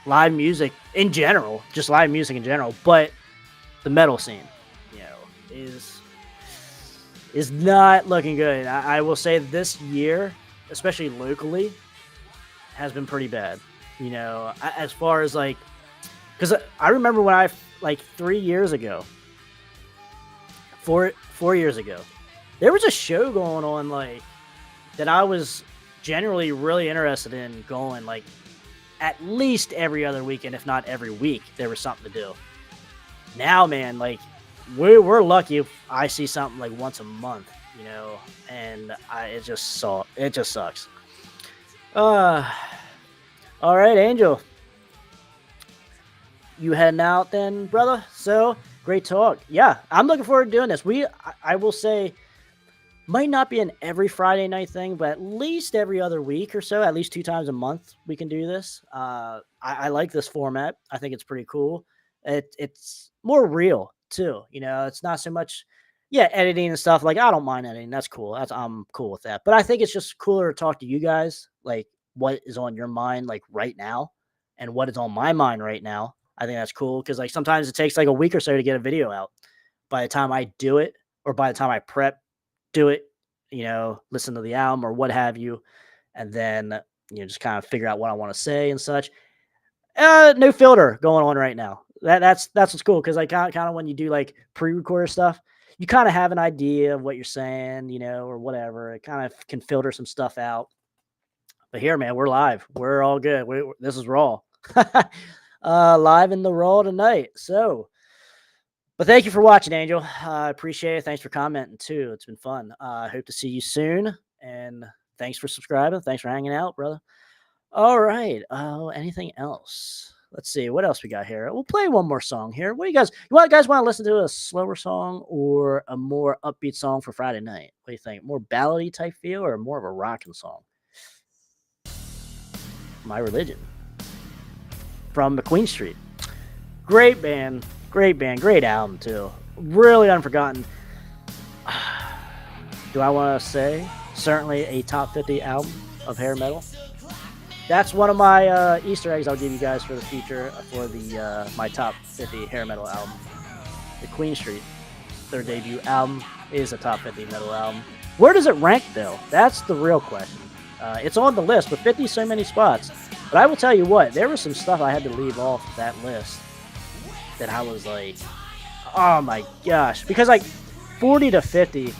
Live music in general, just live music in general, but the metal scene, you know, is not looking good. I will say this year, especially locally, has been pretty bad. You know, as far as like, because I remember when I like 3 years ago, 4 years ago, there was a show going on like that I was generally really interested in going like at least every other weekend, if not every week. There was something to do. Now, man, like we're lucky if I see something like once a month, you know, and it just sucks. All right, Angel, you heading out then, brother? So great talk. Yeah, I'm looking forward to doing this. I will say, might not be an every Friday night thing, but at least every other week or so, at least 2 times a month, we can do this. I like this format. I think it's pretty cool. It's more real too. You know, it's not so much, yeah, editing and stuff. Like I don't mind editing. That's cool. I'm cool with that. But I think it's just cooler to talk to you guys, like what is on your mind, like right now, and what is on my mind right now. I think that's cool because like sometimes it takes like a week or so to get a video out. By the time I do it, or by the time I do it, you know, listen to the album or what have you, and then you know just kind of figure out what I want to say and such. No filter going on right now. That's what's cool because like kind of when you do like pre-recorder stuff, you kind of have an idea of what you're saying, you know, or whatever. It kind of can filter some stuff out. But here, man, we're live. We're all good. This is raw. Live in the raw tonight. So. But thank you for watching, Angel. I appreciate it. Thanks for commenting, too. It's been fun. I hope to see you soon. And thanks for subscribing. Thanks for hanging out, brother. All right. Anything else? Let's see. What else we got here? We'll play one more song here. What do you guys want to listen to? A slower song or a more upbeat song for Friday night? What do you think? More ballady type feel or more of a rocking song? My Religion from McQueen Street. Great band. Great band, great album too. Really unforgotten. Do I want to say certainly a top 50 album of hair metal? That's one of my Easter eggs I'll give you guys for the future for the my top 50 hair metal album. The Queen Street, their debut album, is a top 50 metal album. Where does it rank though? That's the real question. It's on the list with 50 so many spots. But I will tell you what, there was some stuff I had to leave off that list that I was like, oh my gosh. Because like 40 to 50,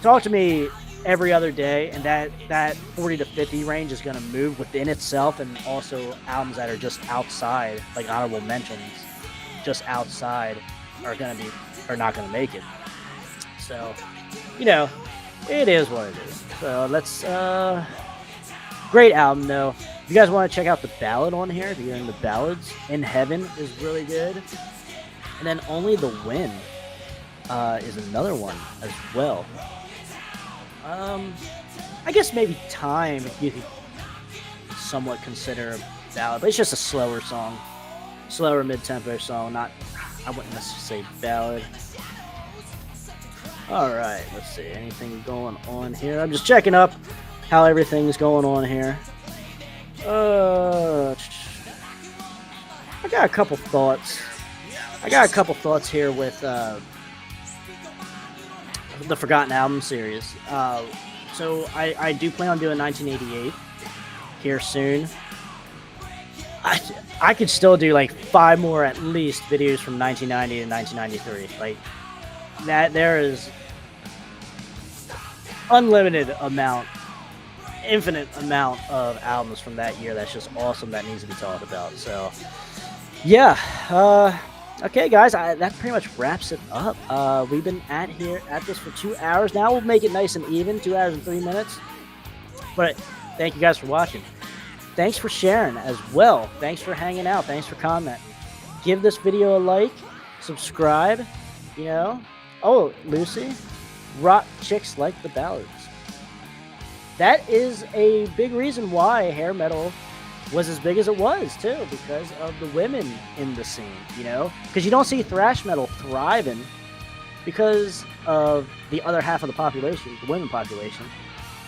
talk to me every other day, and that 40 to 50 range is going to move within itself, and also albums that are just outside, like honorable mentions, just outside, are not going to make it. So, you know, it is what it is. So let's, great album though. If you guys want to check out the ballad on here, if you're into ballads, In Heaven is really good. And then Only the Wind is another one as well. I guess maybe Time, if you could somewhat consider a ballad, but it's just a slower song. Slower mid-tempo song, I wouldn't necessarily say ballad. Alright, let's see, anything going on here? I'm just checking up how everything's going on here. I got a couple thoughts. Here with the Forgotten Album series. So I do plan on doing 1988 here soon. I could still do like 5 more at least videos from 1990 and 1993. Like that, there is infinite amount of albums from that year that's just awesome that needs to be talked about. So yeah, okay guys, that pretty much wraps it up. We've been at this for 2 hours now. We'll make it nice and even, 2 hours and 3 minutes. But thank you guys for watching. Thanks for sharing as well. Thanks for hanging out. Thanks for commenting. Give this video a like, subscribe, you know. Oh, Lucy, rock chicks like the ballads. That is a big reason why hair metal was as big as it was, too, because of the women in the scene, you know? Because you don't see thrash metal thriving because of the other half of the population, the women population,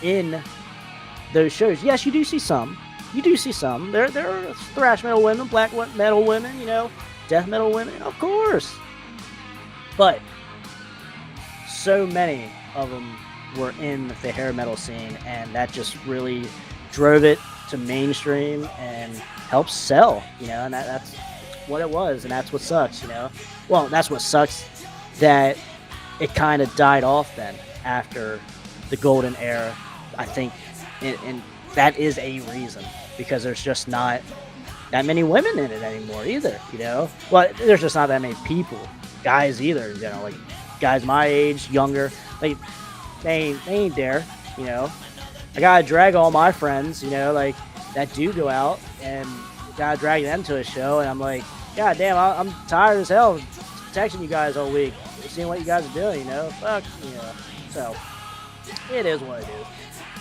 in those shows, yes, you do see some. You do see some. There are thrash metal women, black metal women, you know, death metal women, of course. But so many of them were in the hair metal scene, and that just really drove it to mainstream and helped sell, you know, and that's what it was, and that's what sucks, you know. Well, that's what sucks, that it kind of died off then after the golden era, I think, and that is a reason, because there's just not that many women in it anymore either, you know. Well, there's just not that many people, guys either, you know, like guys my age, younger, like they ain't there, you know. I gotta drag all my friends, you know, like that do go out, and gotta drag them to a show, and I'm like, God damn, I'm tired as hell texting you guys all week, seeing what you guys are doing, you know. Fuck, you know. So it is what it is.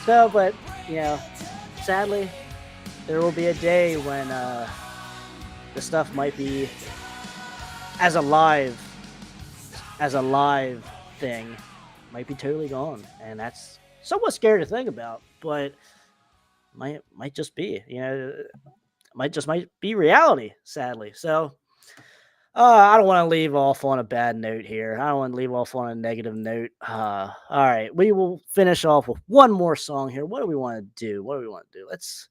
So, but you know, sadly, there will be a day when the stuff might be as a live thing might be totally gone, and that's somewhat scary to think about, but might just be, you know, might be reality, sadly. So I don't want to leave off on a bad note here. I don't want to leave off on a negative note. All right, we will finish off with one more song here. What do we want to do? Let's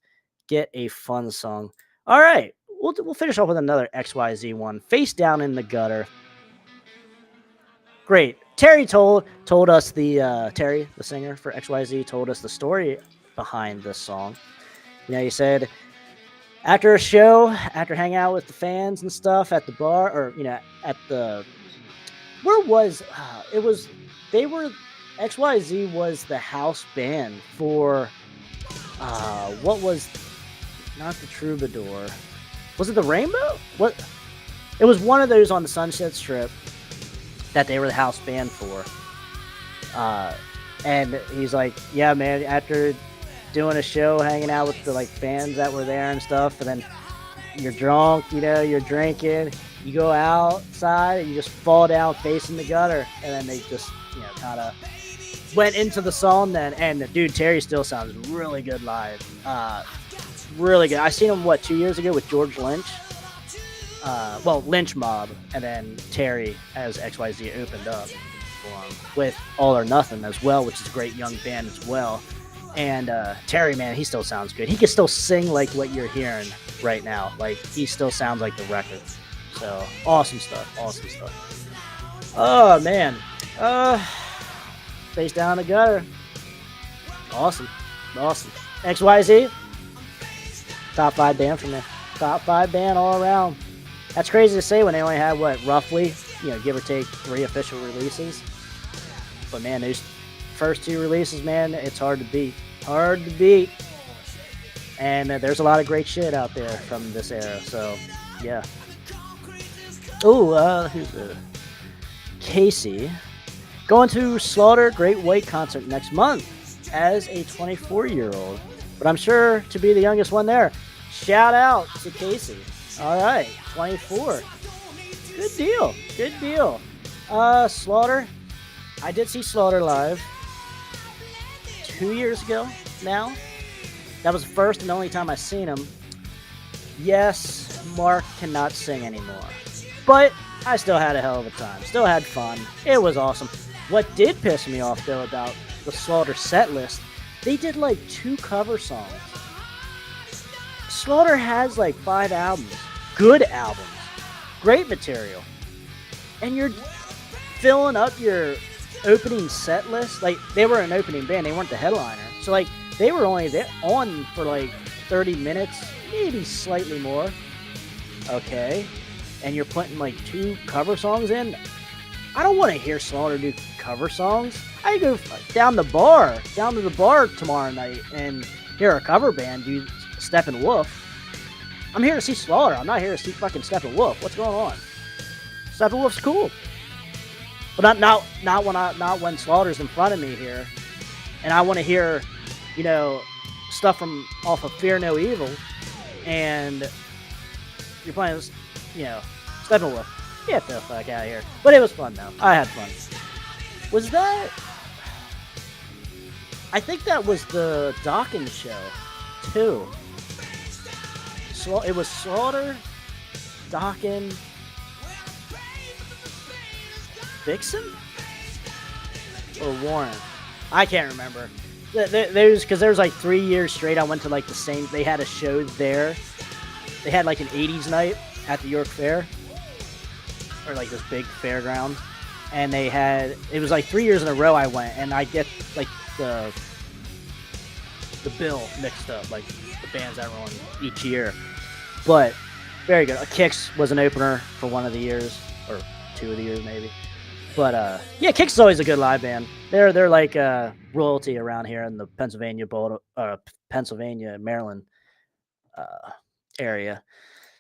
get a fun song. All right, we'll finish off with another XYZ one. Face Down in the Gutter. Great. Terry told us Terry, the singer for XYZ, told us the story behind this song. You know, he said after a show, after hanging out with the fans and stuff at the bar, or you know, at the XYZ was the house band for what was not the Troubadour? Was it the Rainbow? What? It was one of those on the Sunset Strip that they were the house band for. And he's like, yeah, man, after doing a show, hanging out with the like fans that were there and stuff, and then you're drunk, you know, you're drinking, you go outside and you just fall down facing the gutter, and then they just, you know, kind of went into the song then. And dude, Terry still sounds really good live. Really good. I seen him 2 years ago with George Lynch. Lynch Mob, and then Terry as XYZ opened up with All or Nothing as well, which is a great young band as well. And Terry, man, he still sounds good. He can still sing like what you're hearing right now. Like, he still sounds like the record. So, awesome stuff. Oh, man. Face Down in the Gutter. Awesome. XYZ, top 5 band for me. Top 5 band all around. That's crazy to say when they only had, roughly, you know, give or take 3 official releases. But, man, those first 2 releases, man, it's hard to beat. And there's a lot of great shit out there from this era. So, yeah. Who's Casey. Going to Slaughter Great White concert next month as a 24-year-old. But I'm sure to be the youngest one there. Shout out to Casey. All right, 24. Good deal. Slaughter. I did see Slaughter live 2 years ago now. That was the first and only time I seen him. Yes, Mark cannot sing anymore. But I still had a hell of a time. Still had fun. It was awesome. What did piss me off, though, about the Slaughter set list, they did 2 cover songs. Slaughter has 5 albums. Good albums. Great material. And you're filling up your opening set list. They were an opening band. They weren't the headliner. So, they were only on for 30 minutes, maybe slightly more. Okay. And you're putting 2 cover songs in. I don't want to hear Slaughter do cover songs. I go down to the bar tomorrow night and hear a cover band do Steppenwolf. I'm here to see Slaughter. I'm not here to see fucking Steppenwolf. What's going on? Steppenwolf's cool. But not when Slaughter's in front of me here. And I want to hear, you know, stuff from off of Fear No Evil. And you're playing, you know, Steppenwolf. Get the fuck out of here. But it was fun, though. I had fun. Was that... I think that was the Dawkins show, too. It was Slaughter, Dawkins, Vixen, or Warren. I can't remember. There's because there was like 3 years straight. I went to like the same. They had a show there. They had like an '80s night at the York Fair, or like this big fairground, and they had. It was like 3 years in a row I went, and I get like the bill mixed up, like the bands that were on each year. But very good. Kix was an opener for one of the years, or 2 of the years maybe. But yeah, Kix is always a good live band. They're like royalty around here in the Pennsylvania, Maryland area.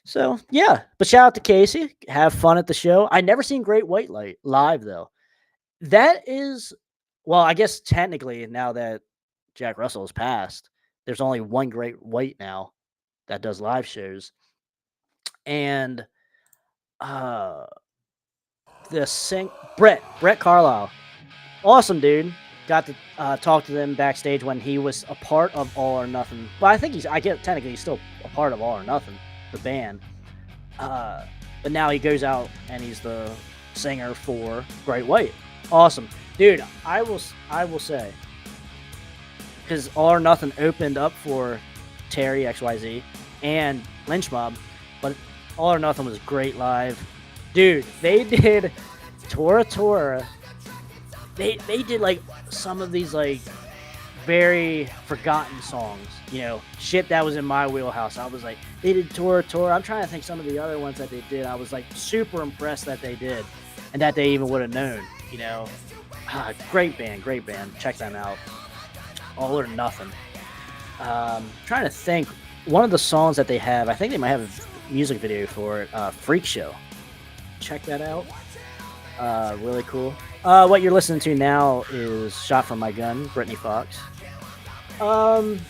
So yeah, but shout out to Casey. Have fun at the show. I never seen Great White live though. That is, well, I guess technically now that Jack Russell has passed, there's only one Great White now that does live shows, and Brett Carlisle, awesome dude. Got to talk to them backstage when he was a part of All or Nothing. Well, I think technically he's still a part of All or Nothing, the band. But now he goes out and he's the singer for Great White. Awesome, dude. I will say, because All or Nothing opened up for Terry XYZ and Lynch Mob, but All or Nothing was great live. Dude, they did Tora Tora. They did like some of these like very forgotten songs, you know, shit that was in my wheelhouse. I was like, they did Tora Tora. I'm trying to think some of the other ones that they did. I was like super impressed that they did and that they even would have known, you know. Great band. Check them out. All or Nothing. Trying to think, one of the songs that they have, I think they might have a music video for it, Freak Show. Check that out. Really cool. What you're listening to now is Shot From My Gun, Brittany Fox. What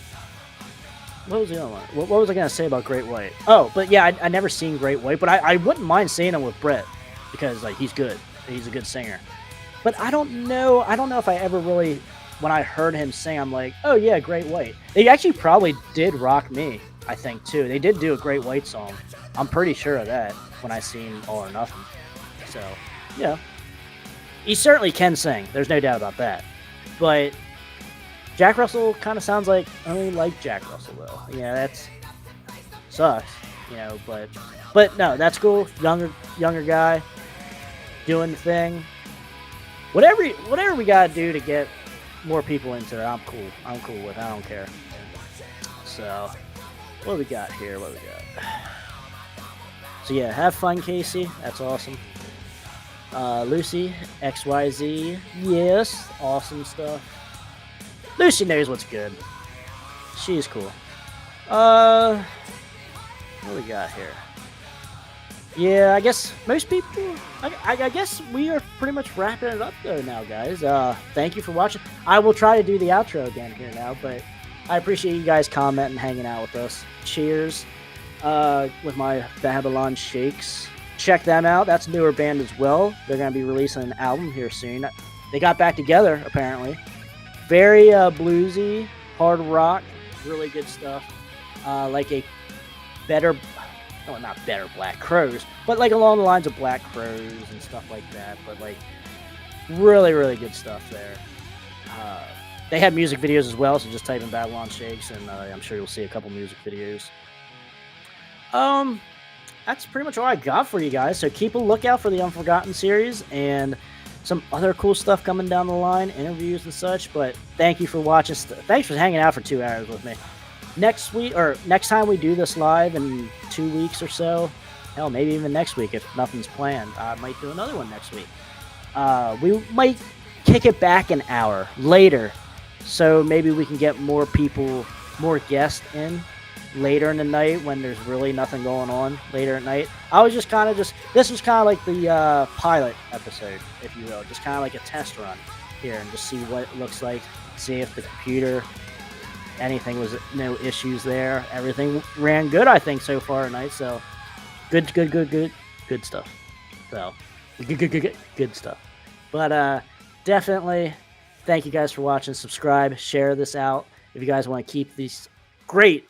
was the other one? What was I going to say about Great White? Oh, but yeah, I never seen Great White, but I wouldn't mind seeing him with Brett because like he's good. He's a good singer. But I don't know if I ever really, when I heard him sing, I'm like, oh yeah, Great White. They actually probably did Rock Me, I think too. They did do a Great White song. I'm pretty sure of that when I seen All or Nothing. So, yeah. He certainly can sing. There's no doubt about that. But Jack Russell kind of sounds like only like Jack Russell though. Yeah, that's sucks, you know, but no, that's cool. Younger guy doing the thing. Whatever we gotta do to get more people into it, I'm cool. I'm cool with. I don't care. So, what do we got here? So yeah, have fun, Casey. That's awesome. Lucy, XYZ, yes, awesome stuff. Lucy knows what's good. She's cool. What do we got here? Yeah, I guess most people, I guess we are pretty much wrapping it up though now, guys. Thank you for watching. I will try to do the outro again here now, but I appreciate you guys commenting, hanging out with us. Cheers with my Babylon Shakes. Check them out. That's a newer band as well. They're going to be releasing an album here soon. They got back together, apparently. Very bluesy, hard rock, really good stuff. Like a better, no, not better Black Crowes, but like along the lines of Black Crowes and stuff like that. But like really, really good stuff there. They have music videos as well, so just type in Babylon Shakes, and I'm sure you'll see a couple music videos. That's pretty much all I got for you guys. So keep a lookout for the Unforgotten series and some other cool stuff coming down the line, interviews and such. But thank you for watching. Thanks for hanging out for 2 hours with me. Next week, or next time we do this live in 2 weeks or so, hell, maybe even next week if nothing's planned, I might do another one next week. We might kick it back an hour later, so maybe we can get more people, more guests in later in the night when there's really nothing going on later at night. I was just this was kind of like the pilot episode, if you will, just kind of like a test run here and just see what it looks like, see if the computer, anything was, no issues there. Everything ran good, I think, so far tonight. So good stuff. So good stuff. But definitely Thank you guys for watching. Subscribe, share this out if you guys want to keep these great,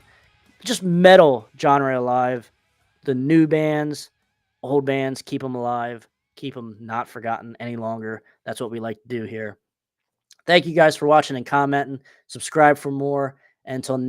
just metal genre alive. The new bands, old bands, keep them alive. Keep them not forgotten any longer. That's what we like to do here. Thank you guys for watching and commenting. Subscribe for more. Until next